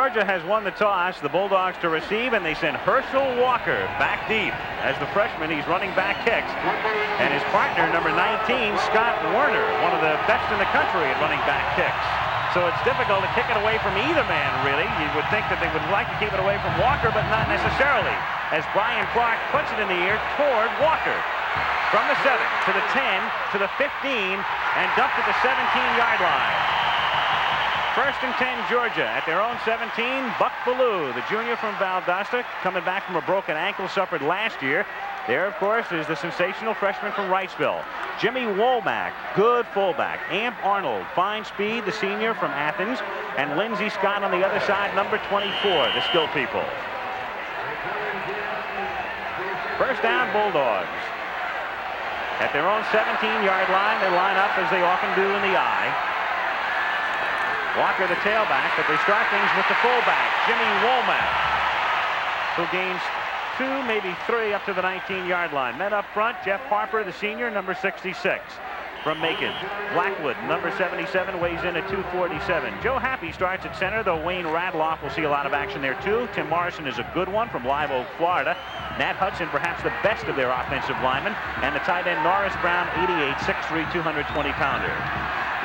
Georgia has won the toss. The Bulldogs to receive, and they send Herschel Walker back deep. As the freshman, he's running back kicks. And his partner, number 19, Scott Werner, one of the best in the country at running back kicks. So it's difficult to kick it away from either man, really. You would think that they would like to keep it away from Walker, but not necessarily. As Brian Clark puts it in the air toward Walker. From the 7 to the 10 to the 15 and dumped at the 17-yard line. First and 10, Georgia at their own 17. Buck Ballou, the junior from Valdosta, coming back from a broken ankle suffered last year. There, of course, is the sensational freshman from Wrightsville. Jimmy Womack, good fullback. Amp Arnold, fine speed, the senior from Athens. And Lindsay Scott on the other side, number 24, the skill people. First down, Bulldogs. At their own 17-yard line, they line up as they often do in the I. Walker the tailback, but they start things with the fullback, Jimmy Womack, who gains 2, maybe 3 up to the 19-yard line. Men up front, Jeff Harper, the senior, number 66 from Macon. Blackwood, number 77, weighs in at 247. Joe Happy starts at center, though Wayne Radloff will see a lot of action there too. Tim Morrison is a good one from Live Oak, Florida. Nat Hudson, perhaps the best of their offensive linemen. And the tight end Norris Brown, 88, 6'3", 220-pounder.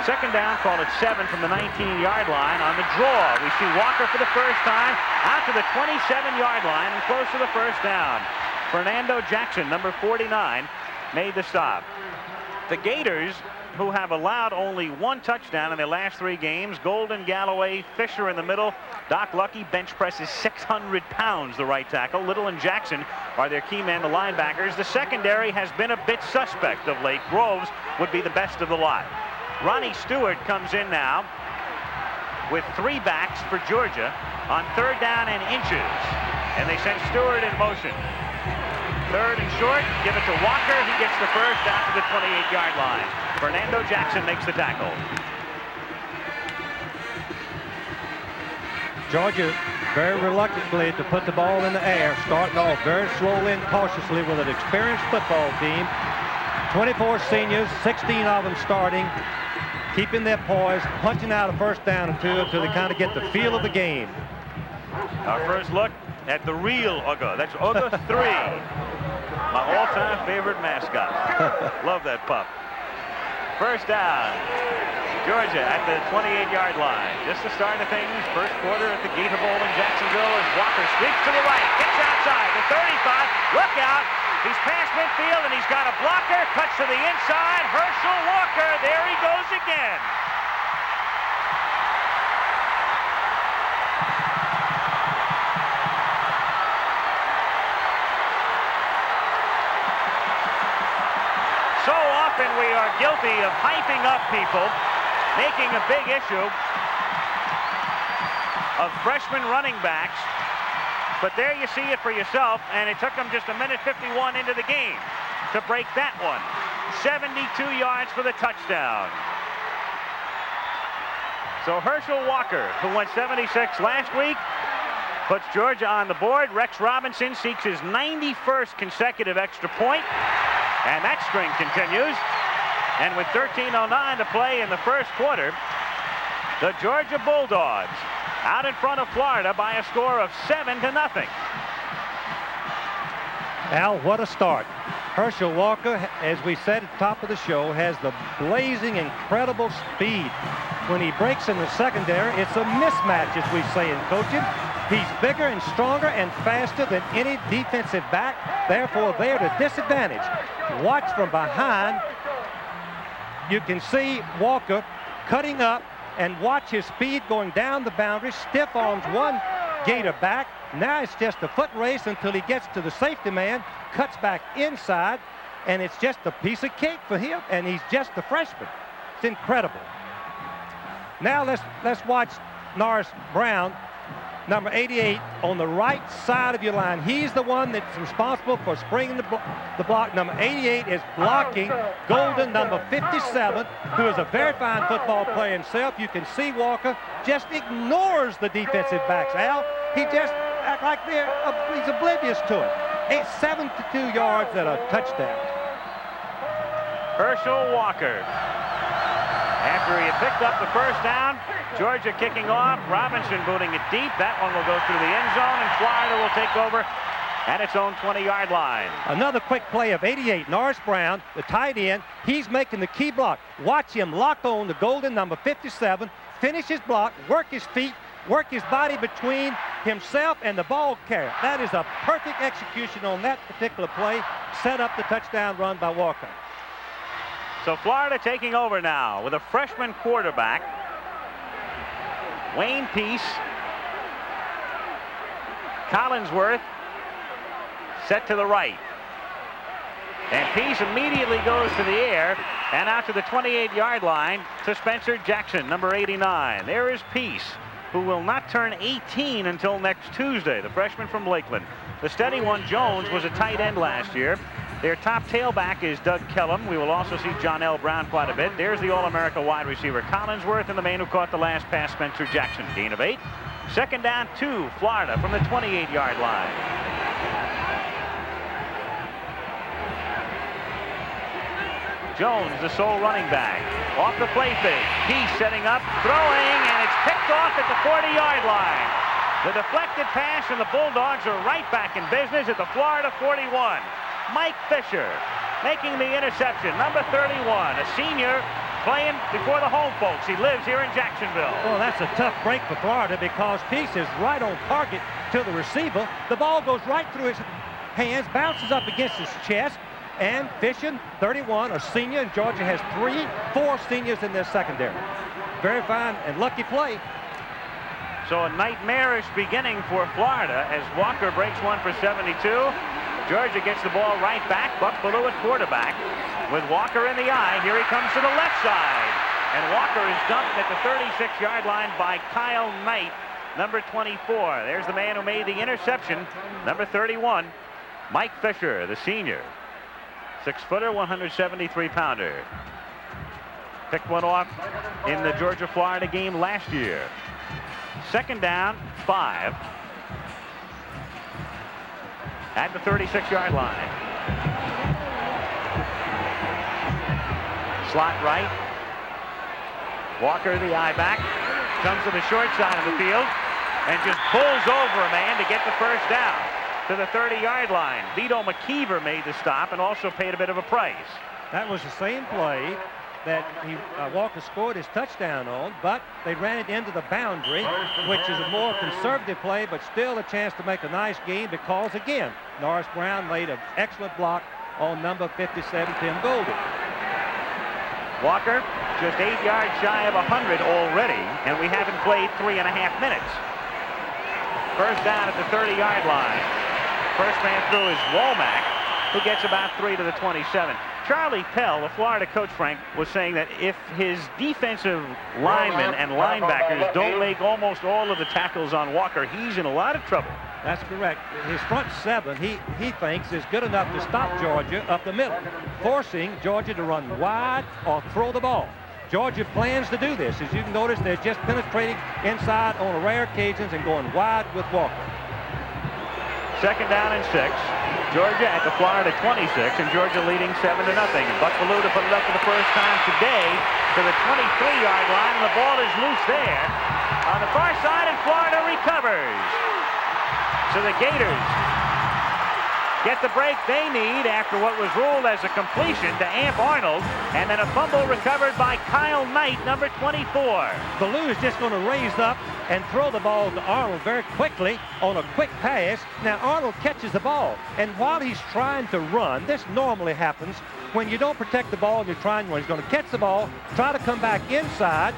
Second down, called at 7 from the 19-yard line on the draw. We see Walker for the first time out to the 27-yard line and close to the first down. Fernando Jackson, number 49, made the stop. The Gators, who have allowed only 1 touchdown in their last 3 games, Golden, Galloway, Fisher in the middle. Doc Lucky bench presses 600 pounds, the right tackle. Little and Jackson are their key men, the linebackers. The secondary has been a bit suspect of late. Groves would be the best of the lot. Ronnie Stewart comes in now with 3 backs for Georgia on 3rd down and inches. And they send Stewart in motion. 3rd and short, give it to Walker. He gets the first down to the 28-yard line. Fernando Jackson makes the tackle. Georgia very reluctantly to put the ball in the air, starting off very slowly and cautiously with an experienced football team. 24 seniors, 16 of them starting, keeping their poise, punching out a first down or 2 until they kind of get the feel of the game. Our first look at the real Uga. That's Uga 3, my all-time favorite mascot. Love that pup. First down, Georgia at the 28-yard line. Just the start of things. First quarter at the Gator Bowl in Jacksonville as Walker sweeps to the right, gets outside, the 35, look out. He's past midfield and he's got a blocker, cuts to the inside. Herschel Walker, there he goes again. So often we are guilty of hyping up people, making a big issue of freshman running backs. But there you see it for yourself, and it took them just 1:51 into the game to break that one. 72 yards for the touchdown. So Herschel Walker, who went 76 last week, puts Georgia on the board. Rex Robinson seeks his 91st consecutive extra point, and that string continues. And with 13:09 to play in the first quarter, the Georgia Bulldogs out in front of Florida by a score of 7-0. Al, what a start. Herschel Walker, as we said at the top of the show, has the blazing, incredible speed. When he breaks in the secondary, it's a mismatch, as we say in coaching. He's bigger and stronger and faster than any defensive back. Therefore, they're at a disadvantage. Watch from behind. You can see Walker cutting up, and watch his speed going down the boundary. Stiff arms one Gator back. Now it's just a foot race until he gets to the safety man, cuts back inside, and it's just a piece of cake for him, and he's just a freshman. It's incredible. Now let's watch Norris Brown, number 88, on the right side of your line. He's the one that's responsible for springing the block. Number 88 is blocking Golden, number 57, who is a very fine football player himself. You can see Walker just ignores the defensive backs, Al. He just acts like he's oblivious to it. It's 72 yards and a touchdown. Herschel Walker, after he had picked up the first down, Georgia kicking off. Robinson booting it deep. That one will go through the end zone, and Florida will take over at its own 20-yard line. Another quick play of 88. Norris Brown, the tight end. He's making the key block. Watch him lock on the golden number 57. Finish his block. Work his feet. Work his body between himself and the ball carrier. That is a perfect execution on that particular play. Set up the touchdown run by Walker. So Florida taking over now with a freshman quarterback, Watne Peace. Collinsworth set to the right. And Peace immediately goes to the air and out to the 28-yard line to Spencer Jackson, number 89. There is Peace, who will not turn 18 until next Tuesday, the freshman from Lakeland. The steady one, Jones, was a tight end last year. Their top tailback is Doug Kellum. We will also see John L. Brown quite a bit. There's the All-America wide receiver Collinsworth, and the man who caught the last pass, Spencer Jackson. Gain of 8. Second down, 2, Florida from the 28-yard line. Jones, the sole running back. Off the play fake. Peace setting up, throwing, and it's picked off at the 40-yard line. The deflected pass, and the Bulldogs are right back in business at the Florida 41. Mike Fisher making the interception, number 31, a senior playing before the home folks. He lives here in Jacksonville. Well, that's a tough break for Florida because Peace is right on target to the receiver. The ball goes right through his hands, bounces up against his chest, and Fisher, 31, a senior, and Georgia has 4 seniors in their secondary. Very fine and lucky play. So a nightmarish beginning for Florida as Walker breaks one for 72. Georgia gets the ball right back. Buck Bellew at quarterback with Walker in the eye. Here he comes to the left side. And Walker is dumped at the 36-yard line by Kyle Knight, number 24. There's the man who made the interception, number 31, Mike Fisher, the senior. 6-footer, 173-pounder. Picked one off in the Georgia-Florida game last year. Second down, 5. At the 36-yard line. Slot right. Walker, the eye back, comes to the short side of the field and just pulls over a man to get the first down to the 30-yard line. Vito McKeever made the stop and also paid a bit of a price. That was the same play that Walker scored his touchdown on, but they ran it into the boundary, which is a more conservative play, but still a chance to make a nice gain because, again, Norris Brown made an excellent block on number 57, Tim Golden. Walker just 8 yards shy of 100 already, and we haven't played 3.5 minutes. First down at the 30-yard line. First man through is Womack, who gets about 3 to the 27. Charlie Pell, the Florida coach, Frank, was saying that if his defensive linemen and linebackers don't make almost all of the tackles on Walker, he's in a lot of trouble. That's correct. His front 7, he thinks, is good enough to stop Georgia up the middle, forcing Georgia to run wide or throw the ball. Georgia plans to do this. As you can notice, they're just penetrating inside on rare occasions and going wide with Walker. Second down and 6. Georgia at the Florida 26, and Georgia leading 7-0. Buck Bellew to put it up for the first time today to the 23-yard line, and the ball is loose there on the far side, and Florida recovers. So the Gators get the break they need after what was ruled as a completion to Amp Arnold, and then a fumble recovered by Kyle Knight, number 24. Bellew is just going to raise up and throw the ball to Arnold very quickly on a quick pass. Now Arnold catches the ball, and while he's trying to run, this normally happens when you don't protect the ball and you're trying to run. He's going to catch the ball, try to come back inside,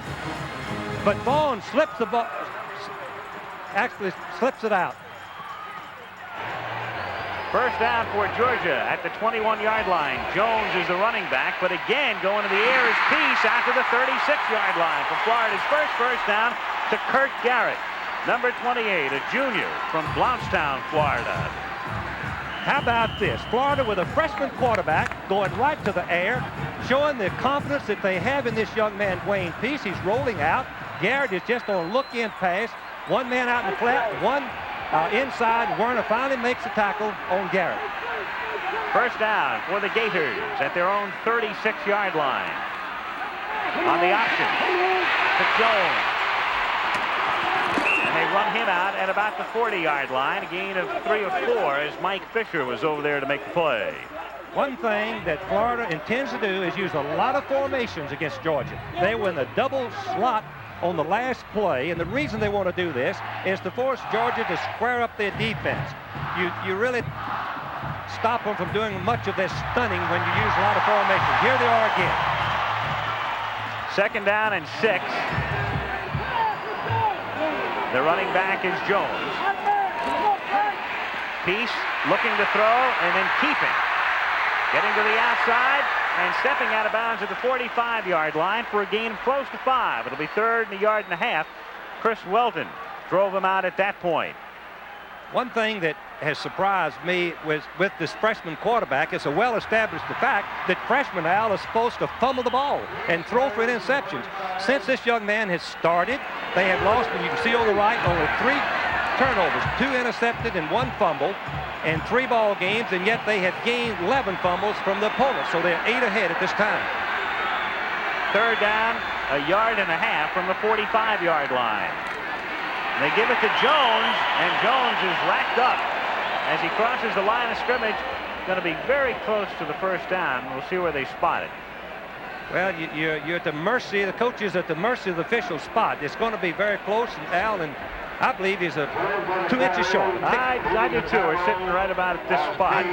but Vaughn slips the ball, actually slips it out. First down for Georgia at the 21-yard line. Jones is the running back, but again, going to the air is Peace after the 36-yard line for Florida's first down to Kurt Garrett, number 28, a junior from Blountstown, Florida. How about this? Florida with a freshman quarterback going right to the air, showing the confidence that they have in this young man, Watne Peace. He's rolling out. Garrett is just on a look-in pass. One man out in the flat, one inside. Werner finally makes a tackle on Garrett. First down for the Gators at their own 36-yard line. On the option to Jones. run him out at about the 40-yard line. A gain of 3 or 4 as Mike Fisher was over there to make the play. One thing that Florida intends to do is use a lot of formations against Georgia. They were in the double slot on the last play, and the reason they want to do this is to force Georgia to square up their defense. You really stop them from doing much of this stunning when you use a lot of formations. Here they are again. 2nd down and 6. The running back is Jones. Peace looking to throw and then keeping. Getting to the outside and stepping out of bounds at the 45-yard line for a gain of close to 5. It'll be 3rd and a yard and a half. Chris Welton drove him out at that point. One thing that has surprised me was with this freshman quarterback, it's a well-established fact that freshman Al is supposed to fumble the ball and throw for interceptions. Since this young man has started, they have lost, and you can see on the right, only 3 turnovers, 2 intercepted and 1 fumble, and 3 ball games, and yet they have gained 11 fumbles from the opponent, so they're 8 ahead at this time. 3rd down, a yard and a half from the 45-yard line. They give it to Jones, and Jones is racked up as he crosses the line of scrimmage. Going to be very close to the 1st down. We'll see where they spot it. Well, you're at the mercy, the coach is at the mercy of the official spot. It's going to be very close, and Al, and I believe he's 2 inches short. I do too. We're sitting right about at this spot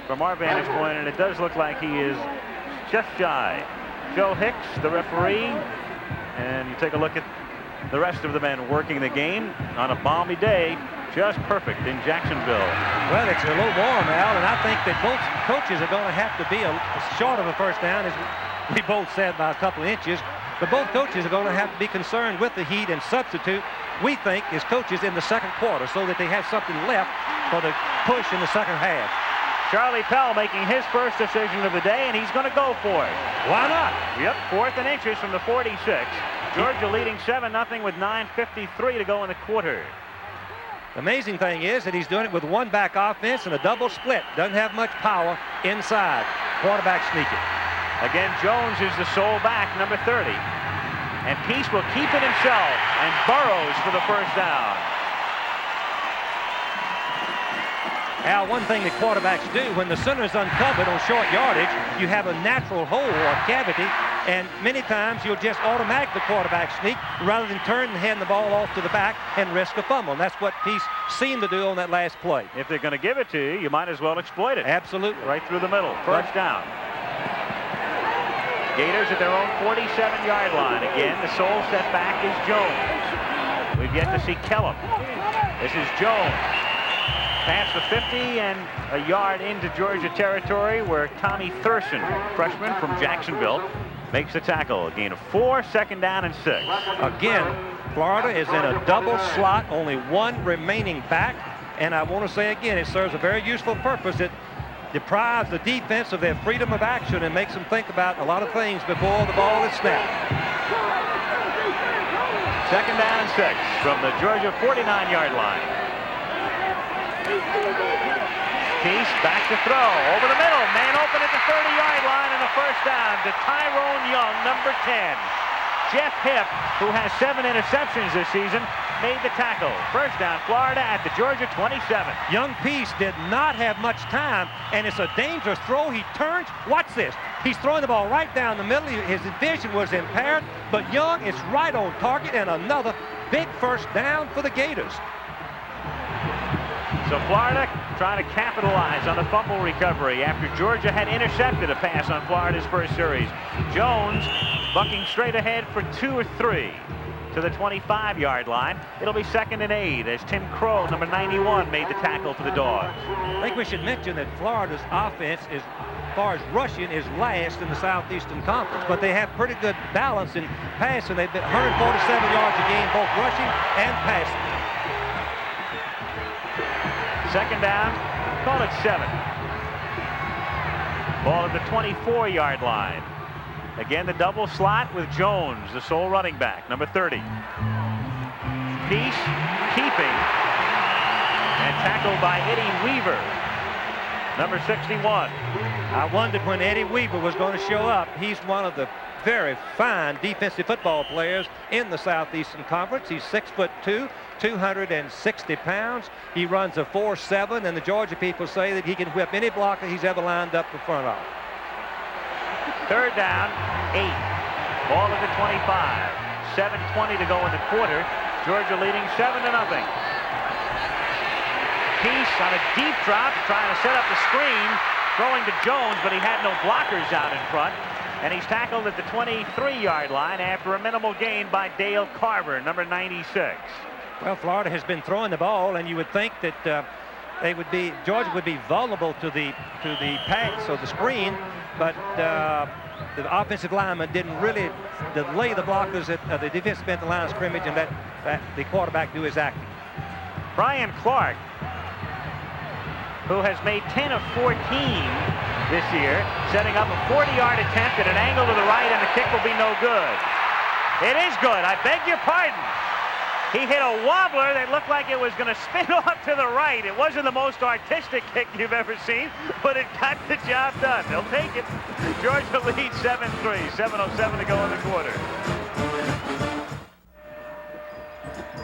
from our vantage point, and it does look like he is just shy. Joe Hicks, the referee, and you take a look at the rest of the men working the game on a balmy day. Just perfect in Jacksonville. Well, it's a little warm, Al, and I think that both coaches are going to have to be short of a 1st down, as we both said, by a couple of inches. But both coaches are going to have to be concerned with the heat and substitute, we think, as coaches in the 2nd quarter, so that they have something left for the push in the 2nd half. Charlie Pell making his first decision of the day, and he's going to go for it. Why not? Yep, 4th and inches from the 46. Georgia leading 7-0 with 9:53 to go in the quarter. The amazing thing is that he's doing it with 1 back offense and a double split. Doesn't have much power inside. Quarterback sneaking. Again, Jones is the sole back, number 30. And Peace will keep it himself and burrows for the 1st down. Al, one thing that quarterbacks do, when the center is uncovered on short yardage, you have a natural hole or a cavity, and many times you'll just automatically quarterback sneak rather than turn and hand the ball off to the back and risk a fumble. And that's what Peace seemed to do on that last play. If they're going to give it to you, you might as well exploit it. Absolutely. Right through the middle. 1st down. Gators at their own 47-yard line. Again, the sole setback is Jones. We've yet to see Kellum. This is Jones. Past the 50 and a yard into Georgia territory, where Tommy Thurston, freshman from Jacksonville, makes the tackle. A gain of 4, 2nd down and 6. Again, Florida is in a double slot, only 1 remaining back. And I want to say again, it serves a very useful purpose. It deprives the defense of their freedom of action and makes them think about a lot of things before the ball is snapped. 2nd down and 6 from the Georgia 49-yard line. Peace back to throw. Over the middle. Man open at the 30-yard line and a 1st down to Tyrone Young, number 10. Jeff Hipp, who has 7 interceptions this season, made the tackle. 1st down, Florida at the Georgia 27. Young Peace did not have much time, and it's a dangerous throw. He turns. Watch this. He's throwing the ball right down the middle. His vision was impaired, but Young is right on target, and another big 1st down for the Gators. So Florida trying to capitalize on the fumble recovery after Georgia had intercepted a pass on Florida's first series. Jones bucking straight ahead for 2 or 3 to the 25-yard line. It'll be 2nd and 8 as Tim Crow, number 91, made the tackle for the Dogs. I think we should mention that Florida's offense, as far as rushing, is last in the Southeastern Conference, but they have pretty good balance in passing. They've been 147 yards a game, both rushing and passing. 2nd down, call it 7. Ball at the 24-yard line. Again, the double slot with Jones, the sole running back, number 30. Peace keeping and tackled by Eddie Weaver, number 61. I wondered when Eddie Weaver was going to show up. He's one of the very fine defensive football players in the Southeastern Conference. He's 6'2", 260 pounds. He runs a 4.7, and the Georgia people say that he can whip any blocker he's ever lined up in front of. Third down, 8. Ball at the 25. 7:20 to go in the quarter. Georgia leading 7-0. Peace on a deep drop, trying to set up the screen, throwing to Jones, but he had no blockers out in front. And he's tackled at the 23-yard line after a minimal gain by Dale Carver, number 96. Well, Florida has been throwing the ball, and you would think that Georgia would be vulnerable to the pass or the screen, but the offensive lineman didn't really delay the blockers at the defensive end of the line of scrimmage, and let the quarterback do his acting. Brian Clark, who has made 10 of 14 this year, setting up a 40-yard attempt at an angle to the right, and the kick will be no good. It is good. I beg your pardon. He hit a wobbler that looked like it was going to spin off to the right. It wasn't the most artistic kick you've ever seen, but it got the job done. They'll take it. Georgia leads 7-3. 7:07 to go in the quarter.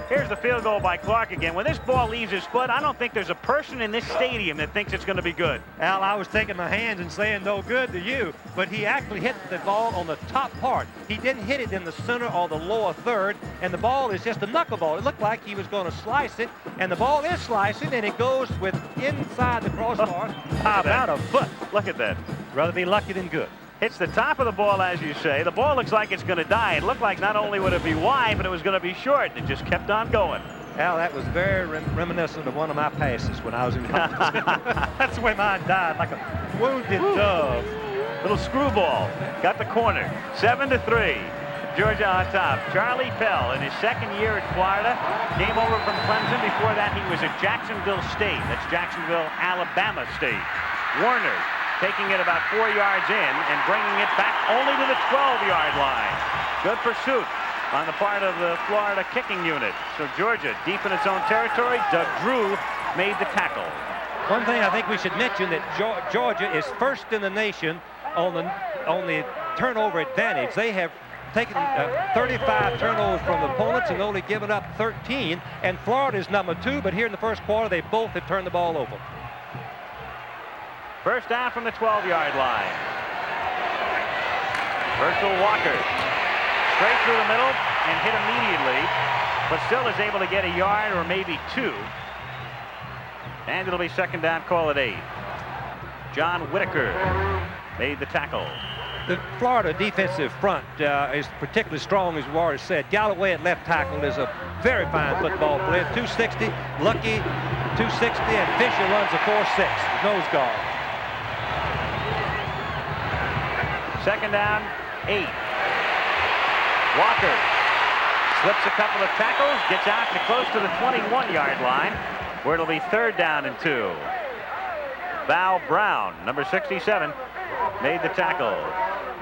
Here's the field goal by Clark again. When this ball leaves his foot, I don't think there's a person in this stadium that thinks it's going to be good. Al, I was taking my hands and saying no good to you, but he actually hit the ball on the top part. He didn't hit it in the center or the lower third, and the ball is just a knuckleball. It looked like he was going to slice it, and the ball is slicing, and it goes with inside the crossbar about a foot. Look at that. Rather be lucky than good. Hits the top of the ball, as you say. The ball looks like it's going to die. It looked like not only would it be wide, but it was going to be short. It just kept on going. Al, that was very reminiscent of one of my passes when I was in college. That's the way mine died, like a wounded dove. Little screwball. Got the corner. 7-3. Georgia on top. Charlie Pell in his second year at Florida. Came over from Clemson. Before that, he was at Jacksonville State. That's Jacksonville, Alabama State. Warner taking it about 4 yards in and bringing it back only to the 12-yard line. Good pursuit on the part of the Florida kicking unit. So Georgia deep in its own territory. Doug Drew made the tackle. One thing I think we should mention that Georgia is first in the nation on the turnover advantage. They have taken 35 turnovers from opponents and only given up 13. And Florida is number 2, but here in the first quarter, they both have turned the ball over. First down from the 12-yard line. Herschel Walker straight through the middle and hit immediately, but still is able to get a yard or maybe 2. And it'll be second down, call at 8. John Whitaker made the tackle. The Florida defensive front is particularly strong, as we already said. Galloway at left tackle is a very fine football player. 260, Lucky 260, and Fisher runs a 4.6, nose guard. Second down, 8. Walker slips a couple of tackles, gets out to close to the 21-yard line, where it'll be third down and 2. Val Brown, number 67, made the tackle.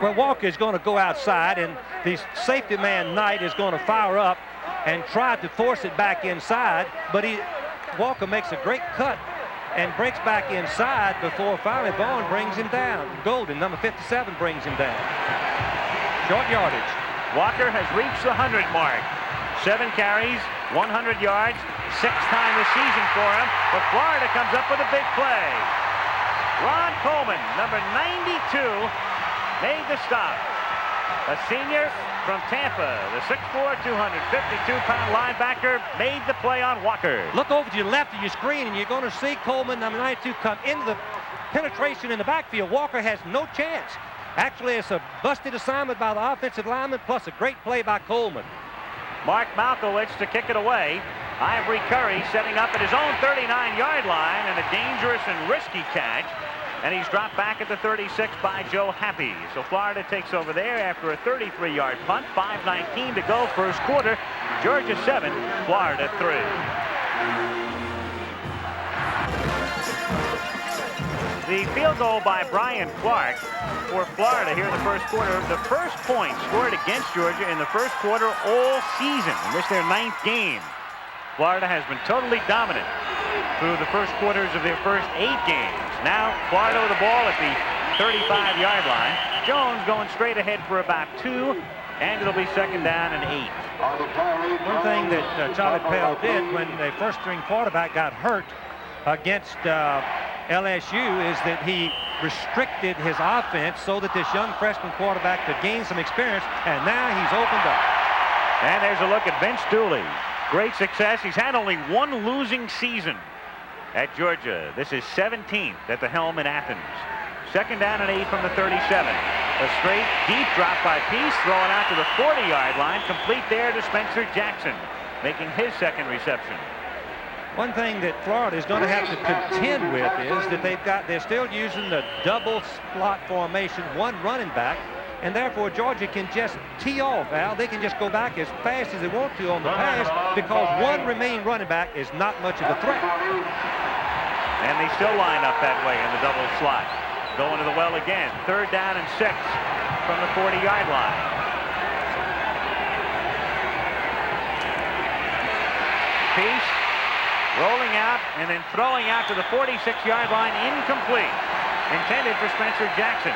Well, Walker is going to go outside, and the safety man Knight is going to fire up and try to force it back inside, but Walker makes a great cut and breaks back inside before finally Vaughn brings him down. Golden, number 57, brings him down. Short yardage. Walker has reached the 100 mark. 7 carries, 100 yards, 6th time this season for him, but Florida comes up with a big play. Ron Coleman, number 92, made the stop. A senior from Tampa, the 6'4", 252-pound linebacker, made the play on Walker. Look over to your left of your screen, and you're going to see Coleman, number 92, come into the penetration in the backfield. Walker has no chance. Actually, it's a busted assignment by the offensive lineman, plus a great play by Coleman. Mark Malkowicz to kick it away. Ivory Curry setting up at his own 39-yard line, and a dangerous and risky catch. And he's dropped back at the 36 by Joe Happy. So Florida takes over there after a 33-yard punt. 5:19 to go, first quarter. Georgia 7, Florida 3. The field goal by Brian Clark for Florida here in the first quarter. The first point scored against Georgia in the first quarter all season. In this their 9th game. Florida has been totally dominant through the first quarters of their first 8 games. Now Florida with the ball at the 35-yard line. Jones going straight ahead for about 2, and it'll be 2nd down and 8. One thing that Charlie Pell did when the first-string quarterback got hurt against LSU is that he restricted his offense so that this young freshman quarterback could gain some experience, and now he's opened up. And there's a look at Vince Dooley. Great success. He's had only one losing season at Georgia. This is 17th at the helm in Athens. 2nd down and 8 from the 37. A straight deep drop by Peace, throwing out to the 40-yard line. Complete there to Spencer Jackson, making his 2nd reception. One thing that Florida is going to have to contend with is that they're still using the double slot formation, one running back, and therefore Georgia can just tee off, Al. They can just go back as fast as they want to on the pass because one remaining running back is not much of a threat. And they still line up that way in the double slot. Going to the well again. 3rd down and 6 from the 40-yard line. Peace rolling out and then throwing out to the 46-yard line, incomplete. Intended for Spencer Jackson.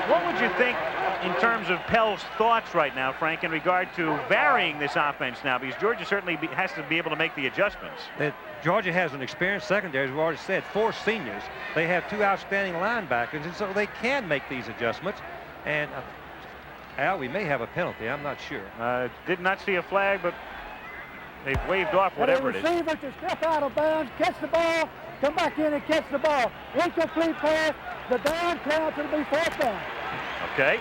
What would you think in terms of Pell's thoughts right now, Frank, in regard to varying this offense now? Because Georgia certainly has to be able to make the adjustments. Georgia has an experienced secondary, as we've already said, 4 seniors. They have 2 outstanding linebackers, and so they can make these adjustments. And, Al, we may have a penalty. I'm not sure. Did not see a flag, but they've waved off whatever it is. The receiver to step out of bounds, catch the ball, come back in and catch the ball. Incomplete pass. The down counts, it'll be 4th down. Okay.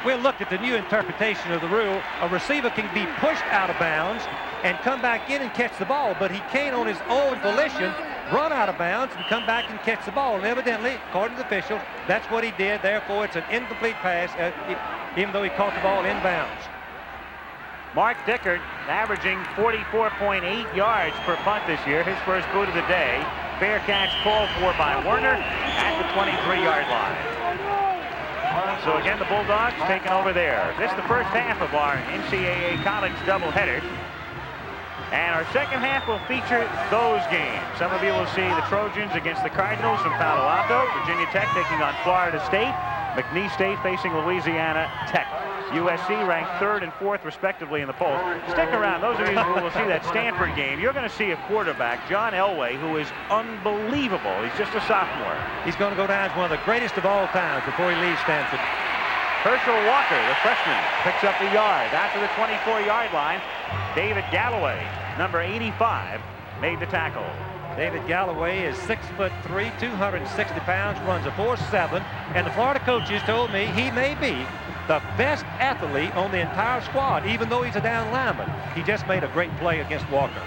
We'll look at the new interpretation of the rule. A receiver can be pushed out of bounds and come back in and catch the ball, but he can't on his own volition run out of bounds and come back and catch the ball. And evidently, according to the official, that's what he did. Therefore, it's an incomplete pass, even though he caught the ball inbounds. Mark Dickert averaging 44.8 yards per punt this year. His first boot of the day. Fair catch called for by Werner at the 23-yard line. So again, the Bulldogs taking over there. This is the first half of our NCAA college doubleheader. And our second half will feature those games. Some of you will see the Trojans against the Cardinals from Palo Alto. Virginia Tech taking on Florida State. McNeese State facing Louisiana Tech. USC ranked 3rd and 4th respectively in the polls. Stick around. Those of you who will see that Stanford game, you're going to see a quarterback, John Elway, who is unbelievable. He's just a sophomore. He's going to go down as one of the greatest of all times before he leaves Stanford. Herschel Walker, the freshman, picks up the yard. After the 24-yard line, David Galloway, number 85, made the tackle. David Galloway is 6'3", 260 pounds, runs a 4.7, and the Florida coaches told me he may be the best athlete on the entire squad, even though he's a down lineman. He just made a great play against Walker.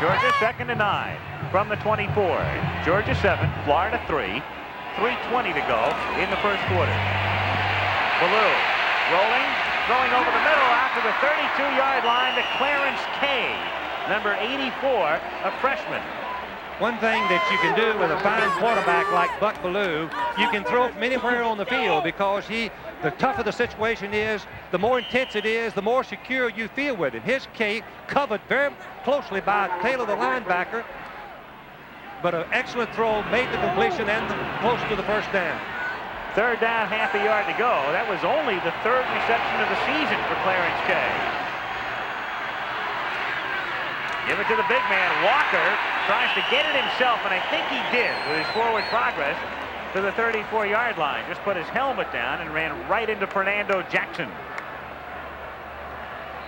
Georgia 2nd and 9 from the 24. Georgia 7, Florida 3. 3:20 to go in the first quarter. Ballou rolling, throwing over the middle out to the 32-yard line to Clarence Kay, number 84, a freshman. One thing that you can do with a fine quarterback like Buck Ballou, you can throw from anywhere on the field because the tougher the situation is, the more intense it is, the more secure you feel with it. His Kay covered very closely by Taylor, the linebacker, but an excellent throw, made the completion and close to the first down. 3rd down, half a yard to go. That was only the 3rd reception of the season for Clarence Kay. Give it to the big man. Walker tries to get it himself, and I think he did with his forward progress to the 34-yard line. Just put his helmet down and ran right into Fernando Jackson.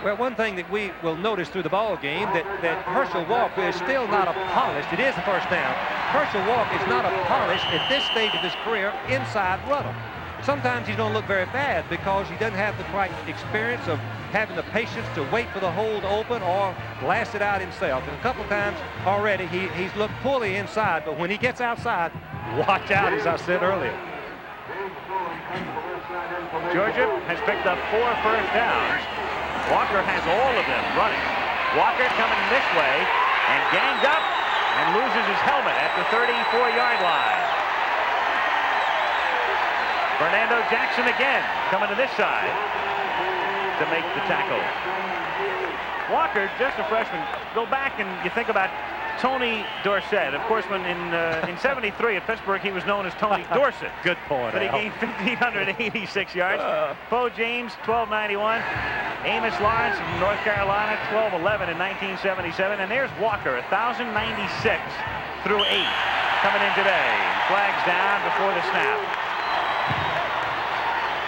Well, one thing that we will notice through the ball game that Herschel Walker is still not a polished. It is the first down. Herschel Walker is not a polished at this stage of his career inside runner. Sometimes he's going to look very bad because he doesn't have the right experience of having the patience to wait for the hole to open or blast it out himself. And a couple times already he's looked poorly inside, but when he gets outside, watch out, as I said earlier. Georgia has picked up 4 first downs. Walker has all of them running. Walker coming this way and ganged up and loses his helmet at the 34-yard line. Fernando Jackson again coming to this side to make the tackle. Walker, just a freshman. Go back and you think about Tony Dorsett. Of course, when in 73 at Pittsburgh, he was known as Tony Dorsett. Good point. But he gained 1,586 yards. Bo James, 1,291. Amos Lawrence from North Carolina, 1,211 in 1977. And there's Walker, 1,096 through 8 coming in today. Flags down before the snap.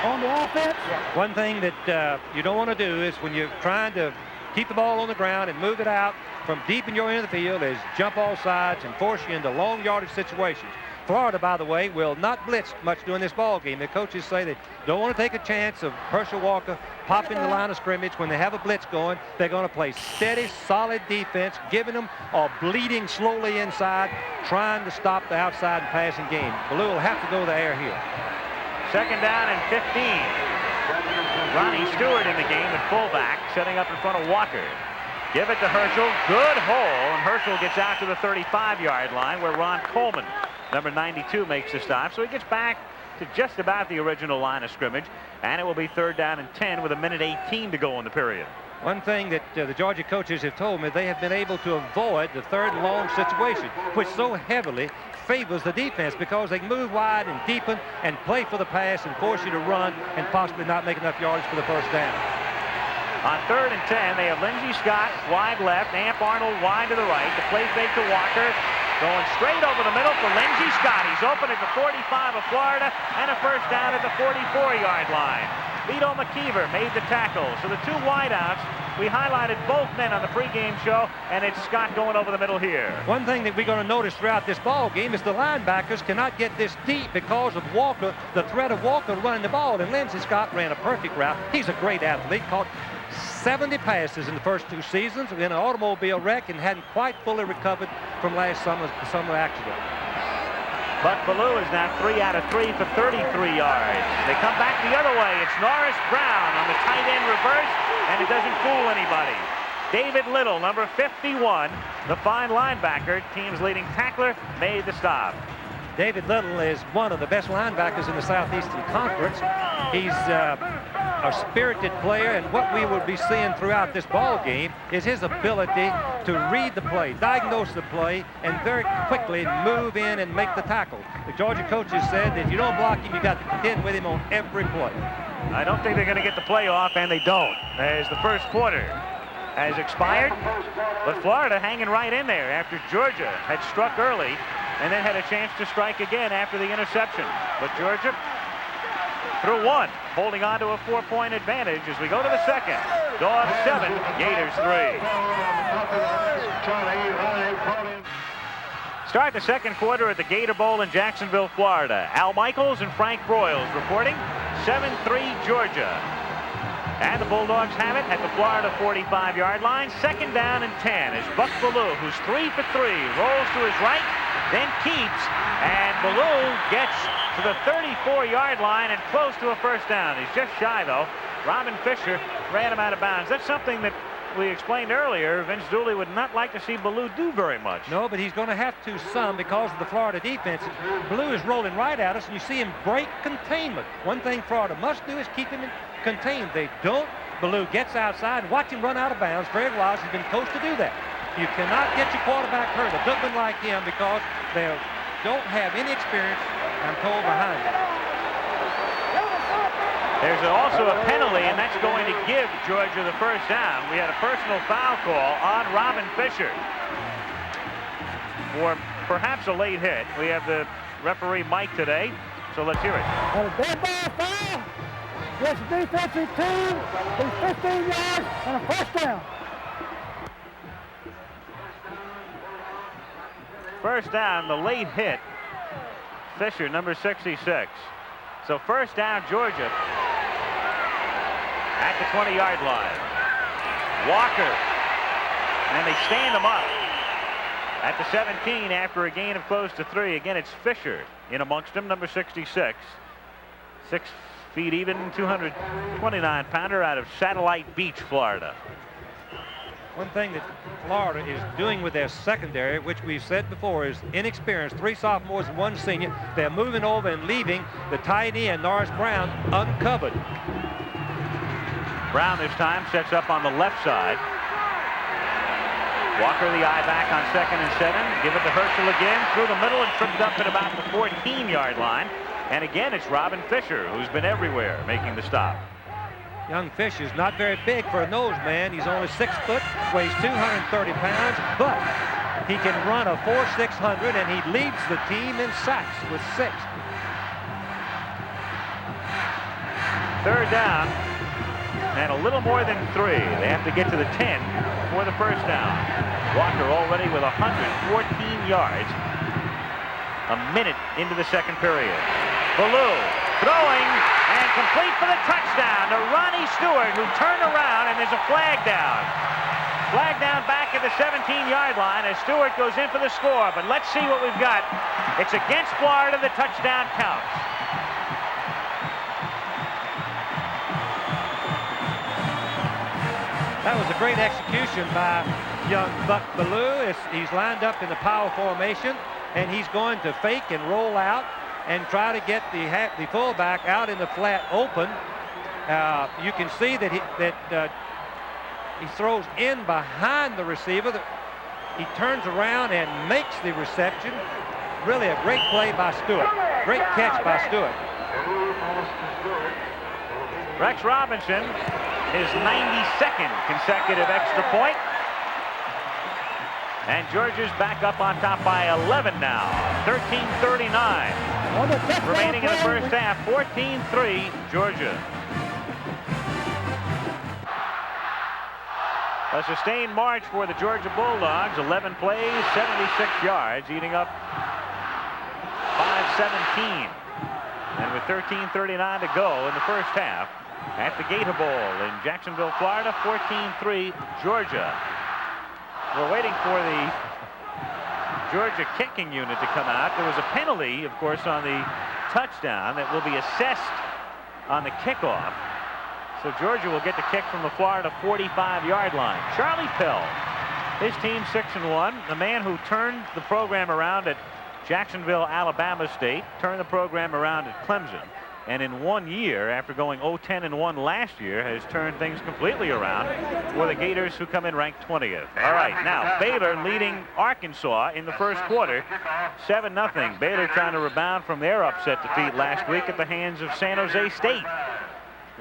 On the offense. One thing that you don't want to do is when you're trying to keep the ball on the ground and move it out from deep in your end of the field is jump all sides and force you into long yardage situations. Florida, by the way, will not blitz much during this ball game. The coaches say they don't want to take a chance of Herschel Walker popping the line of scrimmage. When they have a blitz going, they're going to play steady, solid defense, giving them or bleeding slowly inside, trying to stop the outside and passing game. Blue will have to go the air here. Second down and 15. Ronnie Stewart in the game at fullback, setting up in front of Walker. Give it to Herschel. Good hole, and Herschel gets out to the 35-yard line where Ron Coleman, number 92, makes the stop. So he gets back to just about the original line of scrimmage, and it will be third down and 10 with 1:18 to go in the period. One thing that the Georgia coaches have told me, they have been able to avoid the third and long situation, which so heavily favors the defense because they can move wide and deepen and play for the pass and force you to run and possibly not make enough yards for the first down. On third and 10, they have Lindsay Scott wide left, Amp Arnold wide to the right. The play fake to Walker, going straight over the middle for Lindsay Scott. He's open at the 45 of Florida and a first down at the 44-yard line. Vito McKeever made the tackle. So the two wideouts, we highlighted both men on the pregame show, and it's Scott going over the middle here. One thing that we're going to notice throughout this ball game is the linebackers cannot get this deep because of Walker, the threat of Walker running the ball. And Lindsay Scott ran a perfect route. He's a great athlete, caught 70 passes in the first 2 seasons in an automobile wreck and hadn't quite fully recovered from last summer accident. Buck Ballou is now 3 out of 3 for 33 yards. They come back the other way. It's Norris Brown on the tight end reverse, and it doesn't fool anybody. David Little, number 51, the fine linebacker, team's leading tackler, made the stop. David Little is one of the best linebackers in the Southeastern Conference. He's a spirited player, and what we will be seeing throughout this ball game is his ability to read the play, diagnose the play, and very quickly move in and make the tackle. The Georgia coaches said that if you don't block him, you got to contend with him on every play. I don't think they're going to get the play off, and they don't, as the first quarter has expired. But Florida hanging right in there after Georgia had struck early and then had a chance to strike again after the interception. But Georgia through 1, holding on to a 4-point advantage as we go to the second. Dogs 7, Gators 3. Start the second quarter at the Gator Bowl in Jacksonville, Florida. Al Michaels and Frank Broyles reporting 7-3 Georgia. And the Bulldogs have it at the Florida 45-yard line. Second down and 10 as Buck Ballou, who's 3 for 3, rolls to his right, then keeps, and Ballou gets to the 34-yard line and close to a first down. He's just shy, though. Robin Fisher ran him out of bounds. That's something that we explained earlier. Vince Dooley would not like to see Ballou do very much. No, but he's going to have to some because of the Florida defense. Ballou is rolling right at us, and you see him break containment. One thing Florida must do is keep him contained. They don't. Ballou gets outside and watch him run out of bounds. Greg Wise has been coached to do that. You cannot get your quarterback hurt, a big one like him, because they don't have any experience, I'm told, behind them. There's also a penalty, and that's going to give Georgia the first down. We had a personal foul call on Robin Fisher for perhaps a late hit. We have the referee Mike today, so let's hear it. And a dead ball foul. Gets the defensive team. He's 15 yards and a first down. First down, the late hit. Fisher, number 66. So first down, Georgia at the 20-yard line. Walker, and they stand him up at the 17 after a gain of close to 3. Again, it's Fisher in amongst them, number 66. 6 feet even, 229-pounder out of Satellite Beach, Florida. One thing that Florida is doing with their secondary, which we've said before, is inexperience. 3 sophomores and 1 senior. They're moving over and leaving the tight end, Norris Brown, uncovered. Brown this time sets up on the left side. Walker the eye back on 2nd and 7. Give it to Herschel again through the middle and tripped up at about the 14-yard line. And again, it's Robin Fisher, who's been everywhere, making the stop. Young Fisher's not very big for a nose man. He's only 6 foot, weighs 230 pounds, but he can run a 4.600, and he leads the team in sacks with 6. 3rd down, and a little more than 3. They have to get to the 10 for the 1st down. Walker already with 114 yards. A minute into the 2nd period. Ballou throwing and complete for the touchdown to Ronnie Stewart, who turned around, and there's a flag down. Flag down back at the 17-yard line as Stewart goes in for the score. But let's see what we've got. It's against Florida. The touchdown counts. That was a great execution by young Buck Ballou. He's lined up in the power formation, and he's going to fake and roll out and try to get the fullback out in the flat open. You can see that he throws in behind the receiver. He turns around and makes the reception. Really a great play by Stewart. Great catch by Stewart. Rex Robinson, his 92nd consecutive extra point. And Georgia's back up on top by 11 now. 13:39 remaining in the 1st half. 14-3 Georgia. A sustained march for the Georgia Bulldogs. 11 plays, 76 yards, eating up 5:17. And with 13:39 to go in the 1st half at the Gator Bowl in Jacksonville, Florida, 14-3 Georgia. We're waiting for the Georgia kicking unit to come out. There was a penalty, of course, on the touchdown that will be assessed on the kickoff. So Georgia will get the kick from the Florida 45-yard line. Charlie Pell, his team 6-1. The man who turned the program around at Jacksonville, Alabama State, turned the program around at Clemson. And in 1 year, after going 0-10-1 last year, has turned things completely around for the Gators, who come in ranked 20th. All right, now Baylor leading Arkansas in the 1st quarter, 7-0. Baylor trying to rebound from their upset defeat last week at the hands of San Jose State.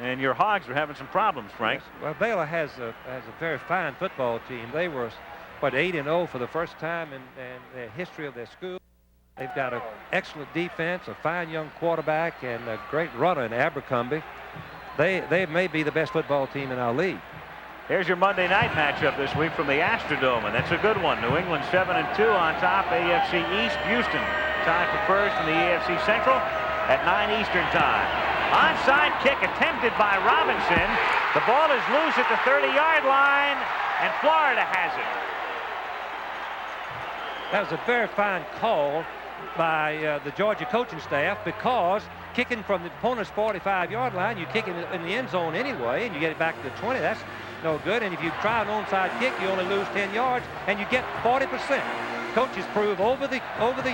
And your Hogs are having some problems, Frank. Yes. Well, Baylor has a very fine football team. They were, 8-0 for the first time in the history of their school. They've got an excellent defense, a fine young quarterback, and a great runner in Abercrombie. They may be the best football team in our league. Here's your Monday night matchup this week from the Astrodome, and that's a good one. New England 7-2 on top, AFC East. Houston tied for 1st in the AFC Central at 9 Eastern time. Onside kick attempted by Robinson. The ball is loose at the 30-yard line, and Florida has it. That was a very fine call by the Georgia coaching staff, because kicking from the opponent's 45-yard line, you kick it in the end zone anyway, and you get it back to the 20. That's no good. And if you try an onside kick, you only lose 10 yards, and you get 40%. Coaches prove over the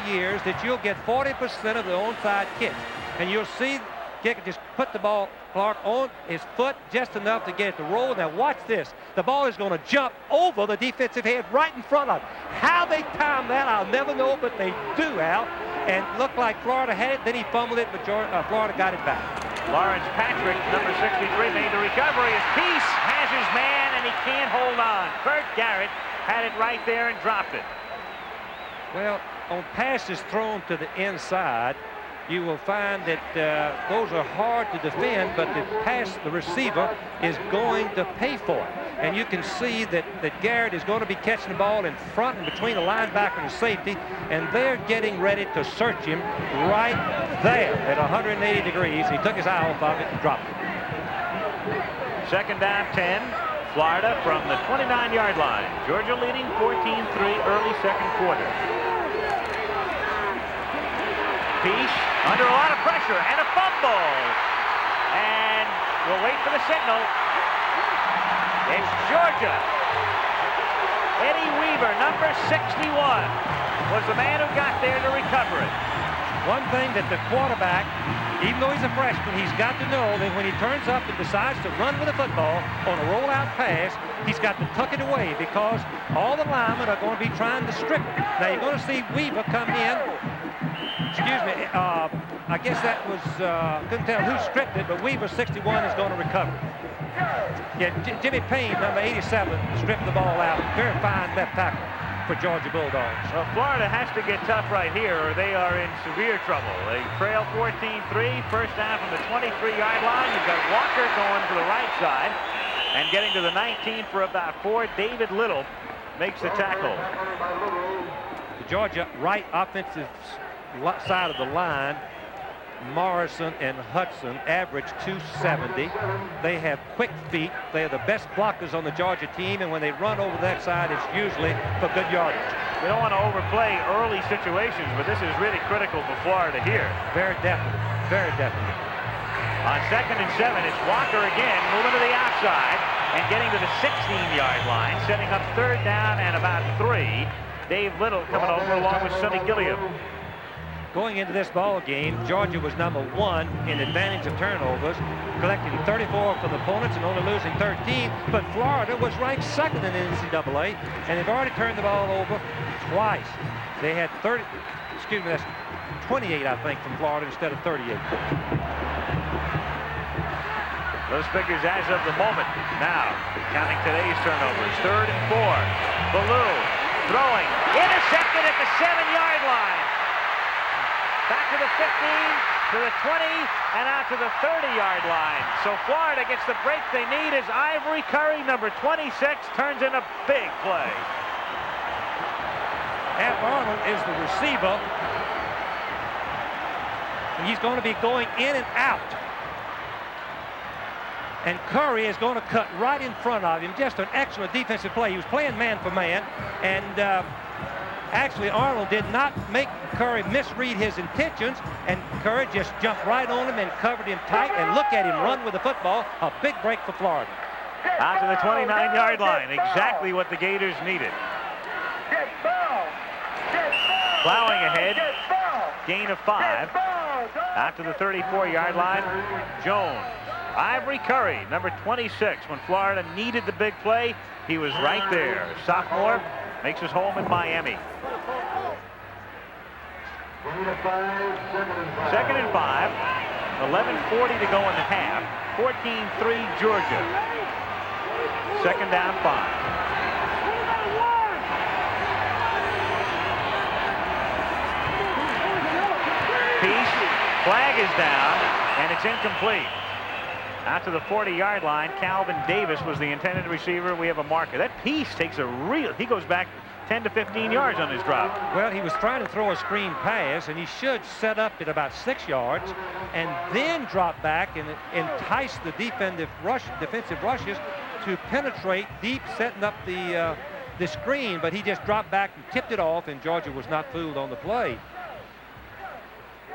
years that you'll get 40% of the onside kicks, and you'll see kicker just put the ball, Clark, on his foot just enough to get it to roll. Now watch this. The ball is going to jump over the defensive head right in front of him. How they time that, I'll never know, but they do, Al. And looked like Florida had it. Then he fumbled it, but Florida got it back. Lawrence Patrick, number 63, made the recovery as Peace has his man, and he can't hold on. Bert Garrett had it right there and dropped it. Well, on passes thrown to the inside, you will find that those are hard to defend, but the receiver is going to pay for it. And you can see that Garrett is going to be catching the ball in front and between the linebacker and the safety, and they're getting ready to search him right there at 180 degrees. He took his eye off of it and dropped it. 2nd down, 10. Florida from the 29-yard line. Georgia leading 14-3 early 2nd quarter. Peace under a lot of pressure and a fumble. And we'll wait for the signal. It's Georgia. Eddie Weaver, number 61, was the man who got there to recover it. One thing that the quarterback, even though he's a freshman, he's got to know that when he turns up and decides to run with the football on a rollout pass, he's got to tuck it away because all the linemen are going to be trying to strip it. Now, you're going to see Weaver come in. Excuse me. I guess that was, couldn't tell who stripped it, but Weaver, 61, is going to recover. Yeah, Jimmy Payne, number 87, stripped the ball out. Very fine left tackle for Georgia Bulldogs. Well, Florida has to get tough right here or they are in severe trouble. They trail 14-3, first down from the 23-yard line. You've got Walker going to the right side and getting to the 19 for about 4. David Little makes the tackle. The Georgia right offensive side of the line, Morrison and Hudson average 270. They have quick feet. They are the best blockers on the Georgia team, and when they run over that side, it's usually for good yardage. We don't want to overplay early situations, but this is really critical for Florida here. Very definite. Very definite. On 2nd and 7, it's Walker again, moving to the outside and getting to the 16-yard line, setting up 3rd down and about 3. Dave Little coming over along with Sonny Gilliam. Going into this ball game, Georgia was number 1 in advantage of turnovers, collecting 34 from the opponents and only losing 13. But Florida was ranked 2nd in the NCAA, and they've already turned the ball over twice. They had 28, I think, from Florida instead of 38. Those figures as of the moment. Now, counting today's turnovers. 3rd and 4. Ballou throwing, intercepted at the 7-yard line. Back to the 15, to the 20, and out to the 30-yard line. So Florida gets the break they need as Ivory Curry, number 26, turns in a big play. Al Arnold is the receiver, and he's going to be going in and out. And Curry is going to cut right in front of him. Just an excellent defensive play. He was playing man for man, and actually, Arnold did not make Curry misread his intentions, and Curry just jumped right on him and covered him tight, and look at him run with the football. A big break for Florida. Out to the 29-yard line, exactly what the Gators needed. Plowing ahead, gain of 5. Out to the 34-yard line, Jones. Ivory Curry, number 26. When Florida needed the big play, he was right there. Sophomore makes his home in Miami. 2nd and 5. 11:40 to go in the half. 14-3 Georgia. 2nd down 5. Peace. Flag is down, and it's incomplete. Out to the 40-yard line, Calvin Davis was the intended receiver. We have a marker. That Peace takes he goes back 10 to 15 yards on his drop. Well, he was trying to throw a screen pass, and he should set up at about 6 yards and then drop back and entice the defensive rushes to penetrate deep, setting up the screen, but he just dropped back and tipped it off, and Georgia was not fooled on the play.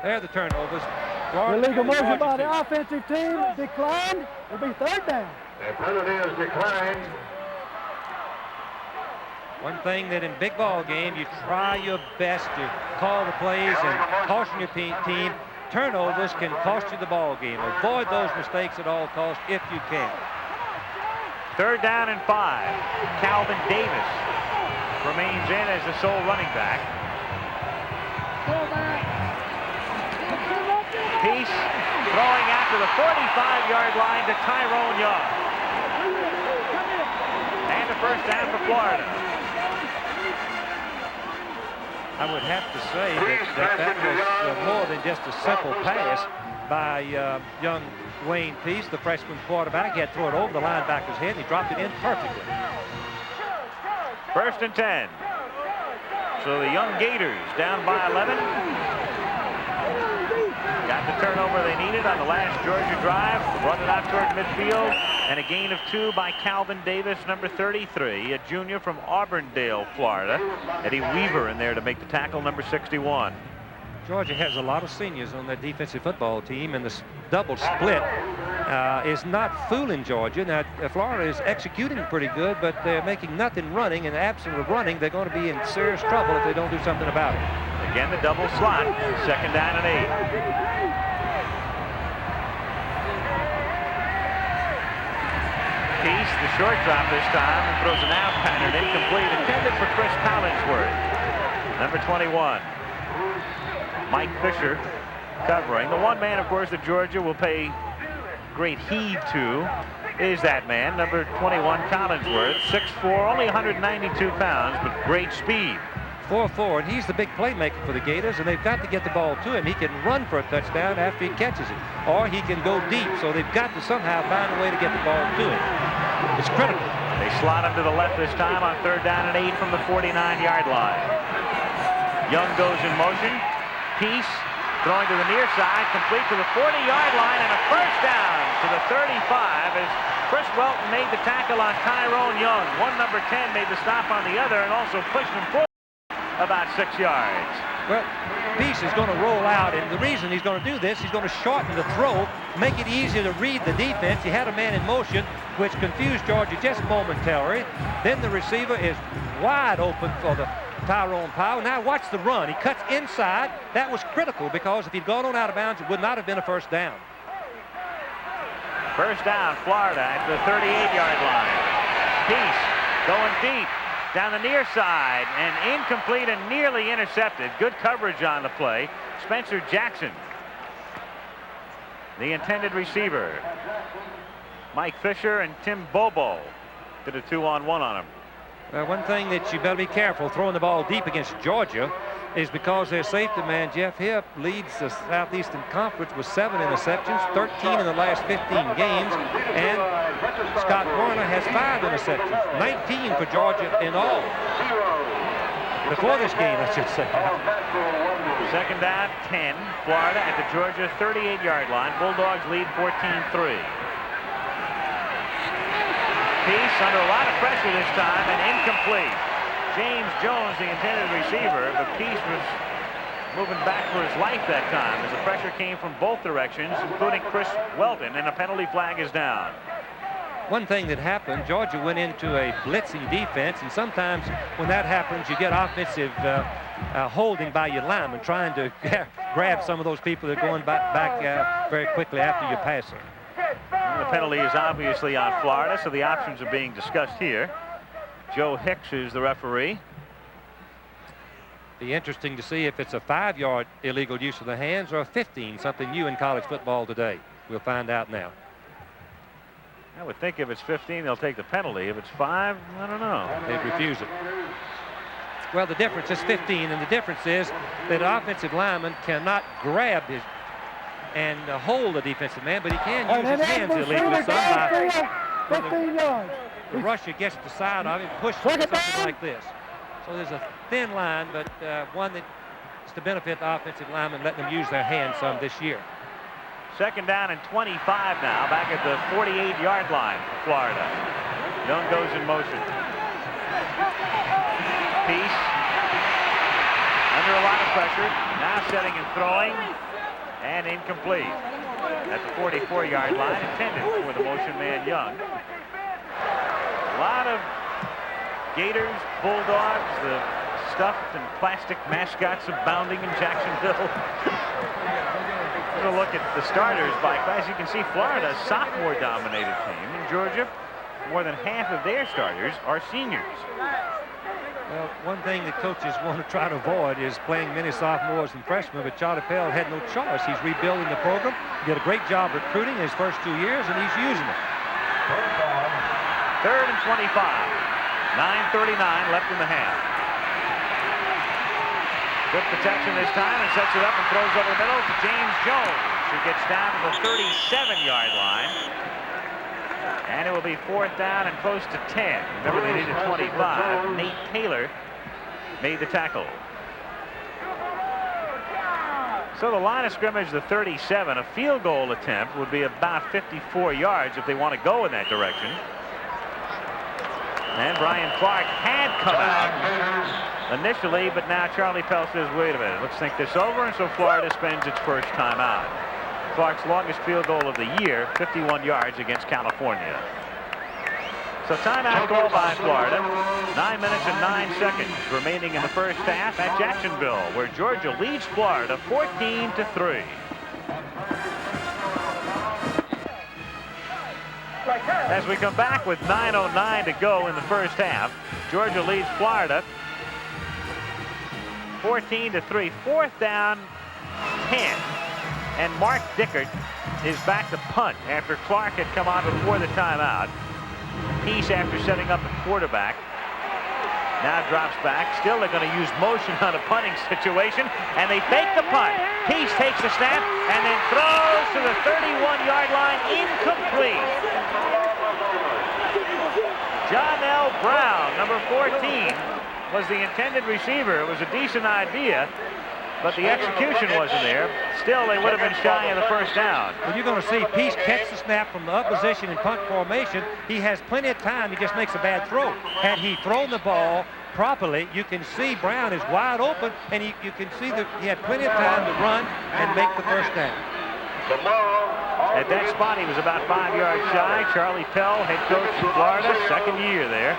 There are the turnovers. Illegal motion by the offensive team declined. It'll be 3rd down. The penalty is declined. One thing that in big ball game, you try your best to call the plays and caution your team. Turnovers can cost you the ball game. Avoid those mistakes at all costs if you can. 3rd down and 5. Calvin Davis remains in as the sole running back. Peace throwing out to the 45-yard line to Tyrone Young. And a first down for Florida. I would have to say that was more than just a simple pass by young Wayne Peace, the freshman quarterback. He had to throw it over the linebacker's head, and he dropped it in perfectly. 1st and 10. So the young Gators down by 11. Got the turnover they needed on the last Georgia drive. Run it out toward midfield. And a gain of 2 by Calvin Davis, number 33, a junior from Auburndale, Florida. Eddie Weaver in there to make the tackle, number 61. Georgia has a lot of seniors on their defensive football team, and the double split is not fooling Georgia. Now, Florida is executing pretty good, but they're making nothing running, and absent of running, they're going to be in serious trouble if they don't do something about it. The Again, the double slot. 2nd down and 8. Peace, the short drop this time, and throws an out pattern incomplete, intended for Chris Collinsworth. Number 21. Mike Fisher covering. The one man, of course, that Georgia will pay great heed to is that man, number 21, Collinsworth. 6'4", only 192 pounds, but great speed. 4-4, and he's the big playmaker for the Gators, and they've got to get the ball to him. He can run for a touchdown after he catches it, or he can go deep, so they've got to somehow find a way to get the ball to him. It's critical. They slot him to the left this time on 3rd down and 8 from the 49-yard line. Young goes in motion. Peace throwing to the near side, complete to the 40-yard line, and a first down to the 35 as Chris Welton made the tackle on Tyrone Young. One number 10 made the stop on the other and also pushed him forward about 6 yards. Well, Peace is going to roll out, and the reason he's going to do this, he's going to shorten the throw, make it easier to read the defense. He had a man in motion, which confused Georgia just momentarily. Then the receiver is wide open for the Tyrone Powell. Now watch the run. He cuts inside. That was critical because if he'd gone on out of bounds, it would not have been a first down. First down, Florida at the 38-yard line. Peace going deep down the near side and incomplete and nearly intercepted. Good coverage on the play. Spencer Jackson, the intended receiver. Mike Fisher and Tim Bobo did a 2-on-1 on him. One thing that you better be careful throwing the ball deep against Georgia is because their safety man, Jeff Hipp, leads the Southeastern Conference with 7 interceptions, 13 in the last 15 games, and Scott Warner has 5 interceptions, 19 for Georgia in all. Before this game, I should say. 2nd down, 10. Florida at the Georgia 38-yard line. Bulldogs lead 14-3. Peace under a lot of pressure this time and incomplete. James Jones, the intended receiver, but Peace was moving back for his life that time as the pressure came from both directions, including Chris Welton, and a penalty flag is down. One thing that happened, Georgia went into a blitzing defense, and sometimes when that happens, you get offensive holding by your linemen, trying to grab some of those people that are going back very quickly after your passer. The penalty is obviously on Florida, so the options are being discussed here. Joe Hicks is the referee. Be interesting to see if it's a 5-yard illegal use of the hands or a 15, something new in college football today. We'll find out now. I would think if it's 15, they'll take the penalty. If it's 5, I don't know. They'd refuse it. Well, the difference is 15, and the difference is that an offensive lineman cannot grab his and hold the defensive man, but he can use his hands illegally. The rusher gets the side of him, pushes something like this. So there's a thin line, but one that is to benefit the offensive linemen, letting them use their hands some this year. 2nd down and 25 now, back at the 48-yard line for Florida. Young goes in motion. Peace under a lot of pressure, now setting and throwing, and incomplete at the 44-yard line, intended for the motion man Young. A lot of Gators, Bulldogs, the stuffed and plastic mascots abounding in Jacksonville. We're going to look at the starters by class. You can see Florida, a sophomore-dominated team. In Georgia, more than half of their starters are seniors. Well, one thing that coaches want to try to avoid is playing many sophomores and freshmen, but Charlie Pell had no choice. He's rebuilding the program. He did a great job recruiting his first 2 years, and he's using it. 3rd and 25. 9:39 left in the half. Good protection this time and sets it up and throws over the middle to James Jones, who gets down to the 37-yard line. And it will be 4th down and close to 10. Remember, they needed 25. Nate Taylor made the tackle. So the line of scrimmage, the 37, a field goal attempt would be about 54 yards if they want to go in that direction. And Brian Clark had come out initially, but now Charlie Pell says, wait a minute, let's think this over, and so Florida spends its first time out. Clark's longest field goal of the year, 51 yards against California. So timeout call by Florida. 9 minutes and 9 seconds remaining in the first half at Jacksonville, where Georgia leads Florida 14-3. As we come back with 9:09 to go in the first half, Georgia leads Florida 14-3. Fourth down, 10. And Mark Dickert is back to punt after Clark had come on before the timeout. Peace, after setting up a quarterback, now drops back. Still, they're going to use motion on a punting situation, and they fake the punt. Peace takes the snap and then throws to the 31-yard line, incomplete. John L. Brown, number 14, was the intended receiver. It was a decent idea, but the execution wasn't there. Still, they would have been shy of the first down. Well, you're going to see Peace catch the snap from the up position in punt formation. He has plenty of time. He just makes a bad throw. Had he thrown the ball properly, you can see Brown is wide open, and you can see that he had plenty of time to run and make the first down. At that spot, he was about 5 yards shy. Charlie Pell, head coach of Florida, second year there,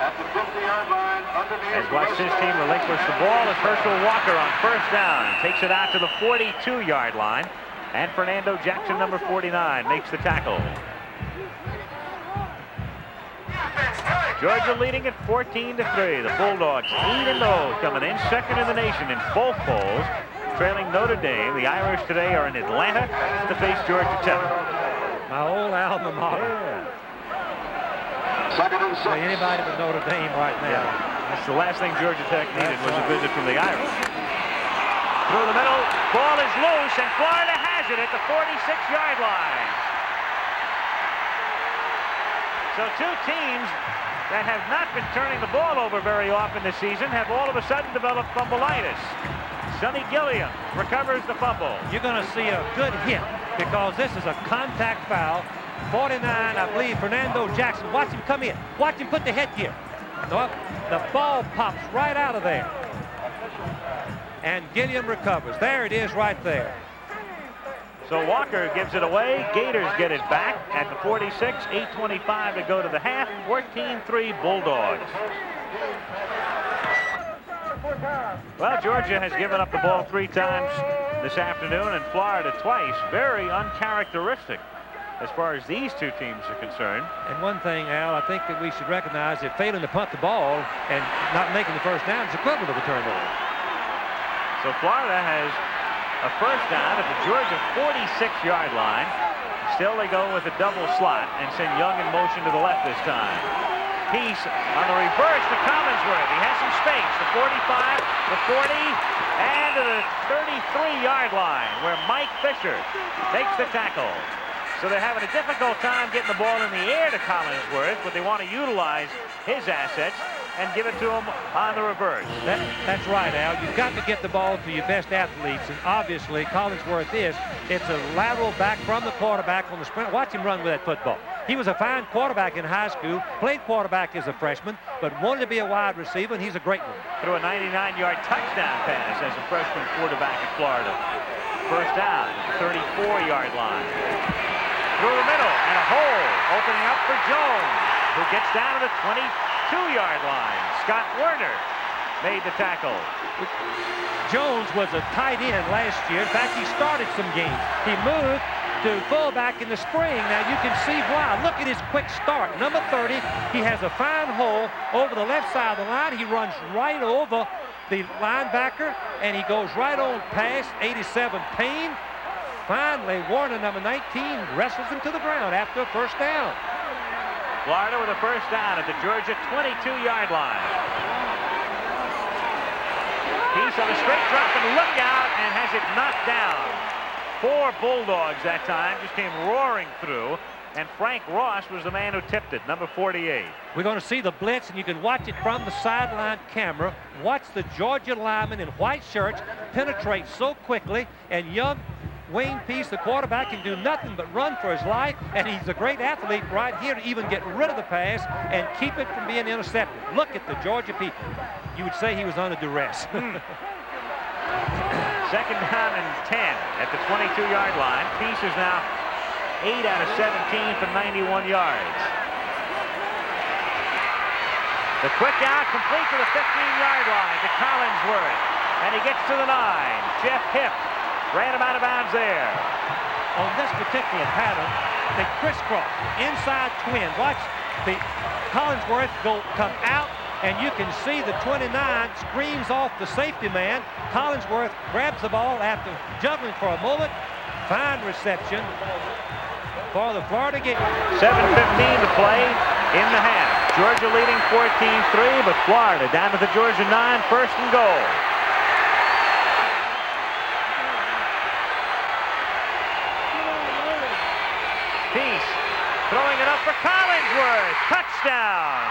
has watched his team relinquish the ball as Herschel Walker on first down takes it out to the 42-yard line, and Fernando Jackson, number 49, makes the tackle. Georgia leading at 14-3. The Bulldogs 8-0, coming in second in the nation in both polls, trailing Notre Dame. The Irish today are in Atlanta to face Georgia Tech. My old alma mater. Yeah. Second and 6. Say anybody but Notre Dame right now. That's the last thing Georgia Tech needed, was a visit from the Irish. Through the middle, ball is loose, and Florida has it at the 46-yard line. So two teams that have not been turning the ball over very often this season have all of a sudden developed fumbleitis. Sonny Gilliam recovers the fumble. You're going to see a good hit because this is a contact foul. 49, I believe, Fernando Jackson. Watch him come in. Watch him put the headgear. The ball pops right out of there. And Gilliam recovers. There it is right there. So Walker gives it away. Gators get it back at the 46. 8:25 to go to the half. 14-3 Bulldogs. Well, Georgia has given up the ball 3 times this afternoon, and Florida twice. Very uncharacteristic as far as these two teams are concerned. And one thing, Al, I think that we should recognize that failing to punt the ball and not making the first down is equivalent of a turnover. So Florida has a first down at the Georgia 46-yard line. Still, they go with a double slot and send Young in motion to the left this time. Peace on the reverse to Collinsworth. He has some space. The 45, the 40, and to the 33-yard line, where Mike Fisher takes the tackle. So they're having a difficult time getting the ball in the air to Collinsworth, but they want to utilize his assets and give it to him on the reverse. That's right, Al. You've got to get the ball to your best athletes, and obviously Collinsworth is. It's a lateral back from the quarterback on the sprint. Watch him run with that football. He was a fine quarterback in high school, played quarterback as a freshman, but wanted to be a wide receiver, and he's a great one. Threw a 99-yard touchdown pass as a freshman quarterback at Florida. First down at the 34-yard line. Through the middle, and a hole opening up for Jones, who gets down to the 22-yard line. Scott Werner made the tackle. Jones was a tight end last year. In fact, he started some games. He moved to fullback in the spring. Now you can see why. Look at his quick start. Number 30, he has a fine hole over the left side of the line. He runs right over the linebacker, and he goes right on past 87 Payne. Finally, Warner, number 19, wrestles him to the ground after a first down. Florida with a first down at the Georgia 22-yard line. Peace on a straight drop and look out, and has it knocked down. 4 Bulldogs that time just came roaring through, and Frank Ross was the man who tipped it, number 48. We're going to see the blitz, and you can watch it from the sideline camera. Watch the Georgia linemen in white shirts penetrate so quickly, and young Wayne Peace, the quarterback, can do nothing but run for his life, and he's a great athlete right here to even get rid of the pass and keep it from being intercepted. Look at the Georgia people. You would say he was under duress. Second down and 10 at the 22-yard line. Peace is now 8 out of 17 for 91 yards. The quick out, complete to the 15-yard line to Collinsworth. And he gets to the 9. Jeff Hipp ran him out of bounds there. On this particular pattern, they crisscross, inside twin. Watch the Collinsworth come out, and you can see the 29 screams off the safety man. Collinsworth grabs the ball after juggling for a moment. Fine reception for the Florida Gators. 7:15 to play in the half. Georgia leading 14-3, but Florida down to the Georgia 9, first and goal. Peace throwing it up for Collinsworth. Touchdown.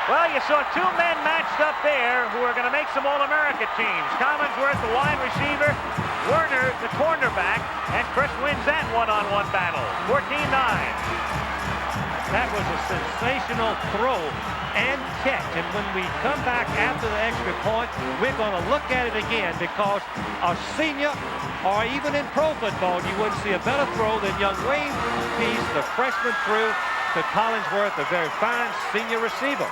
Well, you saw two men matched up there who are going to make some All-America teams. Collinsworth, the wide receiver, Werner, the cornerback, and Chris wins that one-on-one battle. 14-9. That was a sensational throw and catch. And when we come back after the extra point, we're going to look at it again, because a senior, or even in pro football, you wouldn't see a better throw than young Watne Peace, the freshman, threw to Collinsworth, a very fine senior receiver.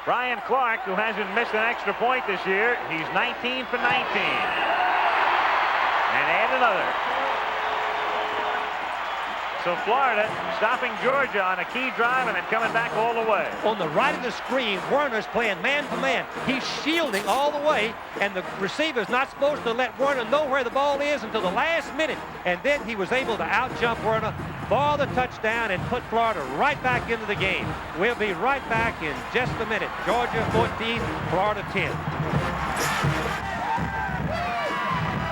Brian Clark, who hasn't missed an extra point this year, he's 19 for 19. And add another. So Florida stopping Georgia on a key drive and then coming back all the way. On the right of the screen, Werner's playing man-to-man. He's shielding all the way, and the receiver's not supposed to let Werner know where the ball is until the last minute. And then he was able to out-jump Werner for the touchdown and put Florida right back into the game. We'll be right back in just a minute. Georgia 14, Florida 10.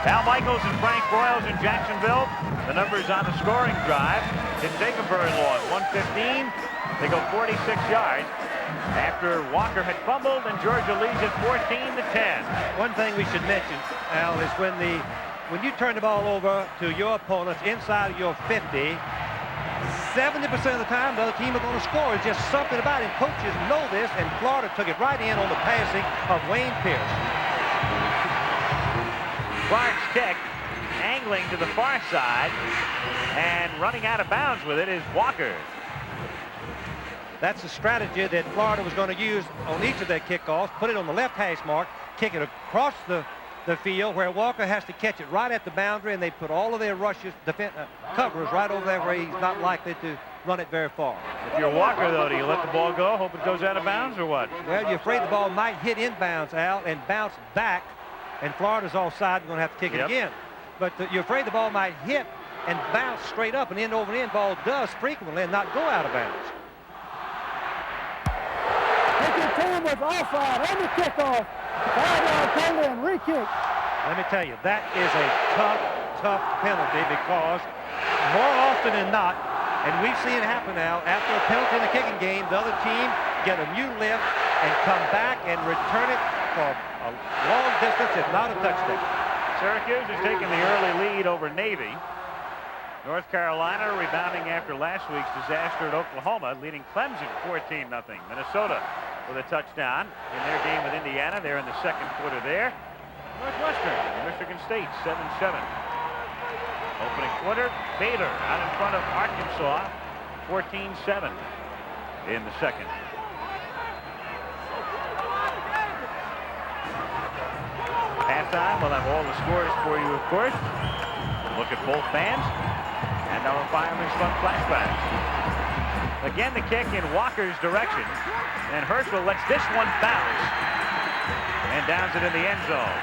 Al Michaels and Frank Broyles in Jacksonville. The numbers on the scoring drive didn't take them very long. 1:15. They go 46 yards after Walker had fumbled, and Georgia leads it 14-10. One thing we should mention, Al, is when you turn the ball over to your opponents inside of your 50, 70% of the time the other team are going to score. It's just something about it. Coaches know this, and Florida took it right in on the passing of Watne Peace. Clark's kick, angling to the far side, and running out of bounds with it is Walker. That's the strategy that Florida was going to use on each of their kickoffs. Put it on the left hash mark, kick it across the field where Walker has to catch it right at the boundary, and they put all of their rushes, coverers right over there where he's not likely to run it very far. If you're Walker, though, do you let the ball go, hope it goes out of bounds, or what? Well, you're afraid the ball might hit inbounds, Al, and bounce back, and Florida's offside, going to have to kick it again. But you're afraid the ball might hit and bounce straight up, and end over end ball does frequently and not go out of bounds. Taking team was offside on the kickoff. 5-yard penalty and re-kick. Let me tell you, that is a tough penalty, because more often than not, and we've seen it happen now, after a penalty in the kicking game, the other team get a new lift and come back and return it for a long distance, if not a touchdown. Syracuse is taking the early lead over Navy. North Carolina rebounding after last week's disaster at Oklahoma, leading Clemson 14-0. Minnesota with a touchdown in their game with Indiana. They're in the second quarter there. Northwestern and Michigan State 7-7. Opening quarter, Bader out in front of Arkansas 14-7 in the second. Halftime, we'll have all the scores for you, of course. Look at both fans and our Fireman's Fun flashbacks. Again, the kick in Walker's direction, and Herschel lets this one bounce and downs it in the end zone.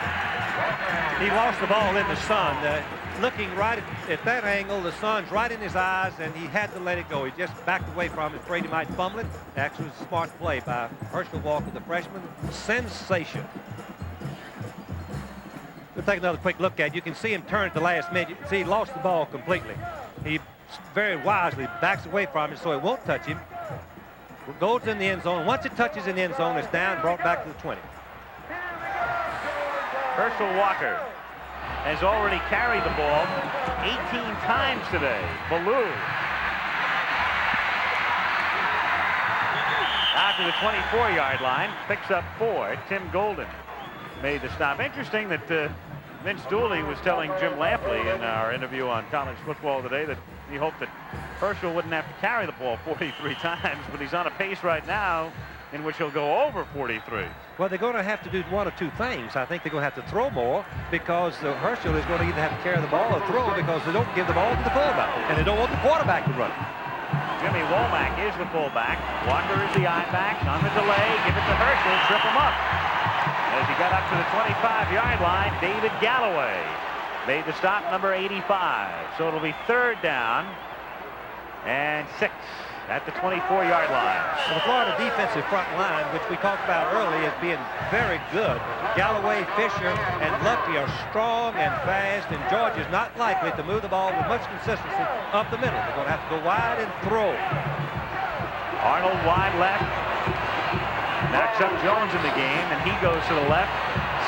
He lost the ball in the sun. Looking right at that angle, the sun's right in his eyes, and he had to let it go. He just backed away from it, afraid he might fumble it. Actually, it was a smart play by Herschel Walker, the freshman. Sensation. We'll take another quick look at it. You can see him turn at the last minute. You can see he lost the ball completely. He very wisely backs away from it so it won't touch him. Goes in the end zone. Once it touches in the end zone, it's down, brought back to the 20. Herschel Walker has already carried the ball 18 times today. Ballou out to the 24-yard line, picks up 4. Tim Golden made the stop. Interesting that Vince Dooley was telling Jim Lampley in our interview on college football today that he hoped that Herschel wouldn't have to carry the ball 43 times, but he's on a pace right now in which he'll go over 43. Well, they're going to have to do one of two things. I think they're going to have to throw more because Herschel is going to either have to carry the ball or throw because they don't give the ball to the fullback, and they don't want the quarterback to run it. Jimmy Womack is the fullback. Walker is the I-back. On the delay, give it to Herschel, trip him up. As he got up to the 25-yard line, David Galloway made the stop, number 85. So it'll be 3rd down and 6 at the 24-yard line. Well, the Florida defensive front line, which we talked about early, is being very good. Galloway, Fisher, and Lucky are strong and fast, and Georgia's not likely to move the ball with much consistency up the middle. They're going to have to go wide and throw. Arnold wide left. Knocks up Jones in the game, and he goes to the left.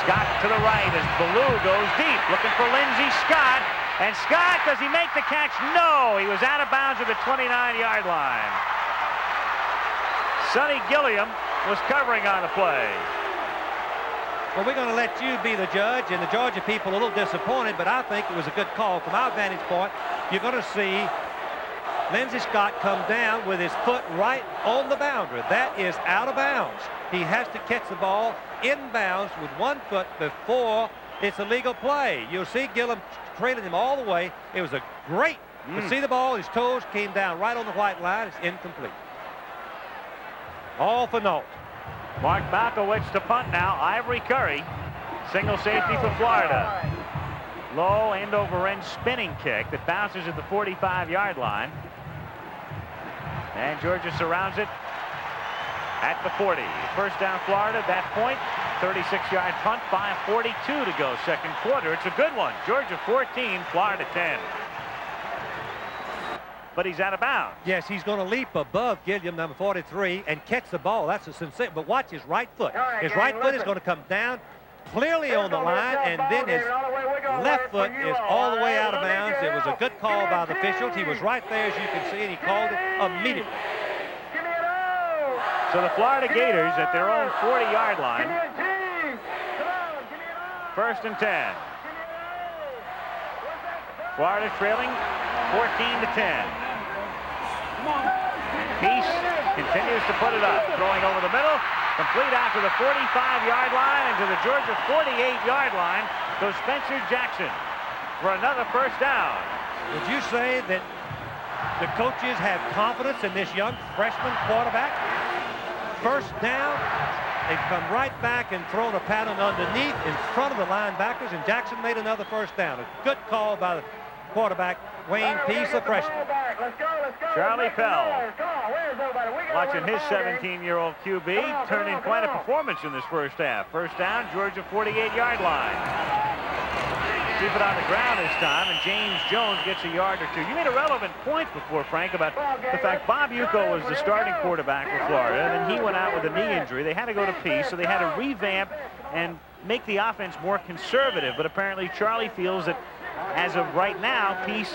Scott to the right as Ballou goes deep, looking for Lindsay Scott. And Scott, does he make the catch? No, he was out of bounds at the 29-yard line. Sonny Gilliam was covering on the play. Well, we're going to let you be the judge, and the Georgia people are a little disappointed, but I think it was a good call. From our vantage point, you're going to see Lindsay Scott come down with his foot right on the boundary. That is out of bounds. He has to catch the ball in bounds with one foot before it's a legal play. You'll see Gilliam trailing him all the way. It was a great to see the ball. His toes came down right on the white line. It's incomplete. All for naught. Mark Malkowicz to punt now. Ivory Curry, single safety for Florida. Low end over end spinning kick that bounces at the 45-yard line. And Georgia surrounds it at the 40. First down Florida at that point. 36-yard punt, 5:42 to go, second quarter. It's a good one. Georgia 14, Florida 10. But he's out of bounds. Yes, he's going to leap above Gilliam, number 43, and catch the ball. That's a sensation. But watch his right foot. His right foot is going to come down clearly on the line, and then his left foot is all the way out of bounds. It was a good call by the officials. He was right there, as you can see, and he called it immediately. So the Florida Gators at their own 40-yard line. 1st and 10. Florida trailing 14-10. Peace continues to put it up, throwing over the middle, complete out to the 45-yard line, and to the Georgia 48-yard line goes Spencer Jackson for another first down. Would you say that the coaches have confidence in this young freshman quarterback? First down, they come right back and throw the pattern underneath in front of the linebackers, and Jackson made another first down. A good call by the quarterback, Wayne Peace, a freshman. Charlie Pell, watching his 17-year-old QB turn in quite a performance in this first half. First down, Georgia 48-yard line. Keep it on the ground this time, and James Jones gets a yard or two. You made a relevant point before, Frank, about the fact Bob Yuko was the starting quarterback for Florida, and then he went out with a knee injury. They had to go to Peace, so they had to revamp and make the offense more conservative. But apparently Charlie feels that as of right now, Peace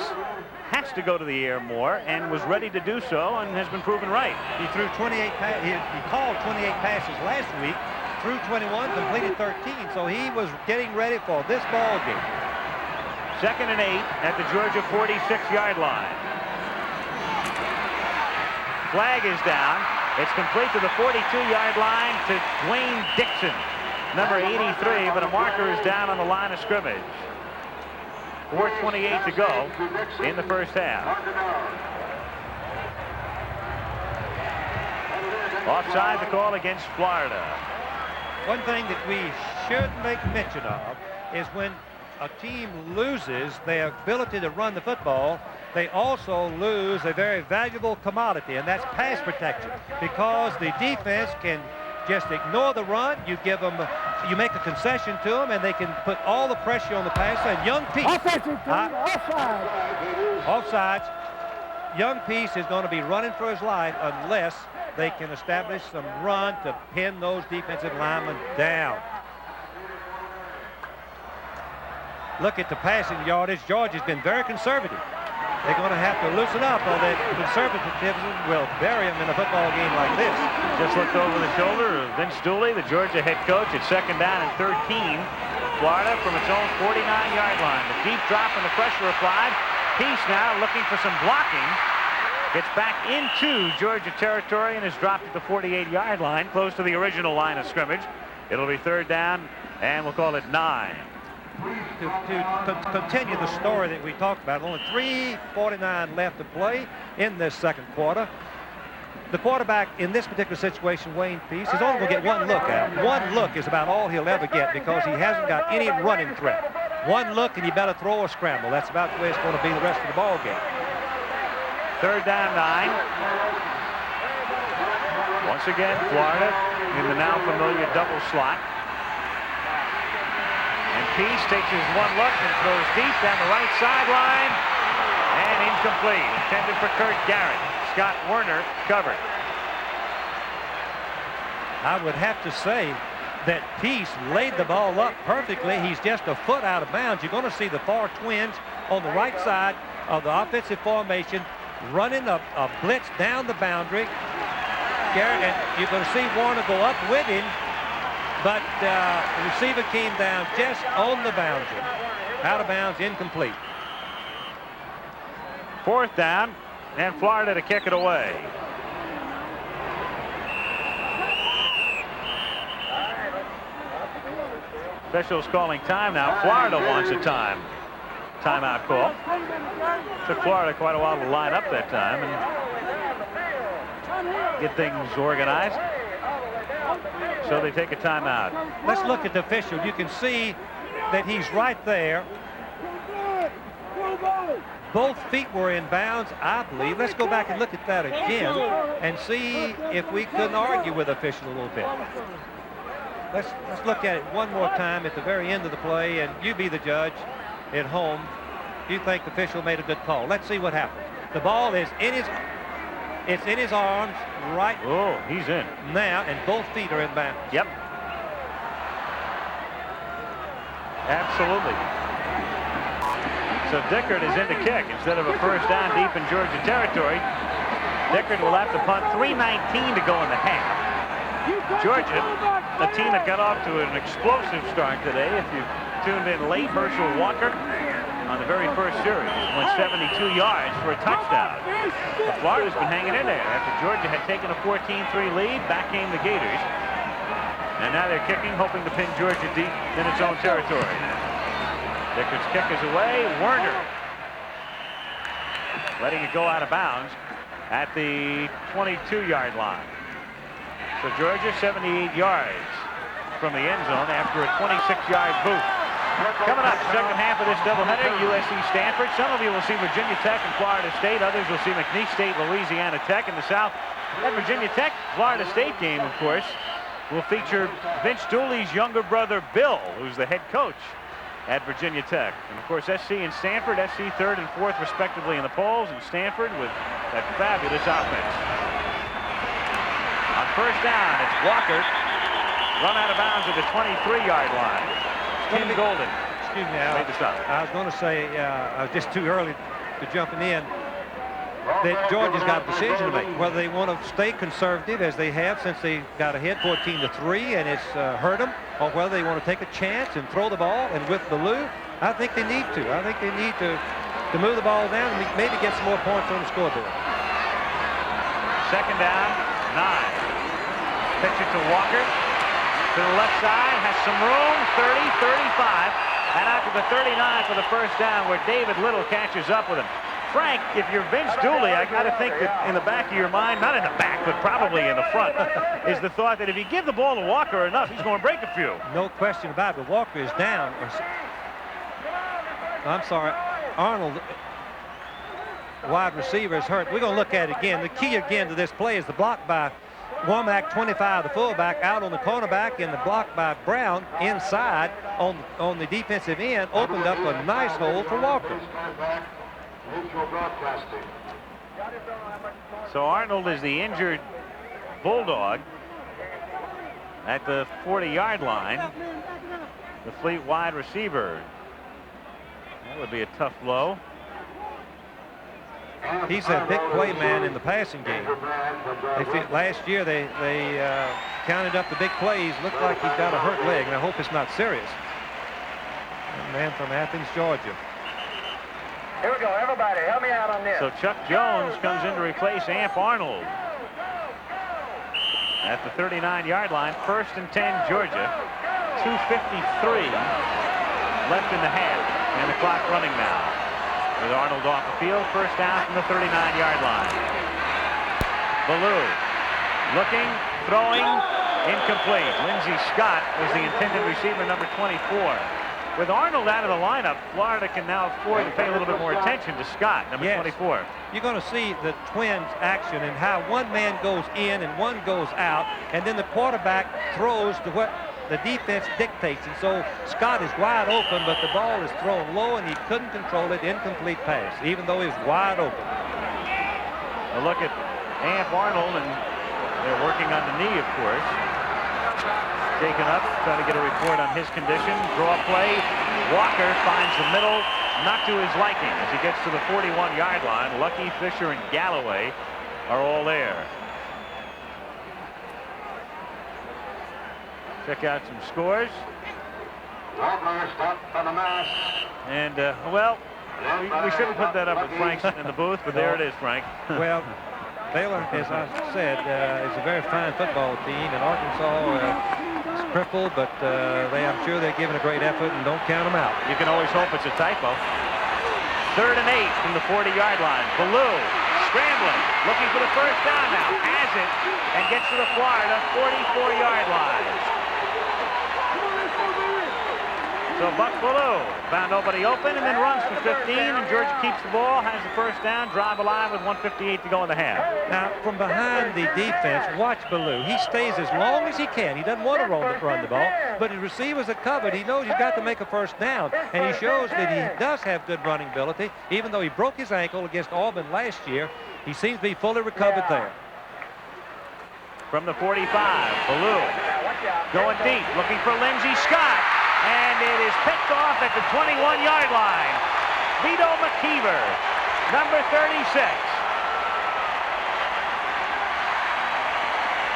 has to go to the air more and was ready to do so and has been proven right. He threw 28 he called 28 passes last week, threw 21, completed 13, so he was getting ready for this ball game. 2nd and 8 at the Georgia 46-yard line. Flag is down. It's complete to the 42-yard line to Dwayne Dixon, number 83, but a marker is down on the line of scrimmage. 4:28 to go in the first half. Offside, the call against Florida. One thing that we should make mention of is when a team loses their ability to run the football, they also lose a very valuable commodity, and that's pass protection, because the defense can just ignore the run. You give them, you make a concession to them, and they can put all the pressure on the pass. And young Peace, offsides. Young Peace is going to be running for his life unless they can establish some run to pin those defensive linemen down. Look at the passing yardage. Georgia's been very conservative. They're going to have to loosen up, or that conservatism will bury them in a football game like this. Just looked over the shoulder of Vince Dooley, the Georgia head coach, at 2nd down and 13. Florida from its own 49-yard line. The deep drop and the pressure applied. Peace now looking for some blocking. Gets back into Georgia territory and is dropped at the 48-yard line, close to the original line of scrimmage. It'll be 3rd down, and we'll call it 9. To continue the story that we talked about, only 3:49 left to play in this second quarter. The quarterback in this particular situation, Watne Peace, is only going to get one look at it. One look is about all he'll ever get because he hasn't got any running threat. One look and you better throw or scramble. That's about the way it's going to be the rest of the ball game. 3rd down, 9. Once again, Florida in the now familiar double slot. And Peace takes his one look and throws deep down the right sideline. And incomplete. Intended for Kurt Garrett. Scott Werner covered. I would have to say that Peace laid the ball up perfectly. He's just a foot out of bounds. You're going to see the Farr twins on the right side of the offensive formation running a blitz down the boundary. Garrett, and you're going to see Warner go up with him, but the receiver came down just on the boundary. Out of bounds, incomplete. 4th down, and Florida to kick it away. Officials calling time now. Florida wants a timeout call. Took Florida quite a while to line up that time and get things organized. So they take a timeout. Let's look at the official. You can see that he's right there. Both feet were in bounds, I believe. Let's go back and look at that again and see if we couldn't argue with the official a little bit. Let's look at it one more time at the very end of the play, and you be the judge at home. You think the official made a good call. Let's see what happens. The ball is in his arms right. Oh, he's in now, and both feet are in bounds. Yep. Absolutely. So Dickert is in to kick instead of a 1st down deep in Georgia territory. Dickert will have to punt. 3:19 to go in the half. Georgia, a team that got off to an explosive start today. If you tuned in late, Herschel Walker on the very first series went 72 yards for a touchdown. But Florida's been hanging in there after Georgia had taken a 14-3 lead. Back came the Gators. And now they're kicking, hoping to pin Georgia deep in its own territory. Dickert's kick is away. Werner letting it go out of bounds at the 22-yard line. So Georgia 78 yards from the end zone after a 26-yard boot. Coming up, second half of this doubleheader, USC Stanford. Some of you will see Virginia Tech and Florida State. Others will see McNeese State, Louisiana Tech. In the South, that Virginia Tech, Florida State game, of course, will feature Vince Dooley's younger brother, Bill, who's the head coach at Virginia Tech. And, of course, SC and Stanford, SC 3rd and 4th, respectively, in the polls, and Stanford with that fabulous offense. On 1st down, it's Walker. Run out of bounds at the 23-yard line. Tim Golden. Excuse me, Al. Made the stop. I was going to say, I was just too early to jumping in, that Georgia's got a decision to make, whether they want to stay conservative as they have since they got ahead 14-3 and it's hurt them, or whether they want to take a chance and throw the ball. And with Ballou, I think they need to. I think they need to move the ball down and maybe get some more points on the scoreboard. 2nd down, 9. Pitch it to Walker. To the left side, has some room, 30, 35, and out to the 39 for the 1st down, where David Little catches up with him. Frank, if you're Vince Dooley, I got to think that in the back of your mind, not in the back, but probably in the front, is the thought that if you give the ball to Walker enough, he's going to break a few. No question about it, but Walker is down. I'm sorry, Arnold, wide receiver, is hurt. We're going to look at it again. The key again to this play is the block by Womack, 25, the fullback, out on the cornerback, and the block by Brown inside on the defensive end opened up a nice hole for Walker. So Arnold is the injured Bulldog at the 40-yard line. The Fleet wide receiver. That would be a tough blow. He's a big play man in the passing game. Last year they counted up the big plays. Looked like he's got a hurt leg, and I hope it's not serious. A man from Athens, Georgia. Here we go, everybody, help me out on this. So Chuck Jones comes in to replace Amp Arnold. At the 39-yard line, 1st and 10 Georgia. 2:53 left in the half, and the clock running now. With Arnold off the field, 1st down from the 39-yard line. Ballou looking, throwing, incomplete. Lindsay Scott was the intended receiver, number 24. With Arnold out of the lineup, Florida can now afford to pay a little bit more attention to Scott, number 24. You're going to see the twins action and how one man goes in and one goes out, and then the quarterback throws to what the defense dictates. And so Scott is wide open, but the ball is thrown low, and he couldn't control it. Incomplete pass, even though he was wide open. A look at Amp Arnold, and they're working on the knee, of course. Taken up, trying to get a report on his condition. Draw play. Walker finds the middle, not to his liking as he gets to the 41-yard line. Lucky, Fisher, and Galloway are all there. Check out some scores. And, well, we shouldn't put that up at Frank's in the booth, but there it is, Frank. Well, Baylor, as I said, is a very fine football team, and Arkansas is crippled, but I'm sure they're giving a great effort, and don't count them out. You can always hope it's a typo. 3rd and 8 from the 40-yard line. Ballou scrambling, looking for the 1st down now. Has it, and gets to the Florida 44-yard line. So Buck Ballou found nobody open and then runs for 15, and Georgia keeps the ball, has the 1st down, drive alive with 1:58 to go in the half. Now, from behind the defense, watch Ballou. He stays as long as he can. He doesn't want to run the ball, but his receivers are covered. He knows he's got to make a 1st down, and he shows that he does have good running ability. Even though he broke his ankle against Auburn last year, he seems to be fully recovered there. From the 45, Ballou going deep, looking for Lindsay Scott. And it is picked off at the 21-yard line. Vito McKeever, number 36.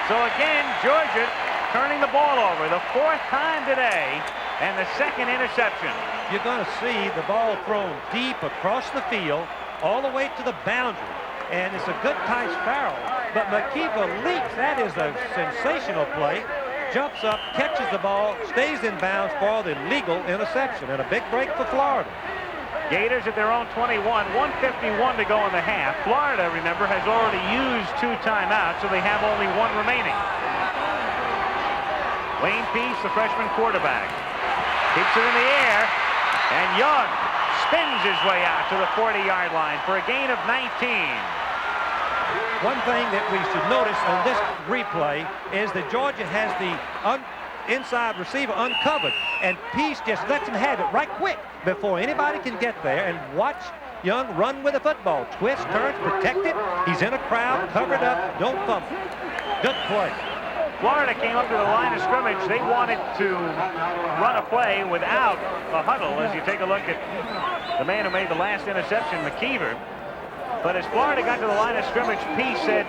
So again, Georgia turning the ball over the 4th time today, and the 2nd interception. You're going to see the ball thrown deep across the field, all the way to the boundary. And it's a good tight spiral. But McKeever leaps. That is a sensational play. Jumps up, catches the ball, stays in bounds for the legal interception, and a big break for Florida. Gators at their own 21, 1:51 to go in the half. Florida, remember, has already used 2 timeouts, so they have only 1 remaining. Watne Peace, the freshman quarterback, keeps it in the air, and Young spins his way out to the 40-yard line for a gain of 19. One thing that we should notice on this replay is that Georgia has the inside receiver uncovered, and Peace just lets him have it right quick before anybody can get there. And watch Young run with the football. Twist, turns, protect it. He's in a crowd, covered up, don't fumble. Good play. Florida came up to the line of scrimmage. They wanted to run a play without a huddle, as you take a look at the man who made the last interception, McKeever. But as Florida got to the line of scrimmage, Peace said,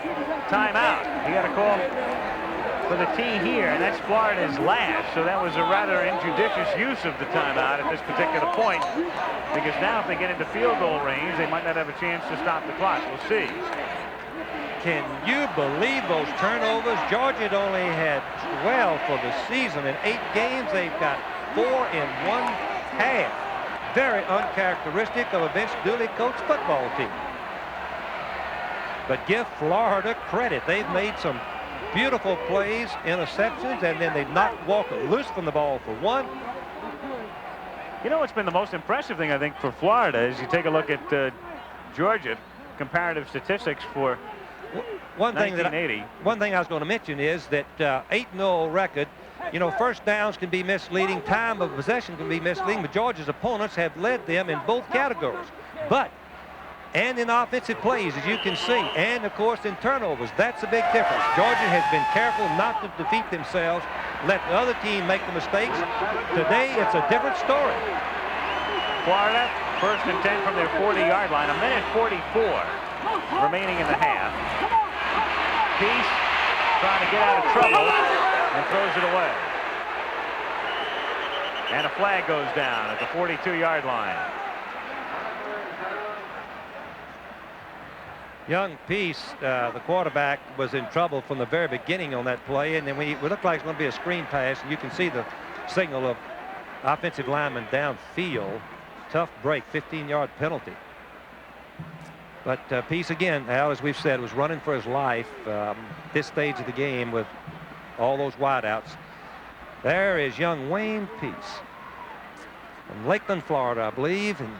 timeout. He got a call for the tee here, and that's Florida's last. So that was a rather injudicious use of the timeout at this particular point, because now if they get into field goal range, they might not have a chance to stop the clock. We'll see. Can you believe those turnovers? Georgia had only had 12 for the season. In 8 games, they've got 4 in 1 half. Very uncharacteristic of a Vince Dooley coached football team. But give Florida credit. They've made some beautiful plays, interceptions, and then they knocked Walker loose from the ball for 1. You know what's been the most impressive thing, I think, for Florida is you take a look at Georgia comparative statistics for 1980. One thing I was going to mention is that 8-0 record. You know, 1st downs can be misleading. Time of possession can be misleading. But Georgia's opponents have led them in both categories. And in offensive plays, as you can see, and of course in turnovers. That's a big difference. Georgia has been careful not to defeat themselves, let the other team make the mistakes. Today, it's a different story. Florida, 1st and 10 from their 40-yard line, 1:44 remaining in the half. Peace trying to get out of trouble and throws it away. And a flag goes down at the 42-yard line. Young Peace, the quarterback, was in trouble from the very beginning on that play, and then it looked like it's going to be a screen pass, and you can see the signal of offensive lineman downfield. Tough break, 15-yard penalty. But Peace, again, Al, as we've said, was running for his life this stage of the game with all those wideouts. There is young Wayne Peace from Lakeland, Florida, I believe, and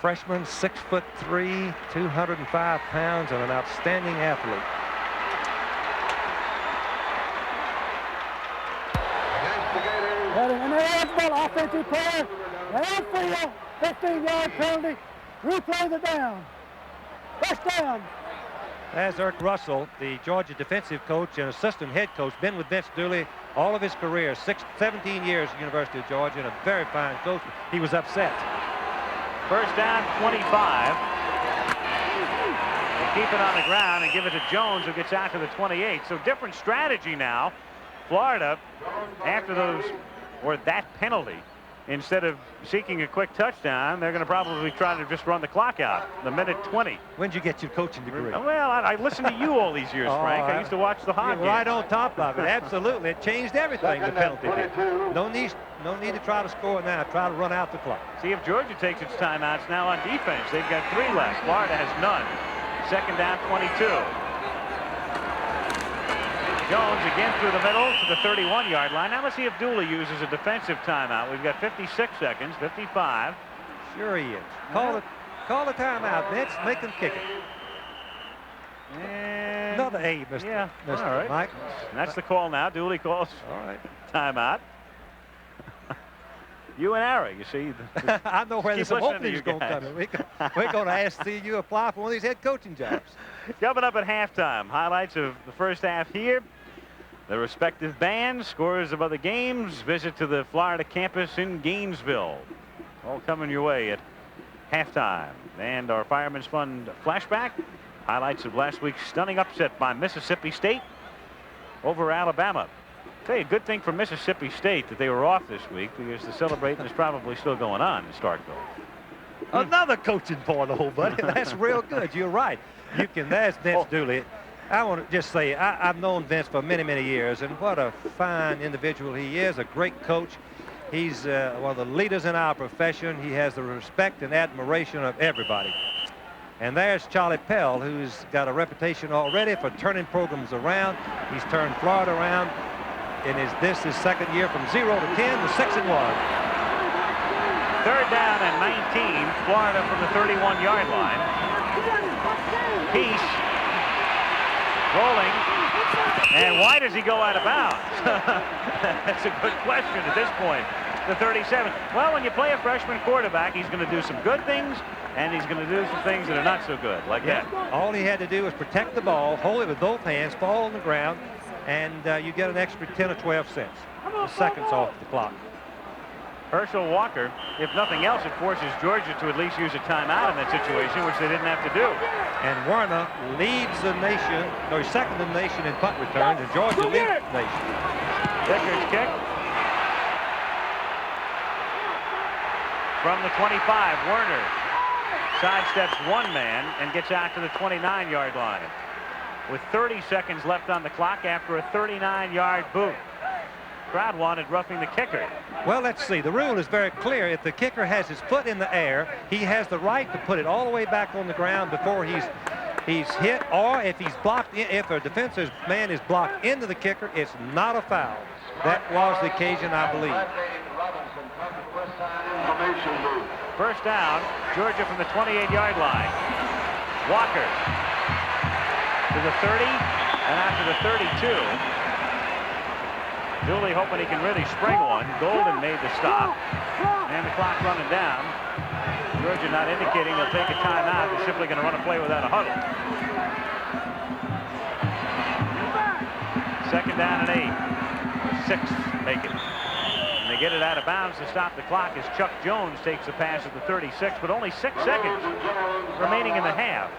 freshman, 6'3", 205 pounds, and an outstanding athlete. An eligible offensive player, downfield, 15-yard penalty, replay the down. First down. As Eric Russell, the Georgia defensive coach and assistant head coach, been with Vince Dooley all of his career, 17 years at the University of Georgia, and a very fine coach. He was upset. First down, 25. They keep it on the ground and give it to Jones, who gets out to the 28. So different strategy now. Florida, after that penalty, instead of seeking a quick touchdown, they're going to probably try to just run the clock out. The minute 20. When did you get your coaching degree? Well, I listened to you all these years, Frank. I used to watch the Hog. Right on top of it. Absolutely. It changed everything, the penalty did. No need to try to score now. Try to run out the clock. See if Georgia takes its timeouts now on defense. They've got 3 left. Florida has none. Second down, 22. Jones again through the middle to the 31-yard line. Now let's see if Dooley uses a defensive timeout. We've got 56 seconds, 55. Sure he is. Call the timeout, Vince. Make them kick it. And another A, Mr. Yeah, Mr. all right. Mike. And that's the call now. Dooley calls timeout. You and Ara, you see. I know where this opening is going to guys. come in. We're going to ask to see you apply for one of these head coaching jobs. Coming up at halftime, highlights of the first half here. The respective bands, scores of other games, visit to the Florida campus in Gainesville. All coming your way at halftime. And our Fireman's Fund flashback. Highlights of last week's stunning upset by Mississippi State over Alabama. Tell you, a good thing for Mississippi State that they were off this week, because the celebrating is probably still going on in Starkville. Another coaching point, old buddy. That's real good. You're right. That's Vince Dooley. I want to just say, I've known Vince for many, many years, and what a fine individual he is, a great coach. He's one of the leaders in our profession. He has the respect and admiration of everybody. And there's Charlie Pell, who's got a reputation already for turning programs around. He's turned Florida around in his second year from 0 to 10 to 6-1. Third down and 19, Florida from the 31-yard line. Peace rolling, and why does he go out of bounds? That's a good question at this point. The 37. Well, when you play a freshman quarterback, he's going to do some good things, and he's going to do some things that are not so good, like that. All he had to do was protect the ball, hold it with both hands, fall on the ground, and you get an extra 10 or 12 seconds off the clock. Herschel Walker, if nothing else, it forces Georgia to at least use a timeout in that situation, which they didn't have to do. And Werner leads the nation, or second in the nation in punt returns, and Georgia leads the nation. Vickers kick. From the 25, Werner sidesteps one man and gets out to the 29-yard line with 30 seconds left on the clock after a 39-yard boot. Crowd wanted roughing the kicker. Well, let's see. The rule is very clear. If the kicker has his foot in the air, he has the right to put it all the way back on the ground before he's hit, or if he's blocked, if a defensive man is blocked into the kicker, it's not a foul. That was the occasion, I believe. First down, Georgia from the 28-yard line. Walker to the 30 and out to the 32. Dooley hoping he can really spring one. Golden made the stop. And the clock running down. Georgia not indicating they'll take a timeout. They're simply going to run a play without a huddle. Second down and 8. 6 taken. And they get it out of bounds to stop the clock as Chuck Jones takes the pass at the 36, but only 6 seconds remaining in the half.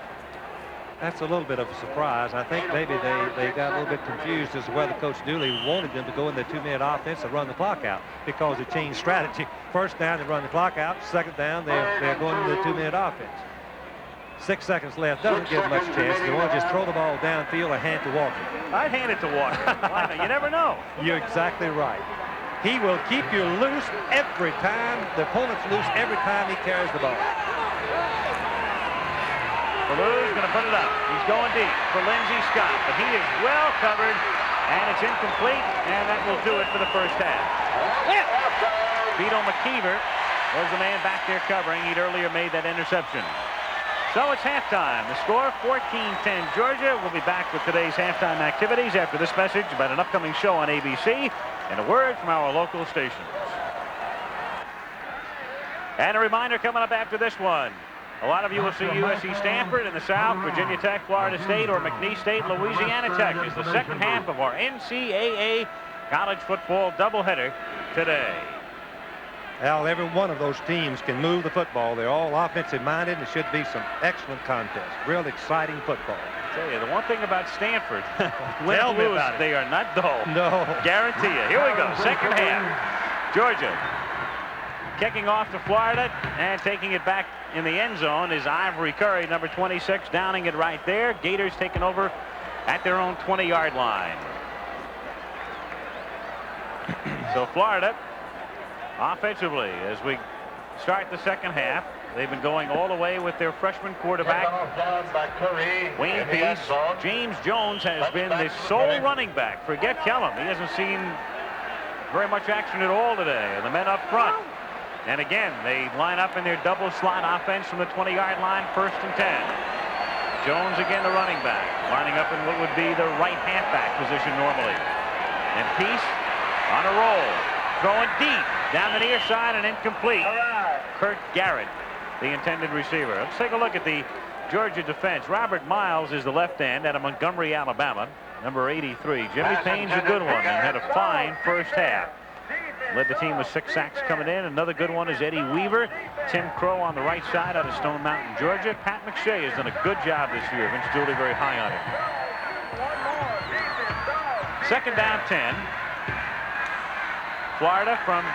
That's a little bit of a surprise. I think maybe they got a little bit confused as to whether Coach Dooley wanted them to go in the 2-minute offense and run the clock out, because they changed strategy. First down, they run the clock out. Second down, they're going into the 2-minute offense. 6 seconds left. Doesn't give much chance. They want to just throw the ball downfield and hand to Walker. I'd hand it to Walker. Why not? You never know. You're exactly right. He will keep you loose every time. The opponent's loose every time he carries the ball. Ballou's going to put it up. He's going deep for Lindsay Scott, but he is well covered, and it's incomplete, and that will do it for the first half. Phenom was the man back there covering. He'd earlier made that interception. So it's halftime. The score, 14-10 Georgia. We'll be back with today's halftime activities after this message about an upcoming show on ABC and a word from our local stations. And a reminder coming up after this one. A lot of you will see USC Stanford in the South, Virginia Tech, Florida State, or McNeese State, Louisiana Tech is the second half of our NCAA college football doubleheader today. Al, every one of those teams can move the football. They're all offensive minded, and it should be some excellent contests. Real exciting football. I tell you, the one thing about Stanford, Tell me about it. They are not dull. No. Guarantee you. Here we go, second half. Georgia kicking off to Florida, and taking it back in the end zone is Ivory Curry, number 26, downing it right there. Gators taking over at their own 20-yard line. So Florida, offensively, as we start the second half, they've been going all the way with their freshman quarterback, Watne Peace. James Jones has been the sole running back. Forget Kellum. He hasn't seen very much action at all today. And the men up front. And again, they line up in their double slot offense from the 20-yard line, 1st and 10. Jones again, the running back, lining up in what would be the right halfback position normally. And Peace on a roll, throwing deep down the near side and incomplete. Kurt Garrett, the intended receiver. Let's take a look at the Georgia defense. Robert Miles is the left end out of Montgomery, Alabama, number 83. Jimmy Payne's a good one and had a fine first half. Led the team with 6 sacks coming in. Another good one is Eddie Weaver. Tim Crow on the right side out of Stone Mountain, Georgia. Pat McShay has done a good job this year. Vince Dooley very high on him. Second down 10. Florida from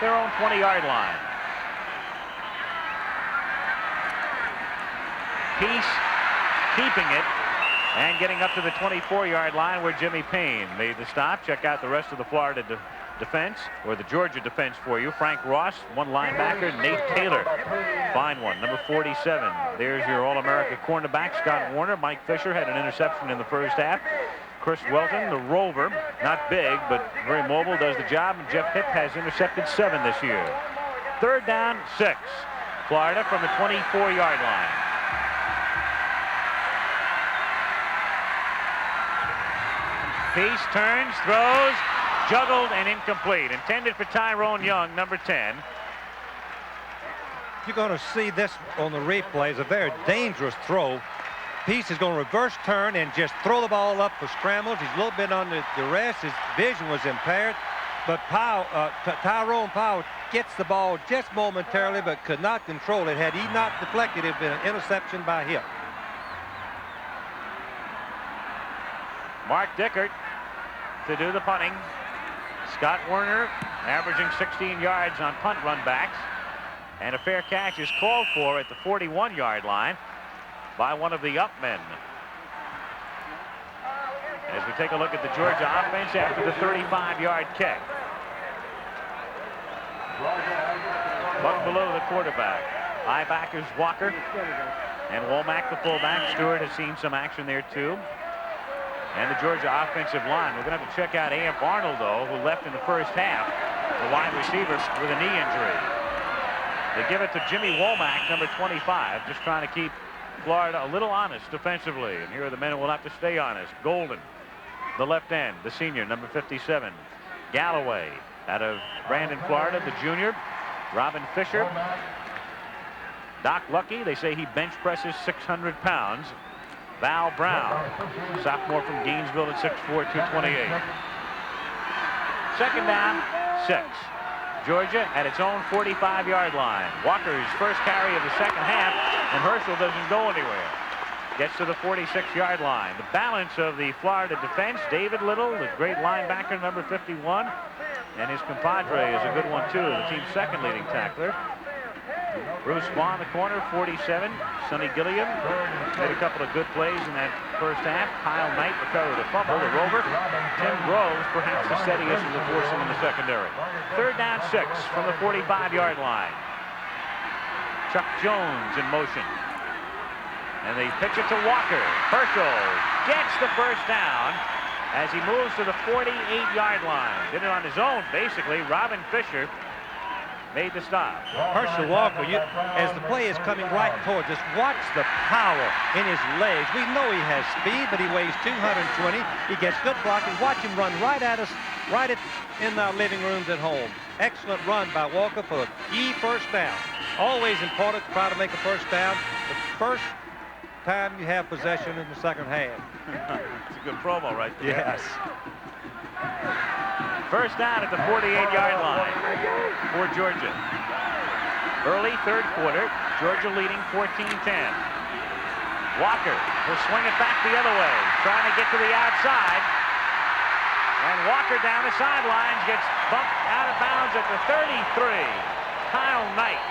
their own 20-yard line. Peace keeping it and getting up to the 24-yard line where Jimmy Payne made the stop. Check out the rest of the Florida defense, or the Georgia defense for you. Frank Ross, one linebacker. Nate Taylor, fine one, number 47. There's your All-America cornerback, Scott Warner. Mike Fisher had an interception in the first half. Chris Welton, the rover, not big, but very mobile, does the job. And Jeff Hipp has intercepted 7 this year. Third down, 6. Florida from the 24-yard line. Peace turns, throws, juggled and incomplete. Intended for Tyrone Young, number 10. You're going to see this on the replay. It's a very dangerous throw. Peace is going to reverse turn and just throw the ball up for scrambles. He's a little bit under duress. His vision was impaired. But Tyrone Powell gets the ball just momentarily, but could not control it. Had he not deflected, it would have been an interception by him. Mark Dickert to do the punting. Scott Werner averaging 16 yards on punt run backs. And a fair catch is called for at the 41-yard line by one of the up men. As we take a look at the Georgia offense after the 35-yard kick. Buck below the quarterback. High backers Walker and Womack, the fullback. Stewart has seen some action there too. And the Georgia offensive line. We're going to have to check out Amp Arnold, though, who left in the first half, the wide receiver with a knee injury. They give it to Jimmy Womack, number 25, just trying to keep Florida a little honest defensively. And here are the men who will have to stay honest. Golden, the left end, the senior, number 57. Galloway, out of Brandon, Florida, the junior. Robin Fisher. Doc Lucky, they say he bench presses 600 pounds. Val Brown, sophomore from Gainesville at 6'4", 228. Second down, 6. Georgia at its own 45-yard line. Walker's first carry of the second half, and Herschel doesn't go anywhere. Gets to the 46-yard line. The balance of the Florida defense, David Little, the great linebacker, number 51, and his compadre is a good one, too, the team's second leading tackler. Bruce Swan, the corner, 47. Sonny Gilliam made a couple of good plays in that first half. Kyle Knight recovered a fumble, the rover. Tim Groves, perhaps the steadiest of the foursome in the secondary. Third down 6 from the 45-yard line. Chuck Jones in motion. And they pitch it to Walker. Herschel gets the first down as he moves to the 48-yard line. Did it on his own, basically. Robin Fisher made the stop. Herschel Walker, as the play is coming right towards us, watch the power in his legs. We know he has speed, but he weighs 220. He gets good blocking. Watch him run right at us, in our living rooms at home. Excellent run by Walker for a key first down. Always important to try to make a first down. The first time you have possession in the second half. It's a good promo right there. Yes. First down at the 48-yard line for Georgia. Early third quarter, Georgia leading 14-10. Walker will swing it back the other way, trying to get to the outside. And Walker down the sidelines gets bumped out of bounds at the 33. Kyle Knight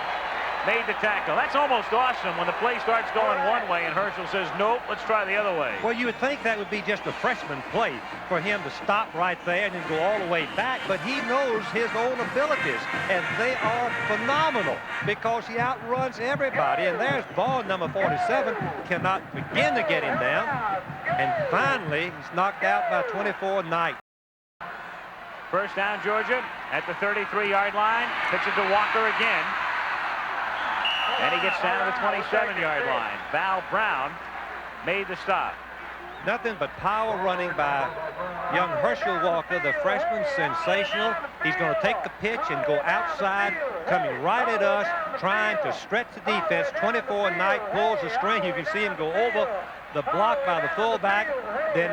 made the tackle. That's almost awesome when the play starts going one way and Herschel says, nope, let's try the other way. Well, you would think that would be just a freshman play for him to stop right there and then go all the way back, but he knows his own abilities, and they are phenomenal because he outruns everybody. And there's ball number 47, cannot begin to get him down. And finally, he's knocked out by 24, Knight. First down, Georgia at the 33-yard line. Pitch it to Walker again. And he gets down to the 27-yard line. Val Brown made the stop. Nothing but power running by young Herschel Walker, the freshman, sensational. He's going to take the pitch and go outside, coming right at us, trying to stretch the defense. 24, Knight pulls the string. You can see him go over the block by the fullback. Then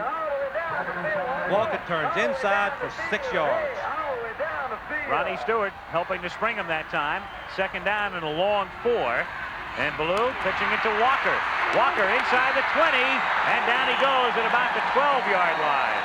Walker turns inside for 6 yards. Ronnie Stewart helping to spring him that time. Second down and a long 4. And Ballou pitching it to Walker. Walker inside the 20, and down he goes at about the 12-yard line.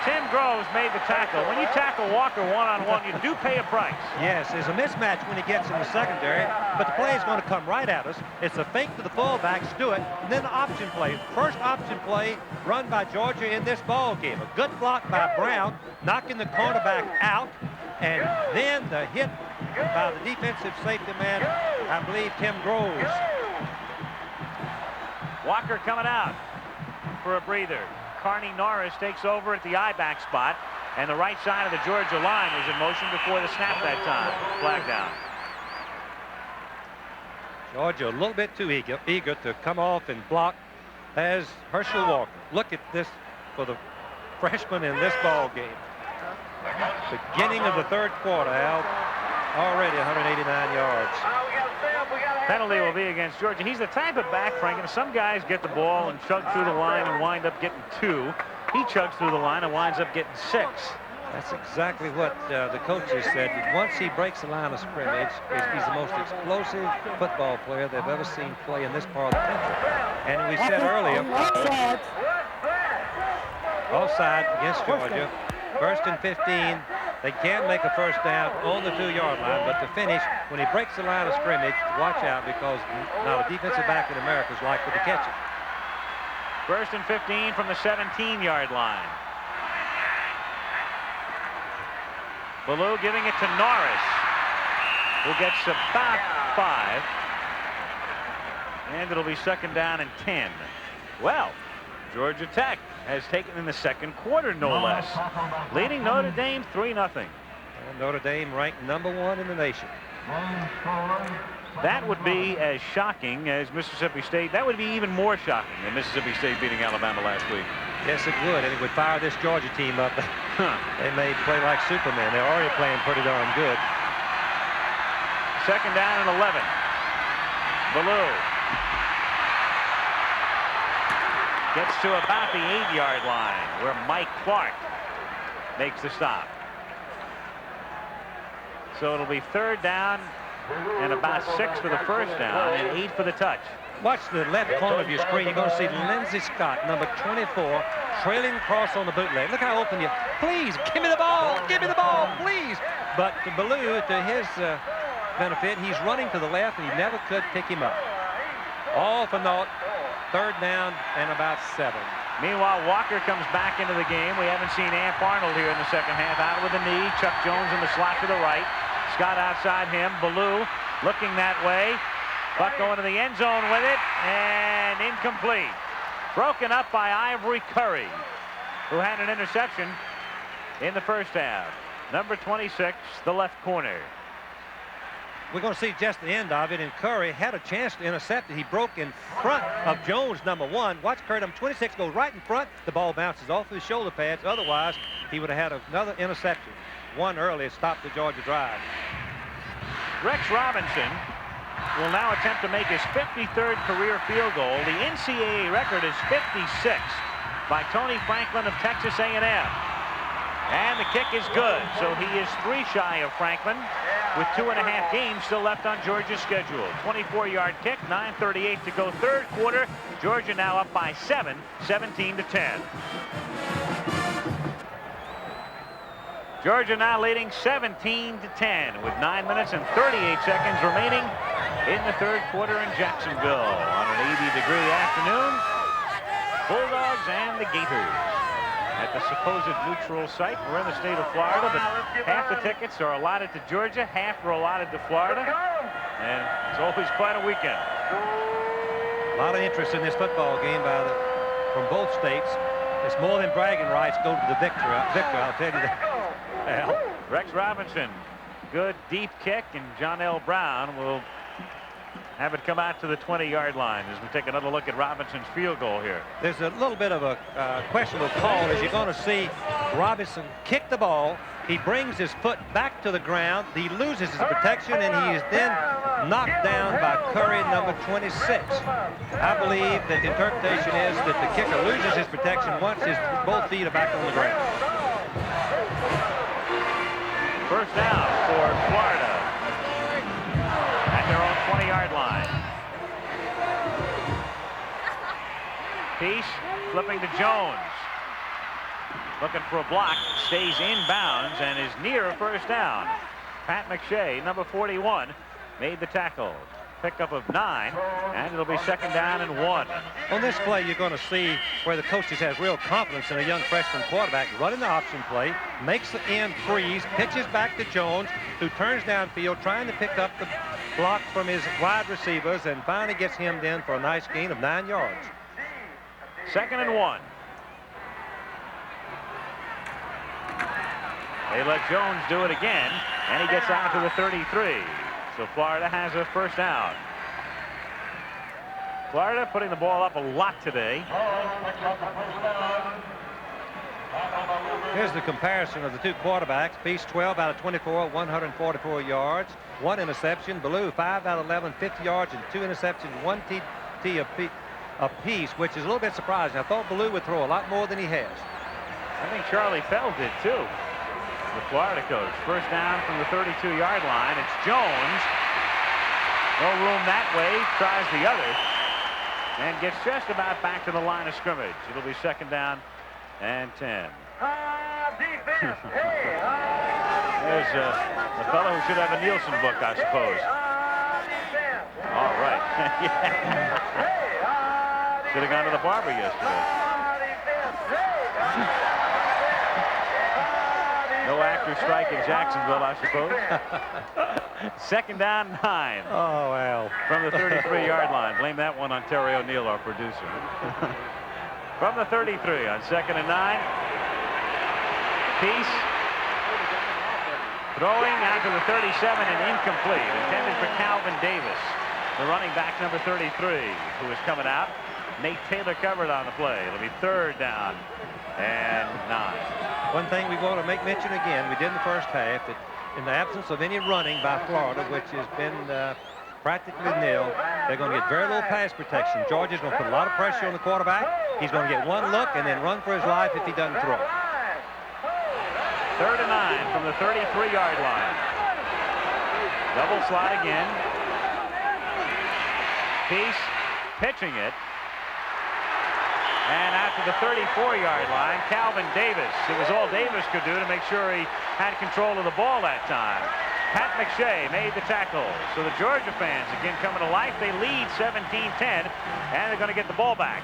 Tim Groves made the tackle. When you tackle Walker one-on-one, you do pay a price. Yes, there's a mismatch when he gets in the secondary, but the play is going to come right at us. It's a fake to the fullback, Stewart, and then the option play. First option play run by Georgia in this ball game. A good block by Brown, knocking the cornerback out, and then the hit by the defensive safety man, I believe Tim Groves. Walker coming out for a breather. Carney Norris takes over at the I-back spot, and the right side of the Georgia line was in motion before the snap that time. Flag down. Georgia a little bit too eager to come off and block as Herschel Walker. Look at this for the freshman in this ball game. Beginning of the third quarter, Al. Already 189 yards. Penalty will be against Georgia. He's the type of back, Frank, and some guys get the ball and chug through the line and wind up getting 2. He chugs through the line and winds up getting 6. That's exactly what the coaches said. Once he breaks the line of scrimmage, he's the most explosive football player they've ever seen play in this part of the country. And we said earlier, offside against Georgia. First and 15. They can make a first down on the 2-yard line, but to finish, when he breaks the line of scrimmage, watch out because now the defensive back in America is likely to catch it. First and 15 from the 17-yard line. Ballou giving it to Norris, who gets about 5. And it'll be second down and 10. Well, Georgia Tech has taken in the second quarter, no less. Leading Notre Dame 3-0. Notre Dame ranked #1 in the nation. That would be as shocking as Mississippi State. That would be even more shocking than Mississippi State beating Alabama last week. Yes, it would, and it would fire this Georgia team up. They may play like Superman. They're already playing pretty darn good. Second down and 11. Ballou gets to about the 8-yard line where Mike Clark makes the stop. So it'll be third down and about 6 for the first down and 8 for the touch. Watch the left corner of your screen. You're going to see Lindsay Scott, number 24, trailing across on the bootleg. Look how open please, give me the ball, please. But to Ballou, to his benefit. He's running to the left, and he never could pick him up. All for naught. 3rd down and about 7. Meanwhile, Walker comes back into the game. We haven't seen Amp Arnold here in the second half. Out with a knee. Chuck Jones in the slot to the right. Scott outside him. Ballou looking that way. Buck going to the end zone with it, and incomplete. Broken up by Ivory Curry, who had an interception in the first half. Number 26, the left corner. We're going to see just the end of it, and Curry had a chance to intercept it. He broke in front of Jones, number 1. Watch Curry, number 26, go right in front. The ball bounces off his shoulder pads. Otherwise, he would have had another interception. One early stopped the Georgia drive. Rex Robinson will now attempt to make his 53rd career field goal. The NCAA record is 56 by Tony Franklin of Texas A&M. And the kick is good, so he is 3 shy of Franklin with 2.5 games still left on Georgia's schedule. 24-yard kick, 9:38 to go, 3rd quarter. Georgia now up by 7, 17-10. Georgia now leading 17-10 with 9 minutes and 38 seconds remaining in the 3rd quarter in Jacksonville on an 80-degree afternoon. Bulldogs and the Gators at the supposed neutral site. We're in the state of Florida, but half the tickets are allotted to Georgia, half are allotted to Florida, and it's always quite a weekend. A lot of interest in this football game from both states. It's more than bragging rights go to the victor, I'll tell you that. Well, Rex Robinson, good deep kick, and John L. Brown will have it come out to the 20-yard line as we take another look at Robinson's field goal here. There's a little bit of a questionable call as you're going to see Robinson kick the ball. He brings his foot back to the ground. He loses his protection, and he is then knocked down by Curry, number 26. I believe that the interpretation is that the kicker loses his protection once both feet are back on the ground. First down for Florida at their own 20-yard line. Peace flipping to Jones. Looking for a block, stays inbounds and is near a first down. Pat McShay, number 41, made the tackle. Pickup of 9, and it'll be 2nd down and 1. On this play, you're going to see where the coaches has real confidence in a young freshman quarterback running the option play, makes the end freeze, pitches back to Jones, who turns downfield trying to pick up the block from his wide receivers, and finally gets him in for a nice gain of 9 yards. 2nd and 1. They let Jones do it again, and he gets out to the 33. So Florida has a first down. Florida putting the ball up a lot today. Here's the comparison of the two quarterbacks. Peace 12 out of 24, 144 yards, 1 interception. Ballou 5 out of 11, 50 yards, and 2 interceptions, 1 TD apiece, which is a little bit surprising. I thought Ballou would throw a lot more than he has. I think Charlie Fell did too. The Florida coach. First down from the 32-yard line. It's Jones. No room that way. Tries the other. And gets just about back to the line of scrimmage. It'll be 2nd down and 10. There's a fellow who should have a Nielsen book, I suppose. All right. Should have gone to the barber yesterday. No actor strike in Jacksonville, I suppose. 2nd down 9. Oh, well. From the 33-yard line. Blame that one on Terry O'Neill, our producer. From the 33 on 2nd and 9. Peace. Throwing out to the 37 and incomplete. Intended for Calvin Davis, the running back, number 33, who is coming out. Nate Taylor covered on the play. It'll be 3rd down and 9. One thing we want to make mention again, we did in the first half, that in the absence of any running by Florida, which has been practically nil, they're going to get very little pass protection. Georgia's going to put a lot of pressure on the quarterback. He's going to get one look and then run for his life if he doesn't throw. 3rd and 9 from the 33-yard line. Double slot again. Peace pitching it. And out to the 34-yard line, Calvin Davis. It was all Davis could do to make sure he had control of the ball that time. Pat McShay made the tackle. So the Georgia fans again coming to life. They lead 17-10, and they're going to get the ball back.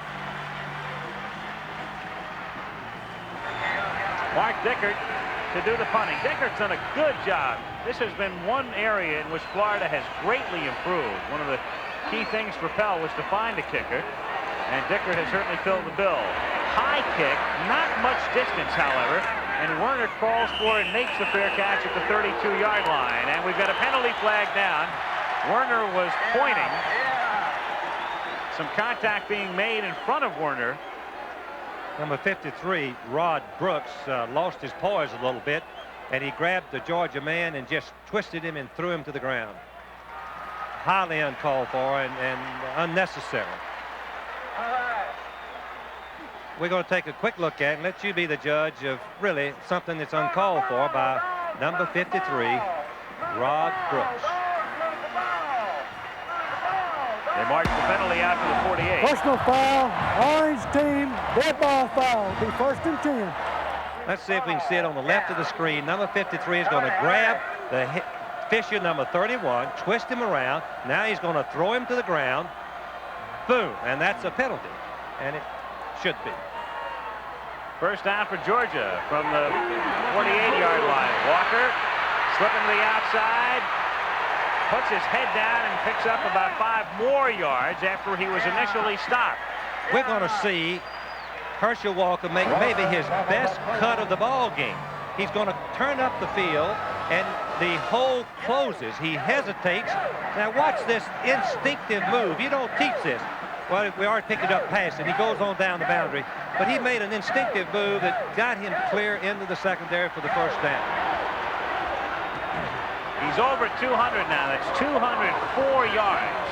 Mark Dickert to do the punting. Dickert's done a good job. This has been one area in which Florida has greatly improved. One of the key things for Pell was to find a kicker, and Dickert has certainly filled the bill. High kick, not much distance, however, and Werner crawls for and makes the fair catch at the 32-yard line. And we've got a penalty flag down. Werner was pointing. Some contact being made in front of Werner. Number 53, Rod Brooks, lost his poise a little bit, and he grabbed the Georgia man and just twisted him and threw him to the ground. Highly uncalled for and unnecessary. We're going to take a quick look at it and let you be the judge of really something that's uncalled for by number 53, Rod Brooks. They march the penalty out to the 48. Personal foul, orange team, dead ball foul. Be 1st and 10. Let's see if we can see it on the left of the screen. Number 53 is going to grab the Fisher, number 31, twist him around. Now he's going to throw him to the ground. Boom, and that's a penalty, and it should be. First down for Georgia from the 48-yard line. Walker slipping to the outside, puts his head down and picks up about 5 more yards after he was initially stopped. We're going to see Herschel Walker make maybe his best cut of the ball game. He's going to turn up the field, and the hole closes. He hesitates. Now watch this instinctive move. You don't teach this. Well, we already picked it up past, and he goes on down the boundary. But he made an instinctive move that got him clear into the secondary for the first down. He's over 200 now. That's 204 yards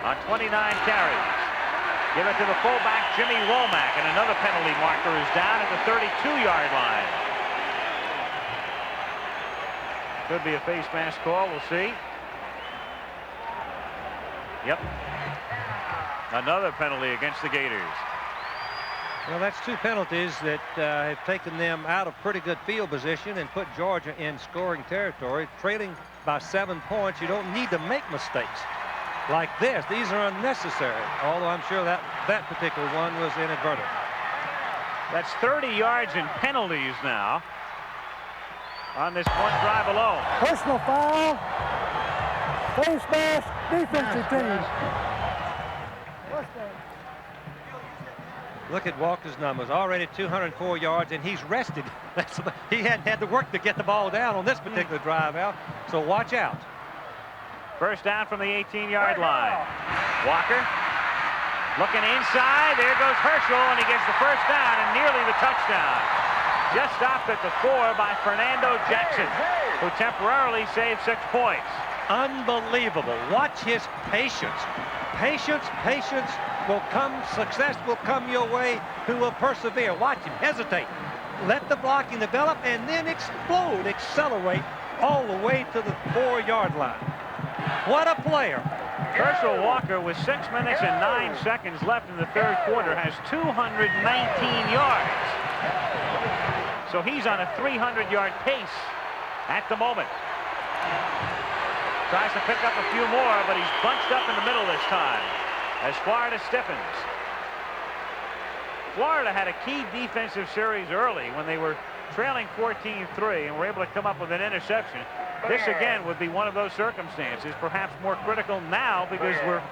on 29 carries. Give it to the fullback, Jimmy Womack, and another penalty marker is down at the 32-yard line. Could be a face mask call. We'll see. Yep. Another penalty against the Gators. Well, that's 2 penalties that have taken them out of pretty good field position and put Georgia in scoring territory. Trailing by 7 points, you don't need to make mistakes like this. These are unnecessary, although I'm sure that particular one was inadvertent. That's 30 yards in penalties now on this one drive alone. Personal foul, face mask, defensive team. Look at Walker's numbers. Already 204 yards, and he's rested. He hadn't had to work to get the ball down on this particular drive out, so watch out. First down from the 18-yard line. Walker looking inside. There goes Herschel, and he gets the first down and nearly the touchdown. Just stopped at the 4 by Fernando Jackson, who temporarily saved 6 points. Unbelievable. Watch his patience. Patience will come. Success will come your way. Who will persevere? Watch him hesitate. Let the blocking develop and then explode, accelerate all the way to the 4-yard line. What a player. Herschel Walker, with 6 minutes and 9 seconds left in the 3rd quarter, has 219 yards. So he's on a 300-yard pace at the moment. Tries to pick up a few more, but he's bunched up in the middle this time as Florida stiffens. Florida had a key defensive series early when they were trailing 14-3 and were able to come up with an interception. This again would be one of those circumstances, perhaps more critical now because we're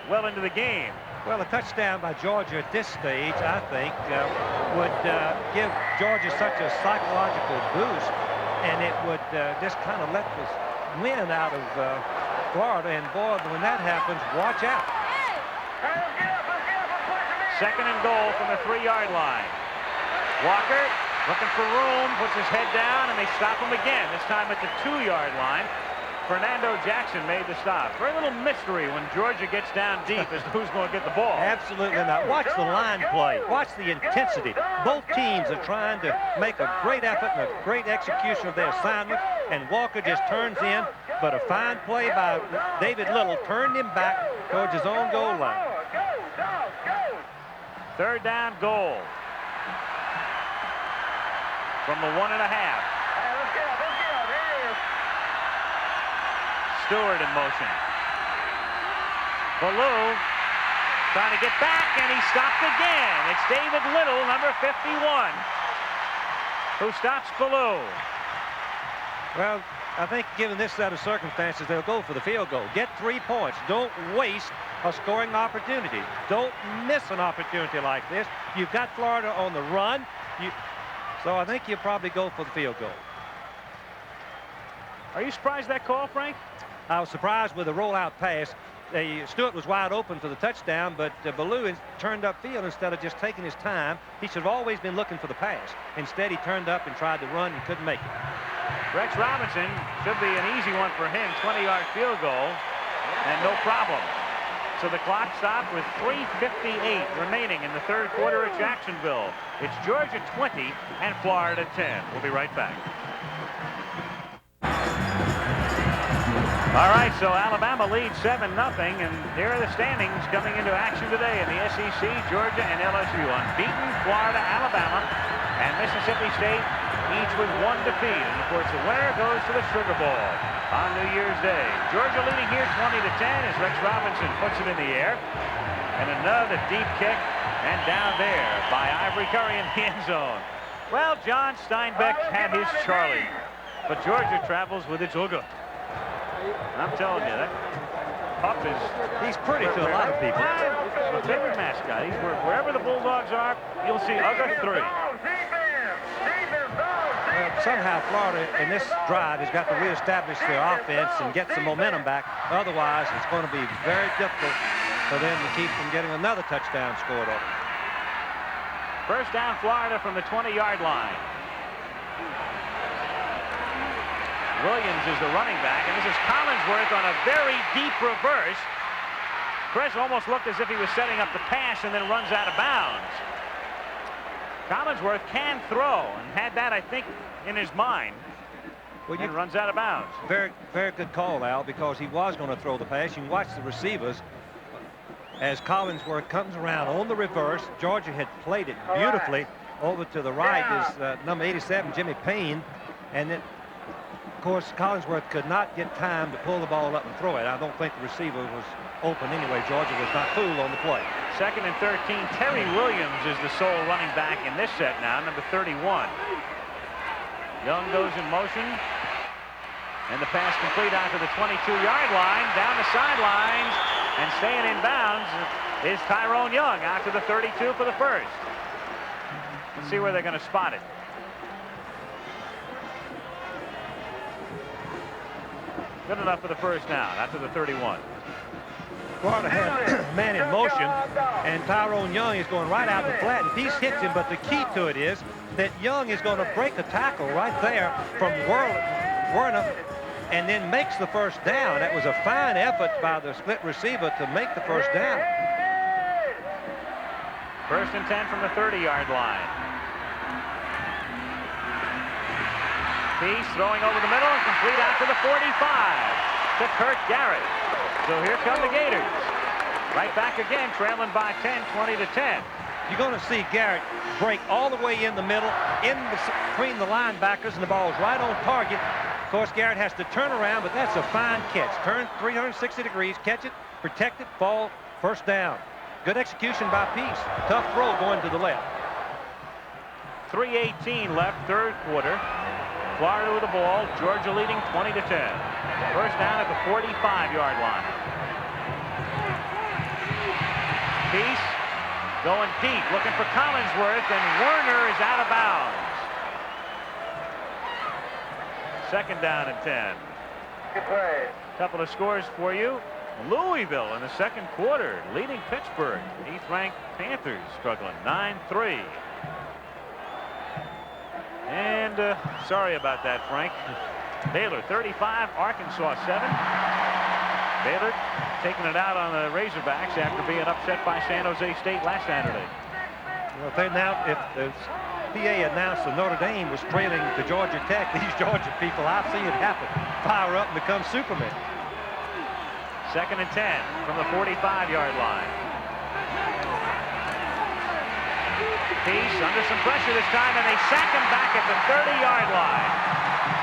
well into the game. Well, a touchdown by Georgia at this stage, I think, would give Georgia such a psychological boost, and it would just kind of let this win out of Florida. And boy, when that happens, watch out. 2nd and goal from the 3-yard line. Walker looking for room, puts his head down, and they stop him again, this time at the 2-yard line. Fernando Jackson made the stop. Very little mystery when Georgia gets down deep as to who's going to get the ball. Absolutely not. Watch the line play. Watch the intensity. Both teams are trying to make a great effort and a great execution of their assignment, and Walker just turns in, but a fine play by David Little turned him back towards his own goal line. 3rd down goal from the 1.5. Stewart in motion. Ballou trying to get back, and he stopped again. It's David Little, number 51, who stops Ballou. Well, I think given this set of circumstances, they'll go for the field goal. Get 3 points. Don't waste a scoring opportunity. Don't miss an opportunity like this. You've got Florida on the run. So I think you'll probably go for the field goal. Are you surprised that call, Frank? I was surprised with the rollout pass. Stewart was wide open for the touchdown, but Ballou turned upfield instead of just taking his time. He should have always been looking for the pass. Instead, he turned up and tried to run and couldn't make it. Rex Robinson should be an easy one for him. 20-yard field goal, and no problem. So the clock stopped with 3:58 remaining in the third quarter at Jacksonville. It's Georgia 20 and Florida 10. We'll be right back. All right, so Alabama leads 7-0, and here are the standings coming into action today in the SEC. Georgia and LSU unbeaten. Florida, Alabama, and Mississippi State each with 1 defeat. And, of course, the winner goes to the Sugar Bowl on New Year's Day. Georgia leading here 20-10 as Rex Robinson puts it in the air. And another deep kick, and down there by Ivory Curry in the end zone. Well, John Steinbeck had his Charlie, but Georgia travels with its Uga. I'm telling you, that pup he's pretty to a lot of people. My favorite mascot. He's wherever the Bulldogs are, you'll see Uga 3. Well, somehow Florida in this drive has got to reestablish their offense and get some momentum back. Otherwise, it's going to be very difficult for them to keep from getting another touchdown scored on them. First down, Florida from the 20-yard line. Williams is the running back, and this is Collinsworth on a very deep reverse. Chris almost looked as if he was setting up the pass and then runs out of bounds. Collinsworth can throw, and had that, I think, in his mind. Well, and runs out of bounds. Very, very good call, Al, because he was going to throw the pass. You can watch the receivers as Collinsworth comes around on the reverse. Georgia had played it beautifully. Over to the right is number 87, Jimmy Payne, and then, of course, Collinsworth could not get time to pull the ball up and throw it. I don't think the receiver was open anyway. Georgia was not fooled on the play. Second and 13. Terry Williams is the sole running back in this set now, number 31. Young goes in motion, and the pass complete out to the 22-yard line, down the sidelines, and staying in bounds is Tyrone Young out to the 32 for the first. Let's see where they're going to spot it. Good enough for the first down, out to the 31. Florida had man in motion, and Tyrone Young is going right out the flat, and Peace hits him, but the key to it is that Young is going to break a tackle right there from Werner and then makes the first down. That was a fine effort by the split receiver to make the first down. First and 10 from the 30-yard line. Peace throwing over the middle and complete out to the 45 to Kurt Garrett. So here come the Gators. Right back again, trailing by 10, 20-10. You're going to see Garrett break all the way in the middle, between the linebackers, and the ball's right on target. Of course, Garrett has to turn around, but that's a fine catch. Turn 360 degrees, catch it, protect it, fall, first down. Good execution by Peace. Tough throw going to the left. 3:18 left, third quarter. Florida with the ball. Georgia leading 20-10. First down at the 45-yard line. Peace going deep, looking for Collinsworth, and Werner is out of bounds. Second down and 10. Couple of scores for you. Louisville in the second quarter leading Pittsburgh. 8th-ranked Panthers struggling 9-3. And sorry about that, Frank. Baylor 35, Arkansas 7. Baylor taking it out on the Razorbacks after being upset by San Jose State last Saturday. Well, if the PA announced that Notre Dame was trailing to Georgia Tech, these Georgia people, I've seen it happen. Fire up and become Superman. Second and 10 from the 45-yard line. Peace under some pressure this time, and they sack him back at the 30-yard line.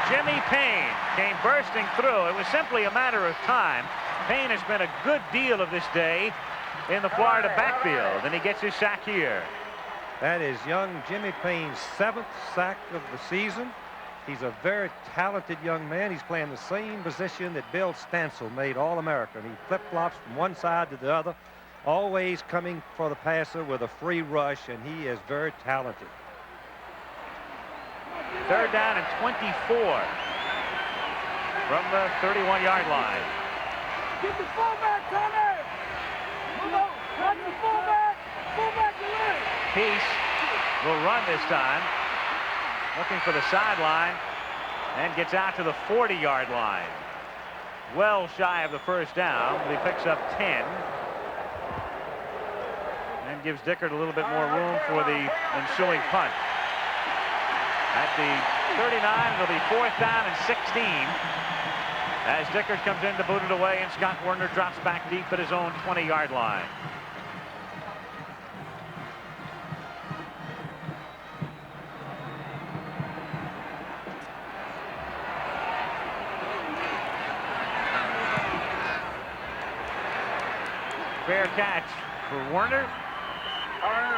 Jimmy Payne came bursting through. It was simply a matter of time. Payne has been a good deal of this day in the Florida backfield, and he gets his sack here. That is young Jimmy Payne's 7th sack of the season. He's a very talented young man. He's playing the same position that Bill Stansel made All-American. He flip-flops from one side to the other, always coming for the passer with a free rush, and he is very talented. 3rd down and 24 from the 31-yard line. Get the fullback, Tommy! Move on! Run the fullback! Fullback to left! Peace will run this time, looking for the sideline, and gets out to the 40-yard line. Well shy of the first down, but he picks up 10. And gives Dickert a little bit more room for the ensuing punt. At the 39, it'll be 4th down and 16. As Dickert comes in to boot it away, and Scott Werner drops back deep at his own 20-yard line. Fair catch for Werner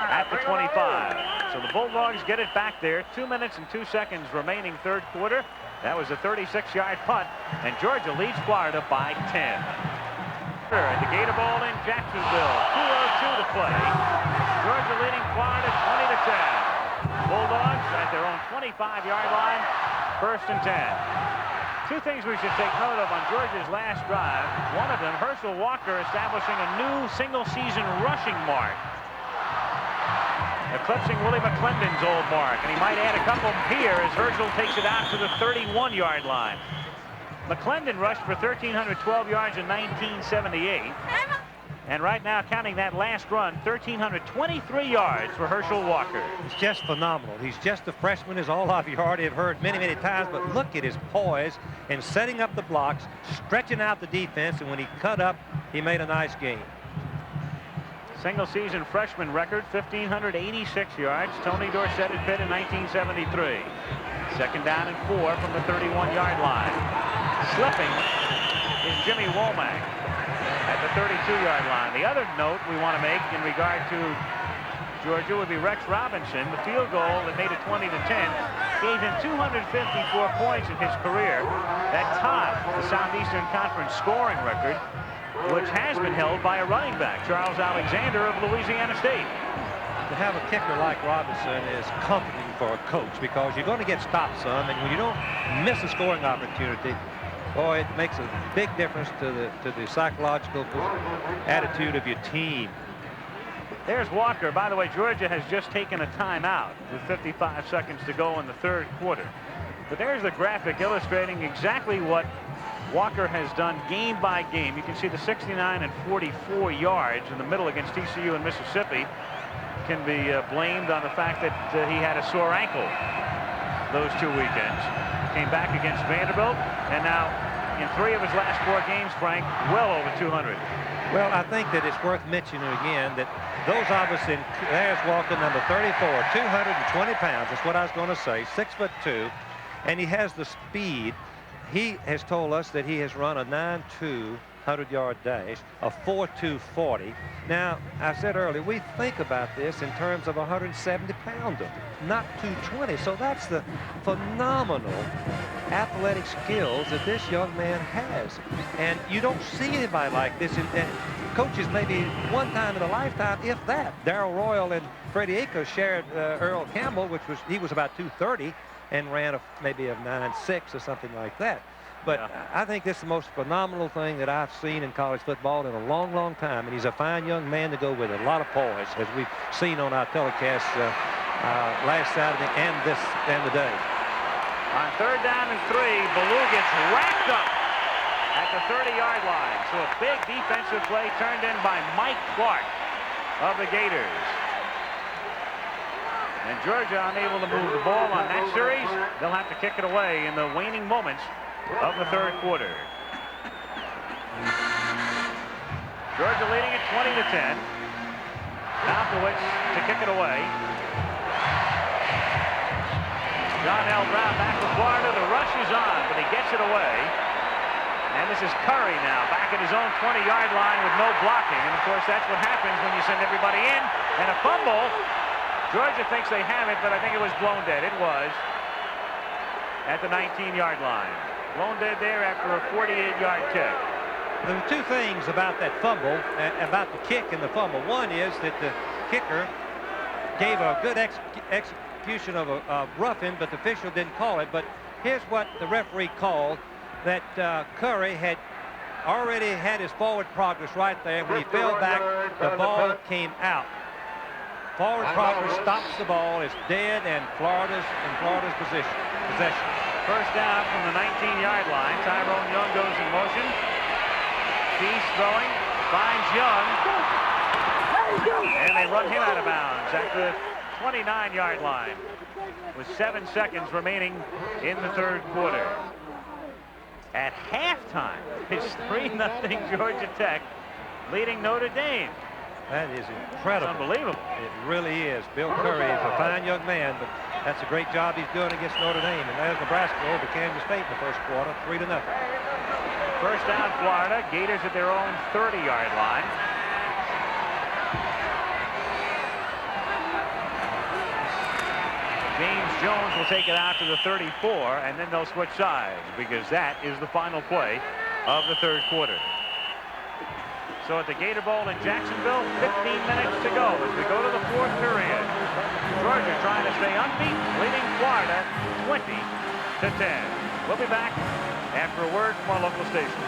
at the 25. So the Bulldogs get it back there. 2 minutes and 2 seconds remaining 3rd quarter. That was a 36-yard punt, and Georgia leads Florida by 10. At the Gator Bowl in Jacksonville, 2:02 to play. Georgia leading Florida 20-10. Bulldogs at their own 25-yard line, 1st and 10. 2 things we should take note of on Georgia's last drive. One of them, Herschel Walker establishing a new single-season rushing mark, eclipsing Willie McClendon's old mark, and he might add a couple here as Herschel takes it out to the 31-yard line. McClendon rushed for 1,312 yards in 1978. And right now, counting that last run, 1,323 yards for Herschel Walker. It's just phenomenal. He's just a freshman, is all I've already have heard many, many times, but look at his poise and setting up the blocks, stretching out the defense, and when he cut up, he made a nice game. Single-season freshman record, 1,586 yards. Tony Dorsett at Pitt in 1973. 2nd down and 4 from the 31-yard line. Slipping is Jimmy Womack at the 32-yard line. The other note we want to make in regard to Georgia would be Rex Robinson. The field goal that made it 20-10 gave him 254 points in his career. That tied the Southeastern Conference scoring record, which has been held by a running back, Charles Alexander of Louisiana State. To have a kicker like Robinson is comforting for a coach because you're going to get stopped some, and when you don't miss a scoring opportunity, boy, it makes a big difference to the psychological attitude of your team. There's Walker. By the way, Georgia has just taken a timeout with 55 seconds to go in the 3rd quarter. But there's the graphic illustrating exactly what Walker has done game by game. You can see the 69 and 44 yards in the middle against TCU and Mississippi can be blamed on the fact that he had a sore ankle those 2 weekends. Came back against Vanderbilt, and now in 3 of his last 4 games, Frank, well over 200. Well, I think that it's worth mentioning again that those of us in, there's Walker, number 34, 220 pounds. That's what I was going to say, 6'2", and he has the speed. He has told us that he has run a 9.2 100-yard dash, a 4.2 40. Now, I said earlier, we think about this in terms of a 170-pounder, not 220. So that's the phenomenal athletic skills that this young man has. And you don't see anybody like this. And coaches maybe one time in a lifetime, if that. Darrell Royal and Freddie Akers shared Earl Campbell, he was about 230 and ran maybe a 9.6 or something like that. But yeah, I think this is the most phenomenal thing that I've seen in college football in a long, long time. And he's a fine young man to go with it. A lot of poise, as we've seen on our telecast last Saturday and today. On 3rd down and 3, Ballou gets wrapped up at the 30-yard line. So a big defensive play turned in by Mike Clark of the Gators. And Georgia unable to move the ball on that series. They'll have to kick it away in the waning moments of the 3rd quarter. Georgia leading it 20-10. Malkowitz to kick it away. John Darnell Brown back for Florida. The rush is on, but he gets it away. And this is Curry now, back at his own 20-yard line with no blocking. And, of course, that's what happens when you send everybody in. And a fumble. Georgia thinks they have it, but I think it was blown dead. It was at the 19-yard line. Blown dead there after a 48-yard kick. There are two things about that fumble, about the kick and the fumble. One is that the kicker gave a good execution of a roughing, but the official didn't call it. But here's what the referee called, that Curry had already had his forward progress right there. When he fell back, the ball came out. Forward progress stops the ball. It's dead, and Florida's possession. First down from the 19-yard line. Tyrone Young goes in motion. Peace throwing, finds Young, and they run him out of bounds at the 29-yard line with 7 seconds remaining in the third quarter. At halftime, it's 3-0 Georgia Tech leading Notre Dame. That is incredible. It's unbelievable. It really is. Bill Curry is a fine young man, but that's a great job he's doing against Notre Dame. And there's Nebraska over Kansas State in the first quarter, 3-0. First down, Florida. Gators at their own 30-yard line. James Jones will take it out to the 34, and then they'll switch sides because that is the final play of the third quarter. So at the Gator Bowl in Jacksonville, 15 minutes to go as we go to the fourth period. Georgia trying to stay unbeaten, leading Florida 20-10. We'll be back after a word from our local station.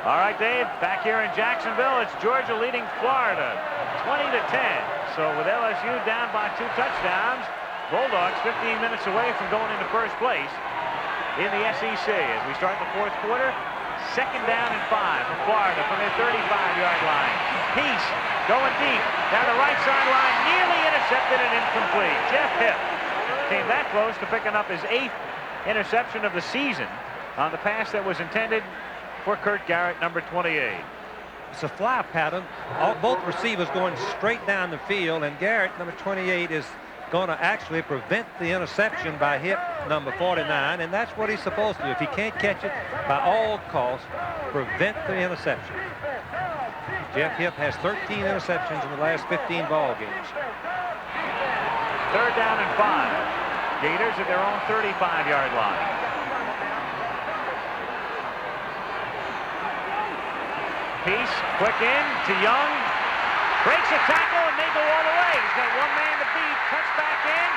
All right, Dave, back here in Jacksonville, it's Georgia leading Florida 20-10. So with LSU down by 2 touchdowns, Bulldogs 15 minutes away from going into first place in the SEC. As we start the fourth quarter, second down and 5 for Florida from their 35-yard line. Peace going deep down the right sideline, nearly intercepted and incomplete. Jeff Hipp came that close to picking up his 8th interception of the season on the pass that was intended for Kurt Garrett, number 28. It's a fly pattern. Both receivers going straight down the field, and Garrett, number 28, is going to actually prevent the interception by Hipp, number 49, and that's what he's supposed to do. If he can't catch it, by all costs, prevent the interception. Jeff Hipp has 13 interceptions in the last 15 ball games. Third down and 5. Gators at their own 35-yard line. Peace, quick in to Young, breaks a tackle, and they go all the way. He's got one man to beat, cuts back in,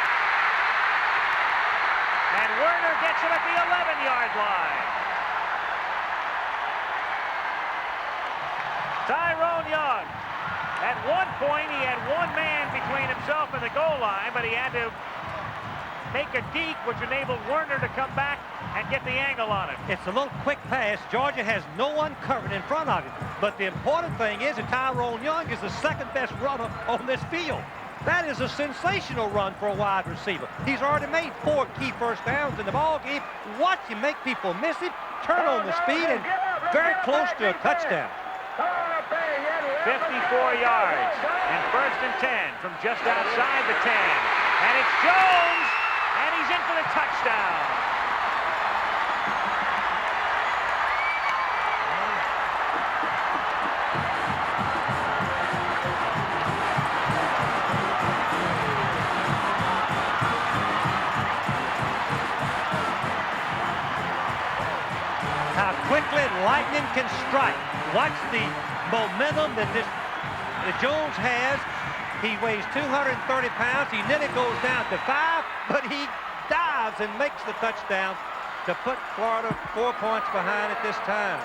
and Werner gets it at the 11-yard line. Tyrone Young, at one point he had one man between himself and the goal line, but he had to make a deke, which enabled Werner to come back and get the angle on it. It's a little quick pass. Georgia has no one covered in front of him. But the important thing is that Tyrone Young is the second best runner on this field. That is a sensational run for a wide receiver. He's already made 4 key first downs in the ball game. Watch him make people miss it, turn on the speed, and very close to a touchdown. 54 yards and first and 10 from just outside the 10. And it's Jones, and he's in for the touchdown. How quickly lightning can strike. Watch the momentum that Jones has. He weighs 230 pounds. He nearly goes down to 5, but he dives and makes the touchdown to put Florida 4 points behind at this time.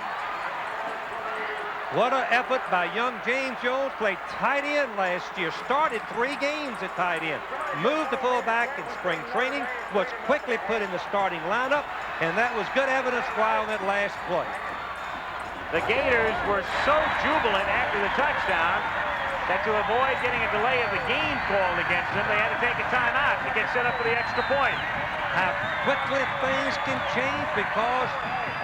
What an effort by young James Jones. Played tight end last year. Started 3 games at tight end. Moved to fullback in spring training. Was quickly put in the starting lineup. And that was good evidence why on that last play. The Gators were so jubilant after the touchdown that to avoid getting a delay of the game called against them, they had to take a timeout to get set up for the extra point. How quickly things can change because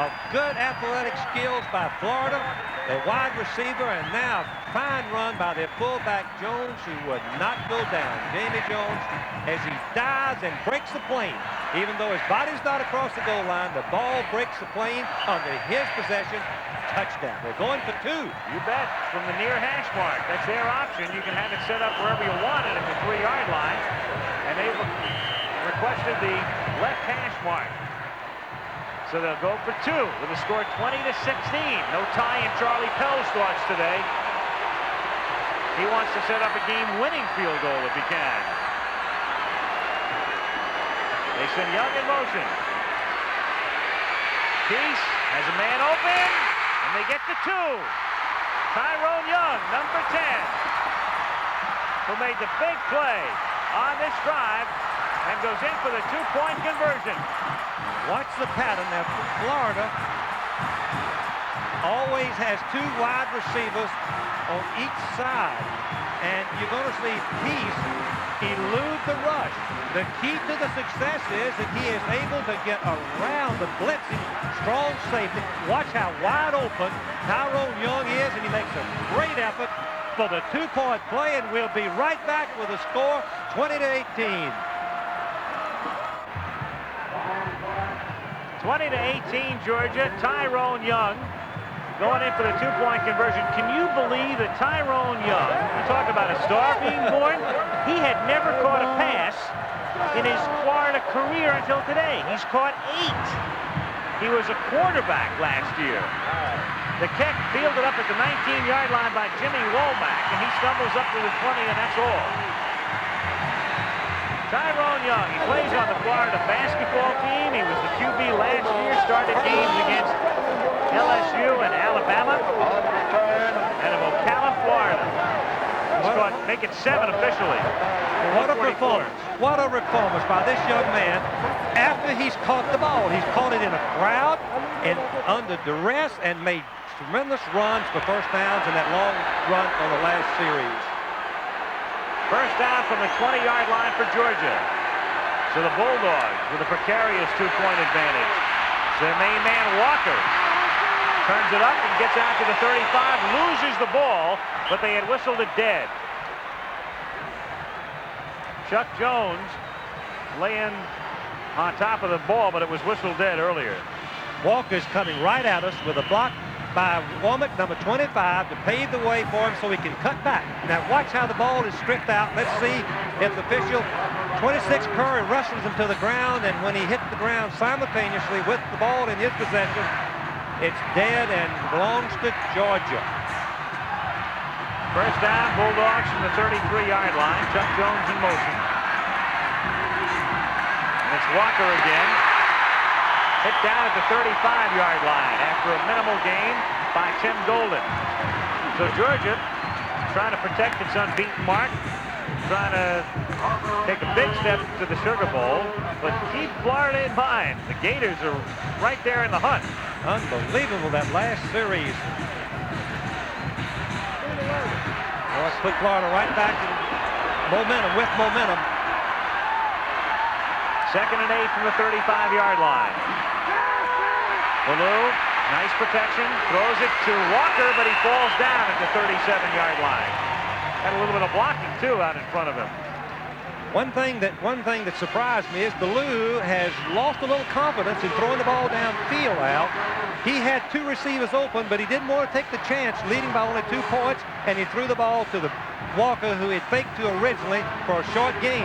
of good athletic skills by Florida the wide receiver, and now fine run by their fullback Jones, who would not go down. Jamie Jones, as he dives and breaks the plane. Even though his body's not across the goal line, the ball breaks the plane under his possession. Touchdown. They're going for 2. You bet. From the near hash mark. That's their option. You can have it set up wherever you want it at the 3-yard line. And they requested the left hash mark. So they'll go for 2 with a score 20-16. No tie in Charlie Pell's thoughts today. He wants to set up a game-winning field goal if he can. They send Young in motion. Peace has a man open, and they get the 2. Tyrone Young, number 10, who made the big play on this drive and goes in for the 2-point conversion. Watch the pattern now. Florida always has 2 wide receivers on each side, and you're going to see Peace elude the rush. The key to the success is that he is able to get around the blitzing strong safety. Watch how wide open Tyrone Young is, and he makes a great effort for the 2-point play, and we'll be right back with a score 20-18. 20-18 Georgia. Tyrone Young going in for the 2-point conversion. Can you believe that Tyrone Young, you talk about a star being born, he had never caught a pass in his Florida career until today. He's caught 8. He was a quarterback last year. The kick fielded up at the 19-yard line by Jimmy Womack, and he stumbles up to the 20, and that's all. Tyrone Young, he plays on the Florida basketball team. He was the QB last year, started games against LSU and Alabama, and of Ocala, Florida. He's caught, make it 7 officially. What a performance. What a performance by this young man. After he's caught the ball, he's caught it in a crowd and under duress and made tremendous runs for first downs in that long run on the last series. First down from the 20-yard line for Georgia. So the Bulldogs with a precarious 2-point advantage. So their main man Walker turns it up and gets out to the 35, loses the ball, but they had whistled it dead. Chuck Jones laying on top of the ball, but it was whistled dead earlier. Walker's coming right at us with a block by Womack, number 25, to pave the way for him so he can cut back. Now watch how the ball is stripped out. Let's see if the official 26 Curry wrestles him to the ground, and when he hit the ground simultaneously with the ball in his possession, it's dead and belongs to Georgia. First down, Bulldogs from the 33-yard line. Chuck Jones in motion. And it's Walker again. Hit down at the 35-yard line after a minimal gain by Tim Golden. So Georgia trying to protect its unbeaten mark, trying to take a big step to the Sugar Bowl, but keep Florida in mind. The Gators are right there in the hunt. Unbelievable, that last series. Well, let's put Florida right back in momentum, with momentum. 2nd and 8 from the 35-yard line. Ballou, nice protection, throws it to Walker, but he falls down at the 37-yard line. Had a little bit of blocking, too, out in front of him. One thing that surprised me is Ballou has lost a little confidence in throwing the ball downfield out. He had 2 receivers open, but he didn't want to take the chance, leading by only 2 points, and he threw the ball to the Walker, who he faked to originally for a short gain.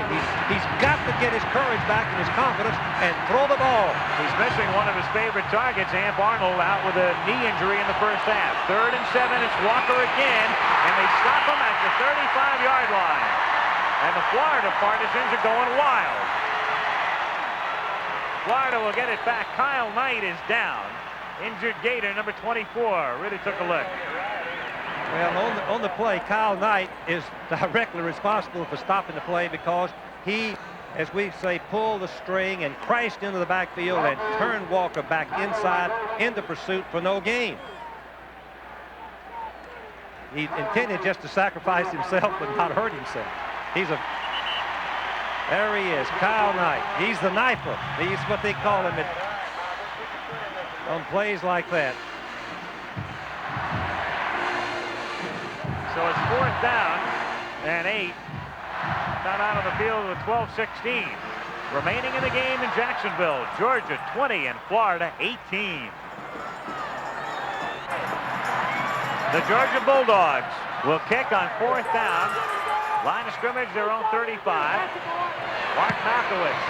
He's got to get his courage back and his confidence and throw the ball. He's missing one of his favorite targets, Amp Arnold, out with a knee injury in the first half. 3rd and 7, it's Walker again, and they stop him at the 35-yard line. And the Florida partisans are going wild. Florida will get it back. Kyle Knight is down. Injured Gator, number 24, really took a look. Well, on the play, Kyle Knight is directly responsible for stopping the play because he, as we say, pulled the string and crashed into the backfield and turned Walker back inside into pursuit for no gain. He intended just to sacrifice himself but not hurt himself. There he is, Kyle Knight. He's the knifer. He's what they call him on plays like that. So it's 4th down and 8. Not out on the field with 12-16. Remaining in the game in Jacksonville. Georgia 20 and Florida 18. The Georgia Bulldogs will kick on 4th down. Line of scrimmage, their own 35. Mark Malkowitz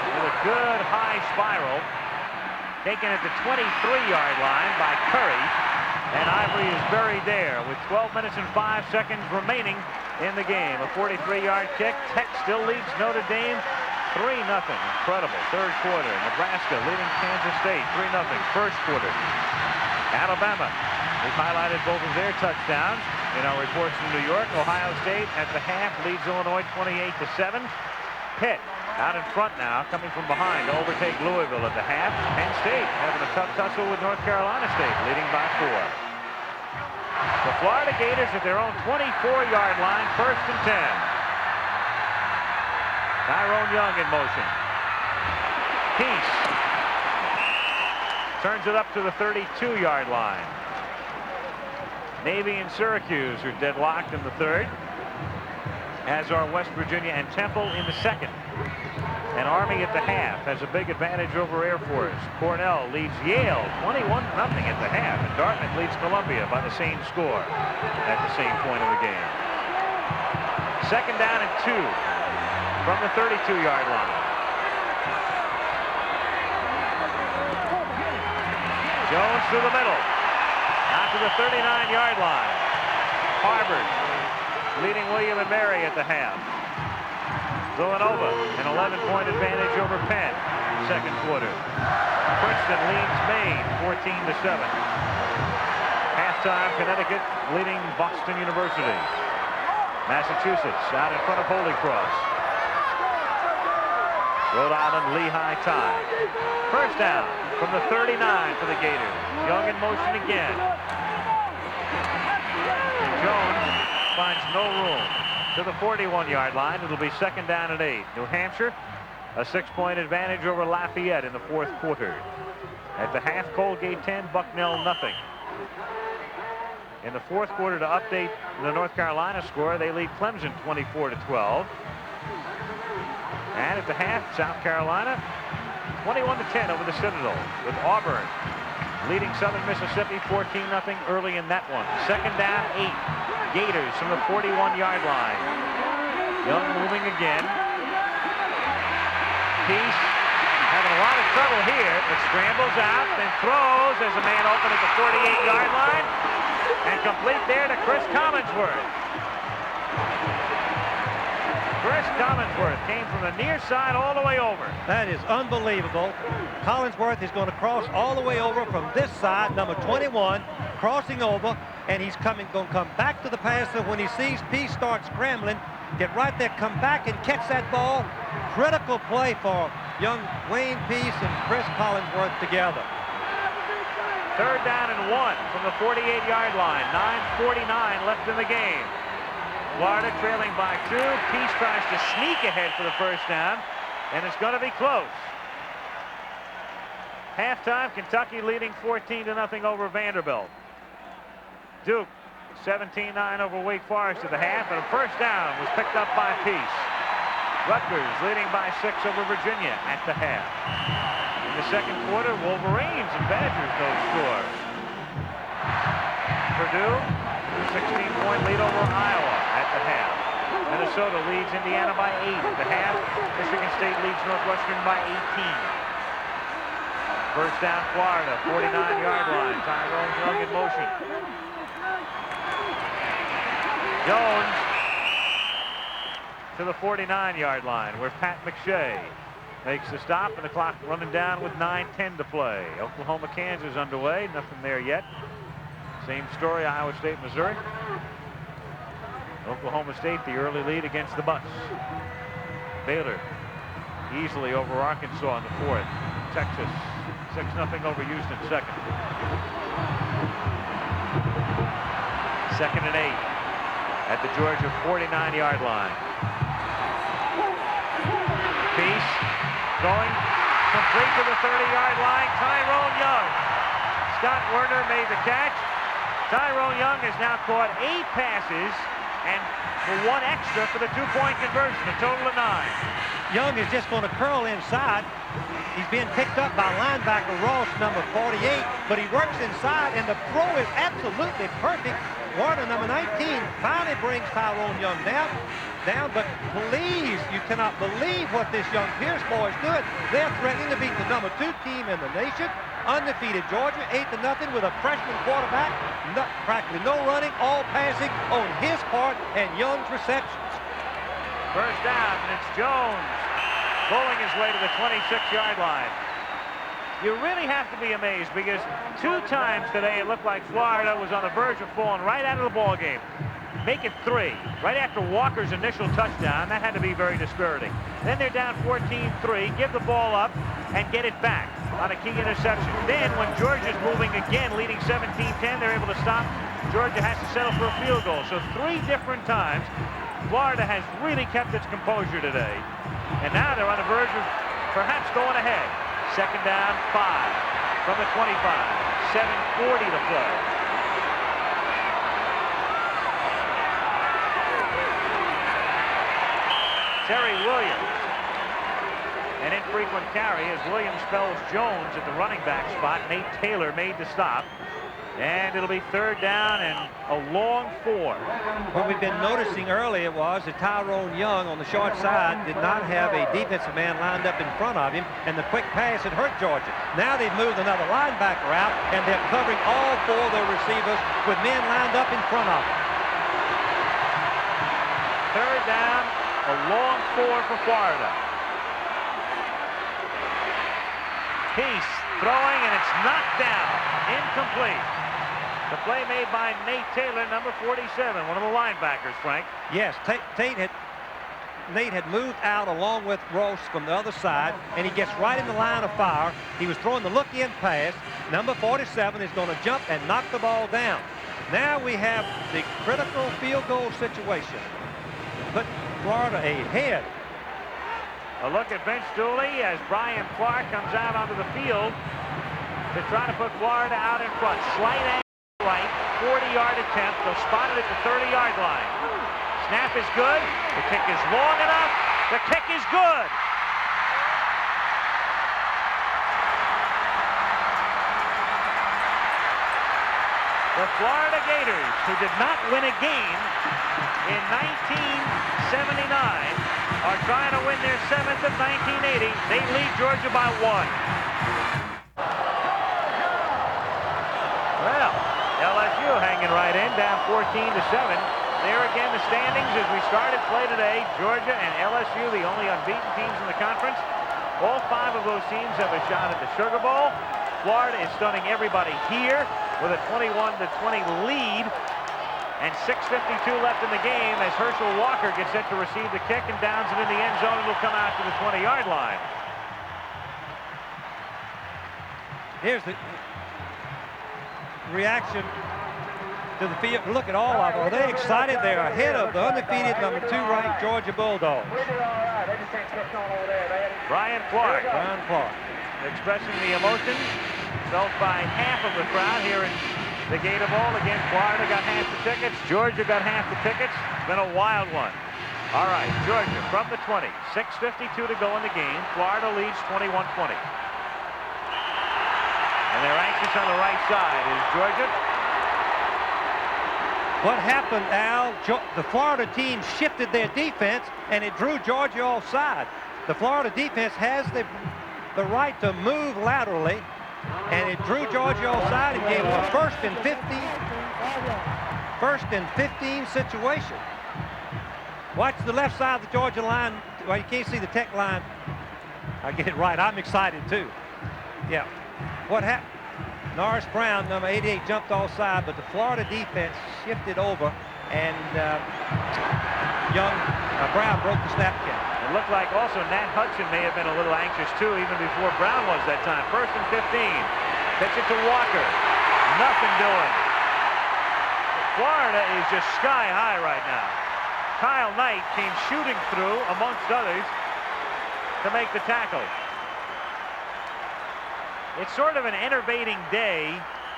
with a good high spiral. Taken at the 23-yard line by Curry. And Ivory is buried there with 12 minutes and 5 seconds remaining in the game. A 43-yard kick. Tech still leads Notre Dame 3-0. Incredible. Third quarter. Nebraska leading Kansas State 3-0. First quarter. Alabama. We've highlighted both of their touchdowns in our reports from New York. Ohio State at the half leads Illinois 28-7. Pitt out in front now, coming from behind to overtake Louisville at the half. Penn State having a tough tussle with North Carolina State, leading by 4. The Florida Gators at their own 24-yard line, 1st and 10. Tyrone Young in motion. Peace turns it up to the 32-yard line. Navy and Syracuse are deadlocked in the 3rd, as are West Virginia and Temple in the 2nd. And Army at the half has a big advantage over Air Force. Cornell leads Yale 21-0 at the half, and Dartmouth leads Columbia by the same score at the same point of the game. 2nd down and 2 from the 32-yard line. Jones through the middle. Out to the 39-yard line. Harvard leading William and Mary at the half. Villanova, an 11-point advantage over Penn. Second quarter. Princeton leads Maine 14-7. Halftime, Connecticut leading Boston University. Massachusetts out in front of Holy Cross. Rhode Island Lehigh tie. First down from the 39 for the Gators. Young in motion again. Jones finds no room. To the 41-yard line. It'll be 2nd down and 8. New Hampshire, a 6-point advantage over Lafayette in the 4th quarter. At the half, Colgate 10, Bucknell nothing. In the 4th quarter, to update the North Carolina score, they lead Clemson 24-12. And at the half, South Carolina 21-10 over the Citadel, with Auburn leading Southern Mississippi 14-0 early in that one. 2nd down, 8. Gators from the 41-yard line. Young moving again. Peace having a lot of trouble here, but scrambles out, then throws. There's a man open at the 48-yard line, and complete there to Chris Collinsworth. Chris Collinsworth came from the near side all the way over. That is unbelievable. Collinsworth is going to cross all the way over from this side, number 21, crossing over, and he's going to come back to the passer when he sees Peace start scrambling. Get right there, come back and catch that ball. Critical play for young Wayne Peace and Chris Collinsworth together. 3rd down and 1 from the 48-yard line. 9:49 left in the game. Florida trailing by 2. Peace tries to sneak ahead for the first down, and it's going to be close. Halftime, Kentucky leading 14-0 over Vanderbilt. Duke 17-9 over Wake Forest at the half, and a first down was picked up by Peace. Rutgers leading by 6 over Virginia at the half. In the second quarter, Wolverines and Badgers don't score. Purdue, 16-point lead over Iowa at the half. Minnesota leads Indiana by 8 at the half. Michigan State leads Northwestern by 18. First down, Florida, 49-yard line. Tyrone Young in motion. Jones to the 49-yard line, where Pat McShay makes the stop, and the clock running down with 9:10 to play. Oklahoma, Kansas underway. Nothing there yet. Same story, Iowa State, Missouri. Oklahoma State, the early lead against the Bucks. Baylor easily over Arkansas in the 4th. Texas 6-0 over Houston, 2nd. 2nd and 8 at the Georgia 49-yard line. Peace going complete to the 30-yard line. Tyrone Young. Scott Werner made the catch. Tyrone Young has now caught 8 passes and for 1 extra for the 2-point conversion, a total of 9. Young is just going to curl inside. He's being picked up by linebacker Ross, number 48, but he works inside, and the throw is absolutely perfect. Warner, number 19, finally brings Tyrone Young down, but please, you cannot believe what this young Pierce boy is doing. They're threatening to beat the number 2 team in the nation, undefeated Georgia, 8-0 with a freshman quarterback, practically no running, all passing on his part, and Young's receptions. First down, and it's Jones bowling his way to the 26-yard line. You really have to be amazed because 2 times today it looked like Florida was on the verge of falling right out of the ball game. Make it 3. Right after Walker's initial touchdown, that had to be very dispiriting. Then they're down 14-3, give the ball up, and get it back on a key interception. Then when Georgia's moving again, leading 17-10, they're able to stop. Georgia has to settle for a field goal. So 3 different times, Florida has really kept its composure today. And now they're on the verge of perhaps going ahead. Second down, 5 from the 25. 7:40 to play. Terry Williams. An infrequent carry as Williams spells Jones at the running back spot. Nate Taylor made the stop. And it'll be 3rd down and a long 4. What we've been noticing earlier was that Tyrone Young on the short side did not have a defensive man lined up in front of him, and the quick pass had hurt Georgia. Now they've moved another linebacker out, and they're covering all 4 of their receivers with men lined up in front of them. 3rd down, a long 4 for Florida. Peace throwing, and it's knocked down. Incomplete. The play made by Nate Taylor, number 47, one of the linebackers, Frank. Yes, Nate had moved out along with Ross from the other side, and he gets right in the line of fire. He was throwing the look-in pass. Number 47 is going to jump and knock the ball down. Now we have the critical field goal situation. Put Florida ahead. A look at bench Dooley as Brian Clark comes out onto the field to try to put Florida out in front. Slight angle right, 40-yard attempt. They'll spot it at the 30-yard line. Snap is good. The kick is long enough. The kick is good. The Florida Gators, who did not win a game in 1979, are trying to win their 7th of 1980. They lead Georgia by 1. Well, LSU hanging right in, down 14-7. There again, the standings as we started play today. Georgia and LSU, the only unbeaten teams in the conference. All 5 of those teams have a shot at the Sugar Bowl. Florida is stunning everybody here with a 21-20 lead. And 6:52 left in the game as Herschel Walker gets set to receive the kick and downs it in the end zone. It'll come out to the 20-yard line. Here's the reaction to the field. Look at all of them. Are they excited? They're ahead of the undefeated number 2 ranked Georgia Bulldogs. Brian Clark. Brian Clark. Expressing the emotion felt by half of the crowd here in the Gator Bowl. Again, Florida got half the tickets. Georgia got half the tickets. It's been a wild one. All right, Georgia from the 20. 6:52 to go in the game. Florida leads 21-20. And they're anxious on the right side is Georgia. What happened, Al? The Florida team shifted their defense, and it drew Georgia offside. The Florida defense has the right to move laterally, and it drew Georgia offside and gave them a first and 15 situation. Watch the left side of the Georgia line. Well, you can't see the Tech line. I get it right. I'm excited too. Yeah. What happened? Norris Brown, number 88, jumped offside, but the Florida defense shifted over, and Brown broke the snap count. It looked like also Nat Hudson may have been a little anxious too, even before Brown was that time. First and 15. Pitch it to Walker. Nothing doing. Florida is just sky high right now. Kyle Knight came shooting through, amongst others, to make the tackle. It's sort of an enervating day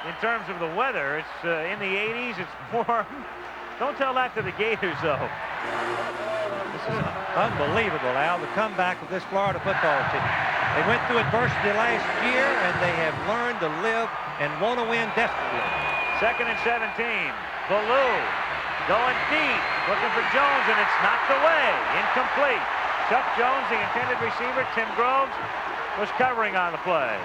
in terms of the weather. It's in the 80s. It's warm. Don't tell that to the Gators, though. This is unbelievable, Al, the comeback of this Florida football team. They went through adversity last year, and they have learned to live and want to win desperately. 2nd and 17. Ballou going deep, looking for Jones, and it's knocked away. Incomplete. Chuck Jones, the intended receiver. Tim Groves was covering on the play.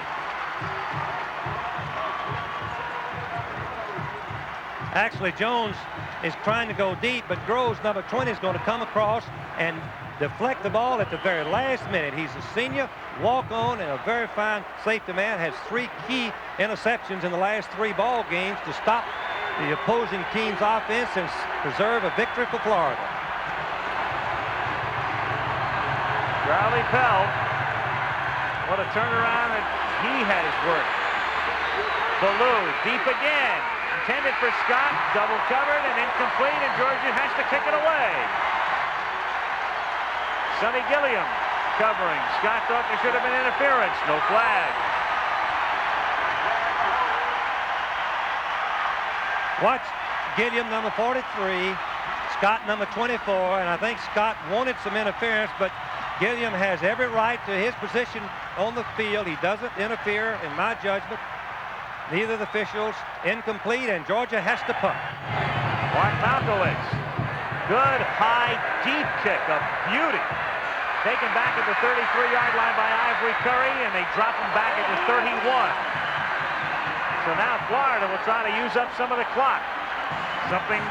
Actually, Jones is trying to go deep, but Groves, number 20, is going to come across and deflect the ball at the very last minute. He's a senior, walk-on, and a very fine safety man. Has 3 key interceptions in the last 3 ball games to stop the opposing team's offense and preserve a victory for Florida. Charlie Pell, what a turnaround that he has worked. Ballou deep again. Intended for Scott, double covered and incomplete, and Georgia has to kick it away. Sonny Gilliam covering. Scott thought there should have been interference. No flag. Watch Gilliam, number 43, Scott, number 24, and I think Scott wanted some interference, but Gilliam has every right to his position on the field. He doesn't interfere, in my judgment. Neither the officials. Incomplete, and Georgia has to punt. Mark Malkowitz. Good, high, deep kick. A beauty. Taken back at the 33-yard line by Ivory Curry, and they drop him back at the 31. So now Florida will try to use up some of the clock. Something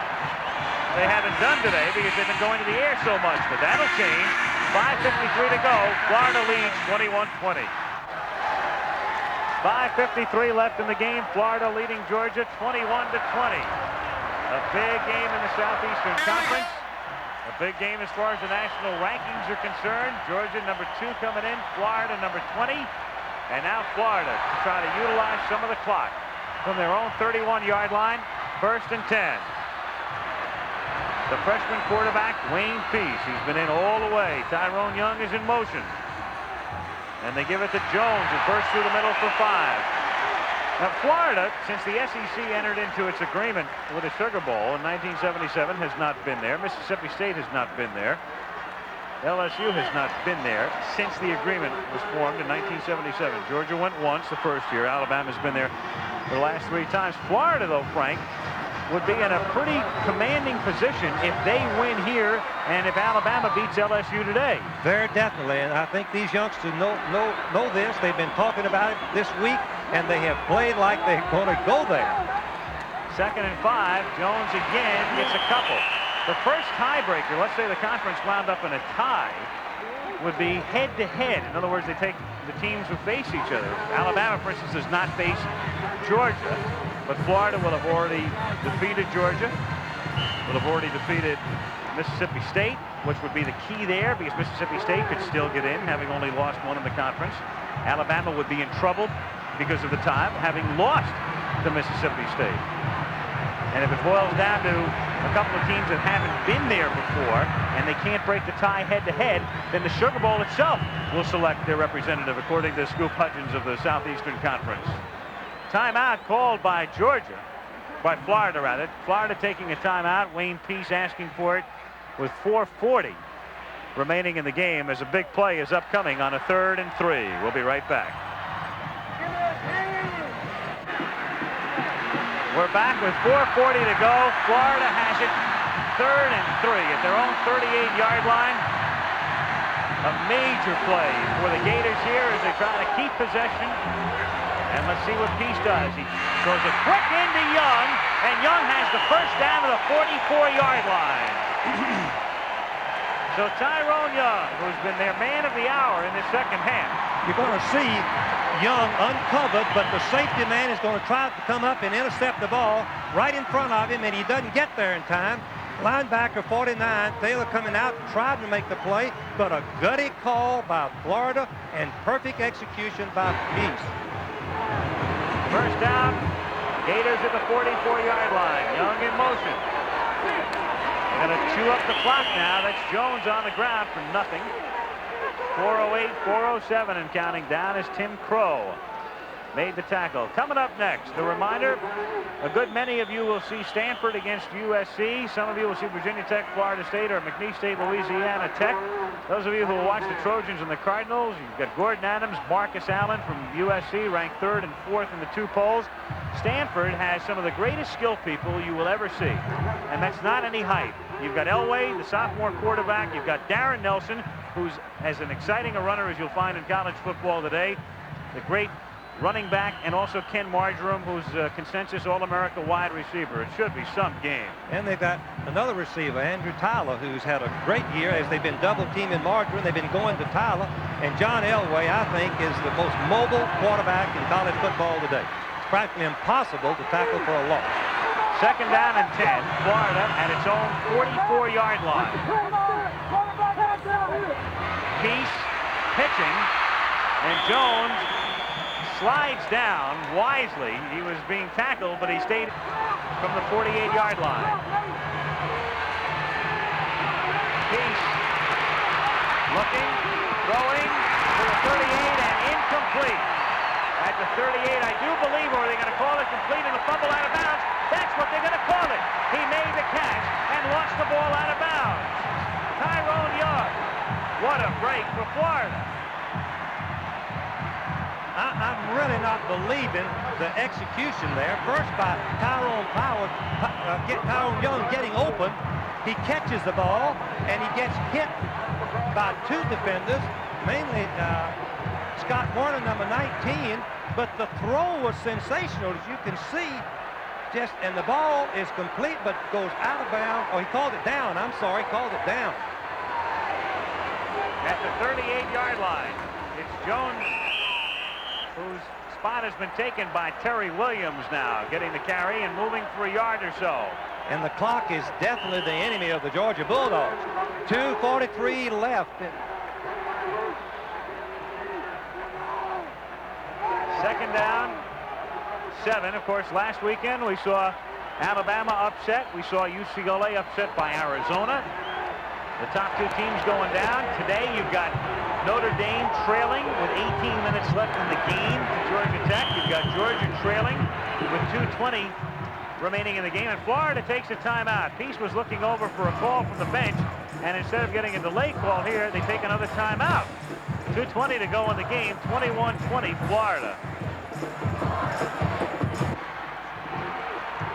they haven't done today because they've been going to the air so much, but that'll change. 5:53 to go. Florida leads 21-20. 5:53 left in the game. Florida leading Georgia 21-20. A big game in the Southeastern Conference. A big game as far as the national rankings are concerned. Georgia number 2 coming in. Florida number 20. And now Florida to try to utilize some of the clock from their own 31-yard line. 1st and 10. The freshman quarterback, Wayne Peace. He's been in all the way. Tyrone Young is in motion. And they give it to Jones, who bursts through the middle for 5. Now, Florida, since the SEC entered into its agreement with the Sugar Bowl in 1977, has not been there. Mississippi State has not been there. LSU has not been there since the agreement was formed in 1977. Georgia went once the first year. Alabama's been there the last 3 times. Florida, though, Frank, would be in a pretty commanding position if they win here and if Alabama beats LSU today. Very definitely, and I think these youngsters know this. They've been talking about it this week, and they have played like they're going to go there. 2nd and 5. Jones again gets a couple. The first tiebreaker, let's say the conference wound up in a tie, would be head-to-head. In other words, they take the teams who face each other. Alabama, for instance, does not face Georgia, but Florida will have already defeated Georgia, will have already defeated Mississippi State, which would be the key there because Mississippi State could still get in, having only lost 1 in the conference. Alabama would be in trouble because of the tie, having lost to Mississippi State. And if it boils down to a couple of teams that haven't been there before and they can't break the tie head-to-head, then the Sugar Bowl itself will select their representative, according to Scoop Hudgens of the Southeastern Conference. Timeout called by Georgia, by Florida rather. Florida taking a timeout. Wayne Peace asking for it with 4:40 remaining in the game as a big play is upcoming on a 3rd and 3. We'll be right back. We're back with 4:40 to go. Florida has it 3rd and 3 at their own 38-yard line. A major play for the Gators here as they try to keep possession. And let's see what Peace does. He throws it quick into Young, and Young has the first down to the 44-yard line. So Tyrone Young, who's been their man of the hour in the second half. You're going to see Young uncovered, but the safety man is going to try to come up and intercept the ball right in front of him, and he doesn't get there in time. Linebacker 49, Taylor coming out, tried to make the play, but a gutty call by Florida and perfect execution by Peace. First down, Gators at the 44-yard line. Young in motion. Going to chew up the clock now. That's Jones on the ground for nothing. 4:08, 4:07 and counting. Down is Tim Crow. made the tackle. Coming up next, the reminder, a good many of you will see Stanford against USC. Some of you will see Virginia Tech, Florida State, or McNeese State, Louisiana Tech. Those of you who will watch the Trojans and the Cardinals, you've got Gordon Adams, Marcus Allen from USC, ranked 3rd and 4th in the 2 polls. Stanford has some of the greatest skill people you will ever see, and that's not any hype. You've got Elway, the sophomore quarterback. You've got Darren Nelson, who's as an exciting a runner as you'll find in college football today. The great running back, and also Ken Marjoram, who's a consensus All-America wide receiver. It should be some game. And they've got another receiver, Andrew Tyler, who's had a great year as they've been double-teaming Marjoram. They've been going to Tyler. And John Elway, I think, is the most mobile quarterback in college football today. It's practically impossible to tackle for a loss. 2nd down and 10. Florida at its own 44-yard line. Peace pitching, and Jones slides down wisely. He was being tackled, but he stayed from the 48-yard line. Peace looking, throwing for the 38, and incomplete. At the 38, I do believe, or are they going to call it complete and a fumble out of bounds? That's what they're going to call it. He made the catch and launched the ball out of bounds. Tyrone Young. What a break for Florida. I'm really not believing the execution there. First by Tyrone Young getting open. He catches the ball, and he gets hit by 2 defenders, mainly Scott Warner, number 19. But the throw was sensational, as you can see. And the ball is complete, but goes out of bounds. Oh, he called it down. I'm sorry, called it down. At the 38-yard line, it's Jones, whose spot has been taken by Terry Williams now, getting the carry and moving for a yard or so. And the clock is definitely the enemy of the Georgia Bulldogs. 2:43 left. 2nd down, 7. Of course, last weekend we saw Alabama upset. We saw UCLA upset by Arizona. The top 2 teams going down. Today you've got Notre Dame trailing with 18 minutes left in the game to Georgia Tech. You've got Georgia trailing with 2:20 remaining in the game. And Florida takes a timeout. Peace was looking over for a call from the bench, and instead of getting a delay call here, they take another timeout. 2:20 to go in the game. 21-20 Florida.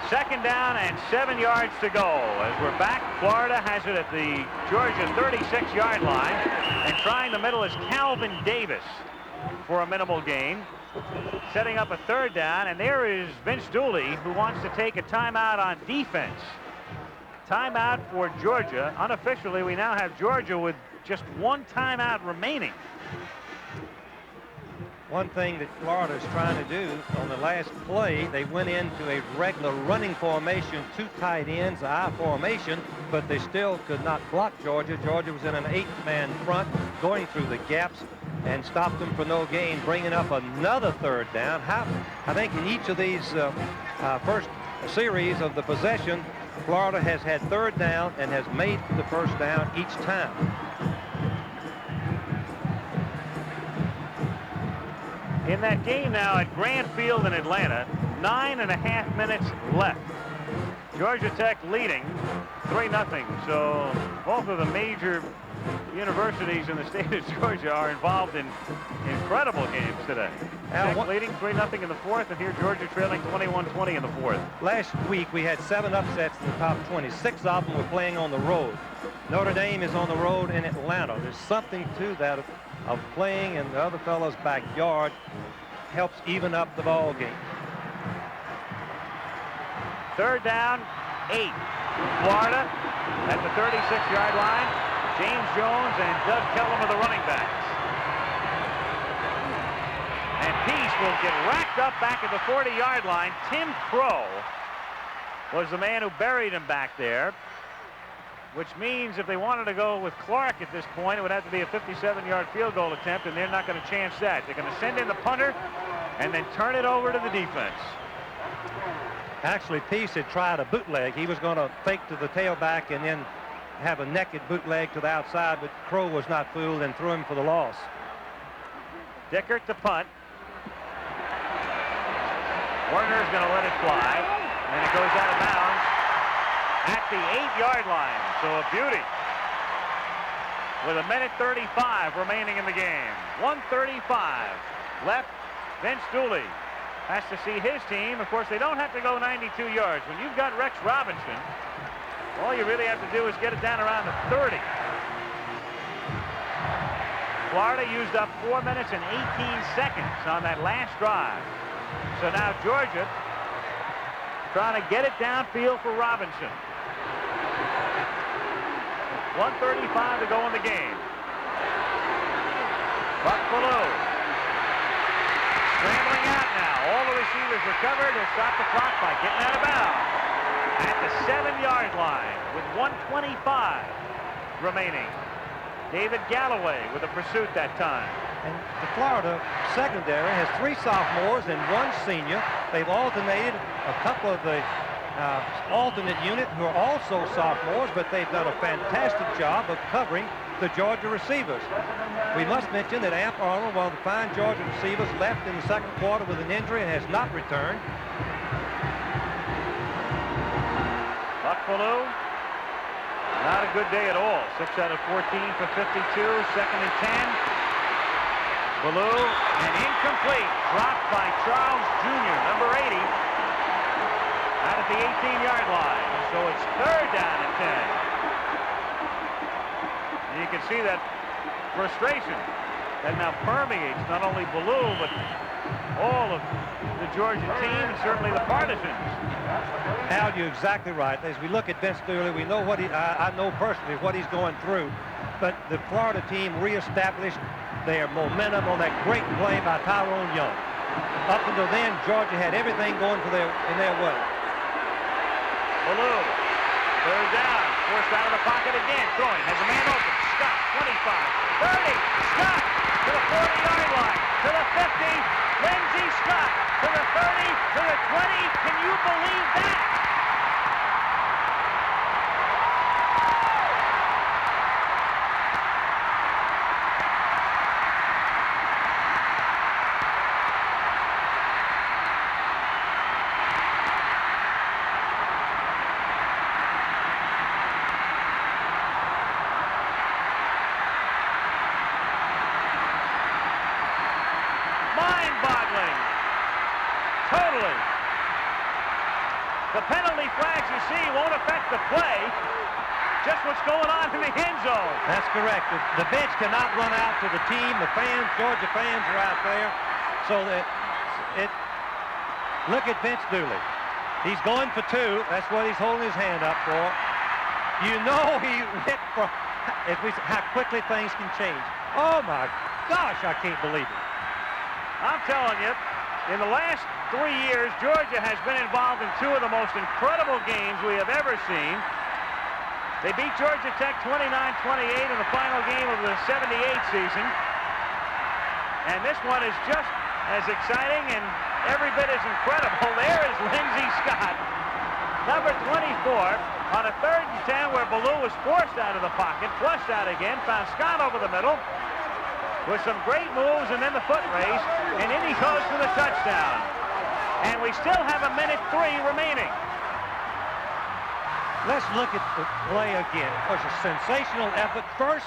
2nd down and 7 yards to go. As we're back, Florida has it at the Georgia 36-yard line, and trying the middle is Calvin Davis for a minimal gain. Setting up a 3rd down, and there is Vince Dooley, who wants to take a timeout on defense. Timeout for Georgia. Unofficially, we now have Georgia with just 1 timeout remaining. One thing that Florida is trying to do on the last play, they went into a regular running formation, 2 tight ends, I formation, but they still could not block Georgia. Georgia was in an 8-man front, going through the gaps, and stopped them for no gain, bringing up another 3rd down. I think in each of these first series of the possession, Florida has had 3rd down and has made the 1st down each time. In that game now at Grant Field in Atlanta, 9.5 minutes left. Georgia Tech leading 3-0. So both of the major universities in the state of Georgia are involved in incredible games today. Tech leading 3-0 in the 4th, and here Georgia trailing 21-20 in the 4th. Last week we had 7 upsets in the top 20. 6 of them were playing on the road. Notre Dame is on the road in Atlanta. There's something to that of playing in the other fellow's backyard. Helps even up the ball game. 3rd down, 8. Florida at the 36-yard line. James Jones and Doug Kellum are the running backs. And Peace will get racked up back at the 40-yard line. Tim Crow was the man who buried him back there, which means if they wanted to go with Clark at this point, it would have to be a 57-yard field goal attempt, and they're not going to chance that. They're going to send in the punter and then turn it over to the defense. Actually, Peace had tried a bootleg. He was going to fake to the tailback and then have a naked bootleg to the outside, but Crow was not fooled and threw him for the loss. Dickert to punt. Warner's going to let it fly, and it goes out of bounds at the 8-yard line. So a beauty. With 1:35 remaining in the game. 1:35 left. Vince Dooley has to see his team. Of course, they don't have to go 92 yards. When you've got Rex Robinson, all you really have to do is get it down around the 30. Florida used up 4 minutes and 18 seconds on that last drive. So now Georgia trying to get it downfield for Robinson. 1:35 to go in the game. Buffalo scrambling out now. All the receivers recovered. He'll stop the clock by getting out of bounds at the 7-yard line with 1:25 remaining. David Galloway with a pursuit that time. And the Florida secondary has 3 sophomores and 1 senior. They've alternated a couple of the alternate unit who are also sophomores, but they've done a fantastic job of covering the Georgia receivers. We must mention that Amp Arnold, one of the fine Georgia receivers, left in the second quarter with an injury and has not returned. Buffalo, not a good day at all. 6 out of 14 for 52. 2nd and 10. Ballou, and incomplete. Dropped by Charles Jr., number 80. Out at the 18-yard line. So it's 3rd down and 10. And you can see that frustration that now permeates not only Ballou, but all of the Georgia team and certainly the partisans. Al, you're exactly right. As we look at Vince Dooley, we know what I know personally what he's going through. But the Florida team reestablished their momentum on that great play by Tyrone Young. Up until then, Georgia had everything going in their way. Ballou, 3rd down, forced out of the pocket again, throwing, has a man open, Scott, 25, 30, Scott to the 40-yard line, to the 50, Lindsay Scott to the 30, to the 20, can you believe that? Mind-boggling. Totally. The penalty flags you see won't affect the play. Just what's going on in the end zone. That's correct. The bench cannot run out to the team. The fans, Georgia fans, are out there. So that look at Vince Dooley. He's going for 2. That's what he's holding his hand up for. You know he went for, how quickly things can change. Oh my gosh, I can't believe it. I'm telling you, in the last 3 years, Georgia has been involved in 2 of the most incredible games we have ever seen. They beat Georgia Tech 29-28 in the final game of the 78 season. And this one is just as exciting and every bit as incredible. There is Lindsay Scott, number 24, on a 3rd and 10 where Ballou was forced out of the pocket, flushed out again, found Scott over the middle with some great moves and then the foot race, and in he goes for the touchdown. And we still have 1:03 remaining. Let's look at the play again. It was a sensational effort first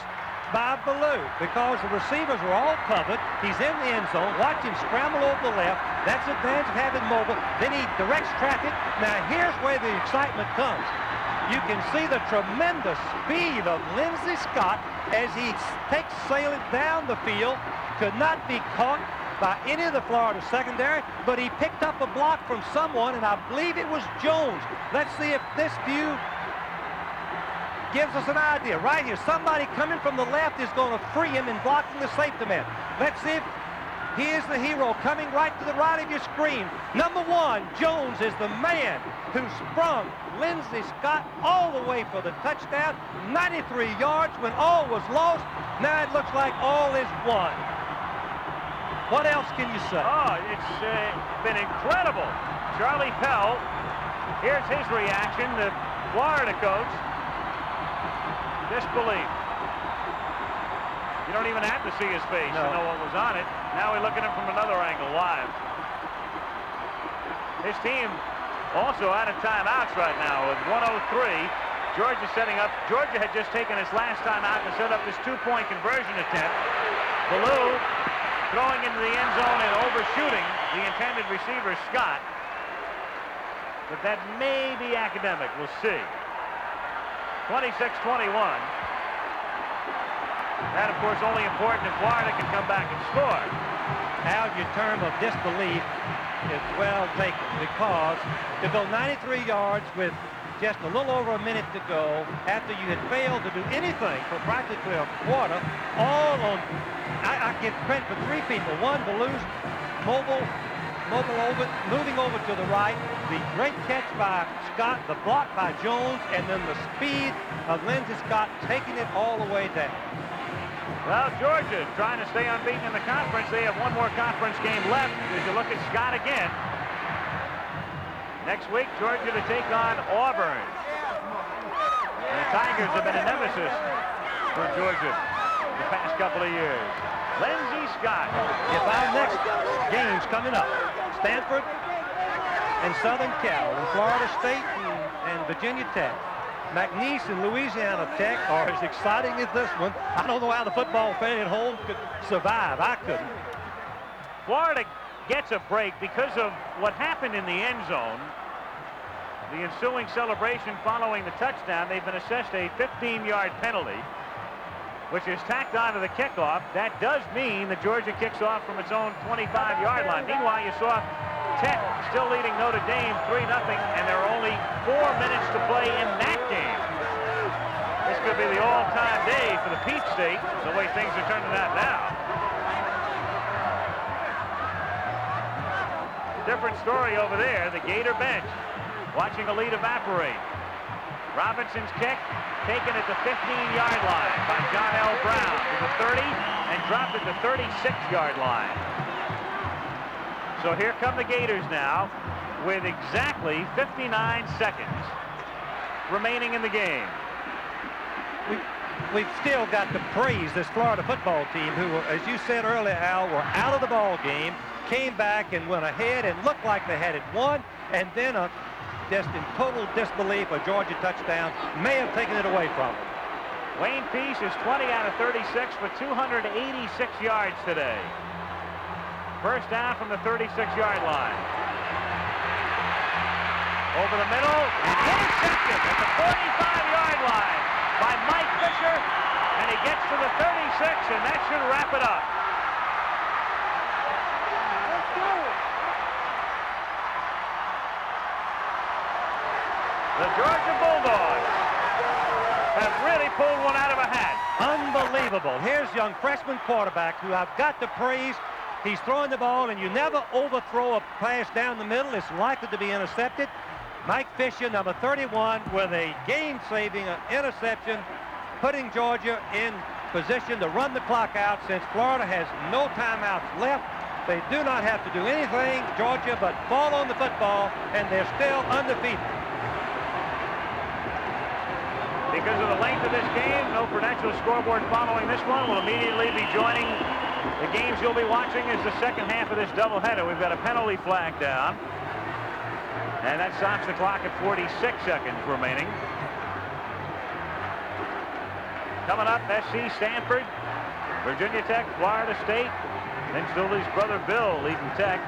by Ballou because the receivers were all covered. He's in the end zone. Watch him scramble over the left. That's the advantage of having mobile. Then he directs traffic. Now here's where the excitement comes. You can see the tremendous speed of Lindsay Scott as he takes sailing down the field. Could not be caught by any of the Florida secondary, but he picked up a block from someone, and I believe it was Jones. Let's see if this view gives us an idea. Right here, somebody coming from the left is going to free him and blocking the safety man. Let's see if he is the hero coming right to the right of your screen. Number 1, Jones is the man who sprung Lindsay Scott all the way for the touchdown. 93 yards when all was lost. Now it looks like all is won. What else can you say? Oh, it's been incredible. Charlie Pell, here's his reaction, the Florida coach. Disbelief. You don't even have to see his face to know what was on it. Now we look at him from another angle live. His team also out of timeouts right now with 1:03. Georgia setting up. Georgia had just taken its last timeout to set up this two-point conversion attempt. Ballou throwing into the end zone and overshooting the intended receiver, Scott. But that may be academic. We'll see. 26-21. That, of course, only important if Florida can come back and score. Al, your term of disbelief is well taken, because to go 93 yards with just a little over a minute to go after you had failed to do anything for practically a quarter, all on, I give credit for three people. One, Ballou's moving over to the right, the great catch by Scott, the block by Jones, and then the speed of Lindsay Scott taking it all the way down. Well, Georgia trying to stay unbeaten in the conference. They have one more conference game left as you look at Scott again. Next week, Georgia to take on Auburn. And the Tigers have been a nemesis for Georgia the past couple of years. Lindsay Scott. If our next game's coming up, Stanford and Southern Cal and Florida State and Virginia Tech, McNeese and Louisiana Tech are as exciting as this one. I don't know how the football fan at home could survive. I couldn't. Florida gets a break because of what happened in the end zone. The ensuing celebration following the touchdown, they've been assessed a 15-yard penalty, which is tacked onto the kickoff. That does mean that Georgia kicks off from its own 25-yard line. Meanwhile, you saw Tech still leading Notre Dame 3-0, and there are only 4 minutes to play in that game. This could be the all-time day for the Peach State, the way things are turning out now. Different story over there. The Gator bench watching a lead evaporate. Robinson's kick taken at the 15-yard line by John L. Brown to the 30 and dropped at the 36-yard line. So here come the Gators now with exactly 59 seconds remaining in the game. We've still got to praise this Florida football team who, as you said earlier, Al, were out of the ball game, came back and went ahead and looked like they had it won, and then just in total disbelief, a Georgia touchdown may have taken it away from them. Wayne Peace is 20 out of 36 for 286 yards today. First down from the 36-yard line. Over the middle, and intercepted at the 45-yard line by Mike Fisher, and he gets to the 36, and that should wrap it up. The Georgia Bulldogs have really pulled one out of a hat. Unbelievable. Here's young freshman quarterback who I've got to praise. He's throwing the ball, and you never overthrow a pass down the middle. It's likely to be intercepted. Mike Fisher, number 31, with a game-saving interception, putting Georgia in position to run the clock out since Florida has no timeouts left. They do not have to do anything, Georgia, but fall on the football, and they're still undefeated. Because of the length of this game, no Prudential scoreboard following this one. We'll immediately be joining the games you'll be watching as the second half of this doubleheader. We've got a penalty flag down, and that stops the clock at 46 seconds remaining. Coming up, SC Stanford, Virginia Tech, Florida State, then Stuley's brother Bill leading Tech,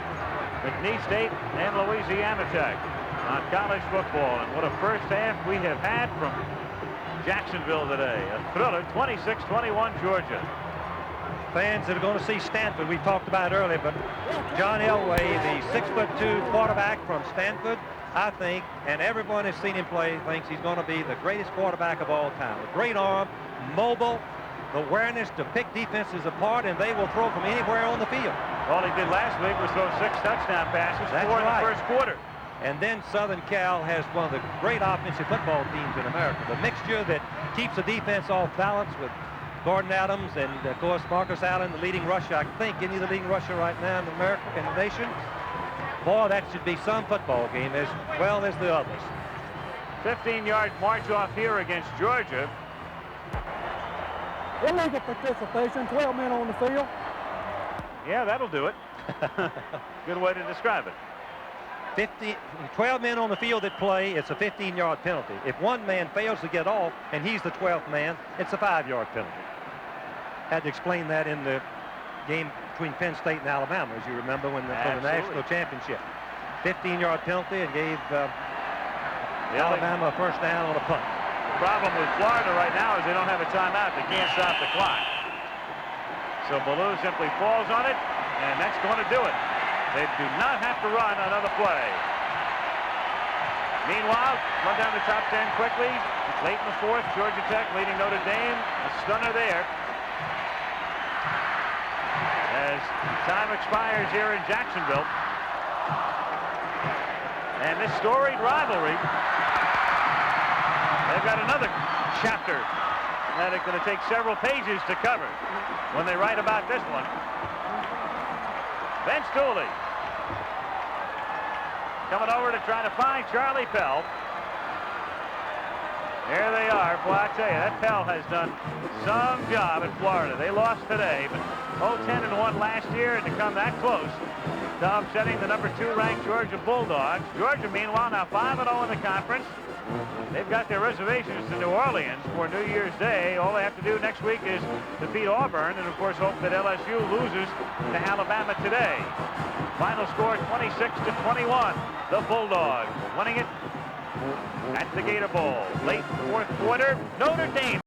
McNeese State, and Louisiana Tech on college football. And what a first half we have had from Jacksonville today. A thriller, 26-21 Georgia. Fans that are going to see Stanford, we talked about earlier, but John Elway, the 6'2" quarterback from Stanford, I think, and everyone has seen him play, thinks he's going to be the greatest quarterback of all time. A great arm, mobile, the awareness to pick defenses apart, and they will throw from anywhere on the field. All he did last week was throw 6 touchdown passes, That's 4 in right. the first quarter. And then Southern Cal has one of the great offensive football teams in America. The mixture that keeps the defense off balance with Gordon Adams and, of course, Marcus Allen, the leading rusher. I think any of the leading rusher right now in America, in the nation. Boy, that should be some football game as well as the others. 15-yard march off here against Georgia. Illegal participation, 12 men on the field. Yeah, that'll do it. Good way to describe it. 12 men on the field that play, it's a 15-yard penalty. If one man fails to get off and he's the 12th man, it's a 5-yard penalty. Had to explain that in the game between Penn State and Alabama, as you remember, when for the national championship. 15-yard penalty and gave Alabama a first down on a punt. The problem with Florida right now is they don't have a timeout. They can't stop the clock. So Ballou simply falls on it, and that's going to do it. They do not have to run another play. Meanwhile, run down the top 10 quickly. Late in the fourth, Georgia Tech leading Notre Dame. A stunner there. As time expires here in Jacksonville. And this storied rivalry, they've got another chapter that is going to take several pages to cover when they write about this one. Ben Astutely coming over to try to find Charlie Pell. There they are. Boy, I tell you, that Pell has done some job at Florida. They lost today, but 10-1 last year, and to come that close to upsetting the number 2 ranked Georgia Bulldogs. Georgia, meanwhile, now 5-0 in the conference. They've got their reservations to New Orleans for New Year's Day. All they have to do next week is defeat Auburn and, of course, hope that LSU loses to Alabama today. Final score 26-21. The Bulldogs winning it at the Gator Bowl. Late fourth quarter, Notre Dame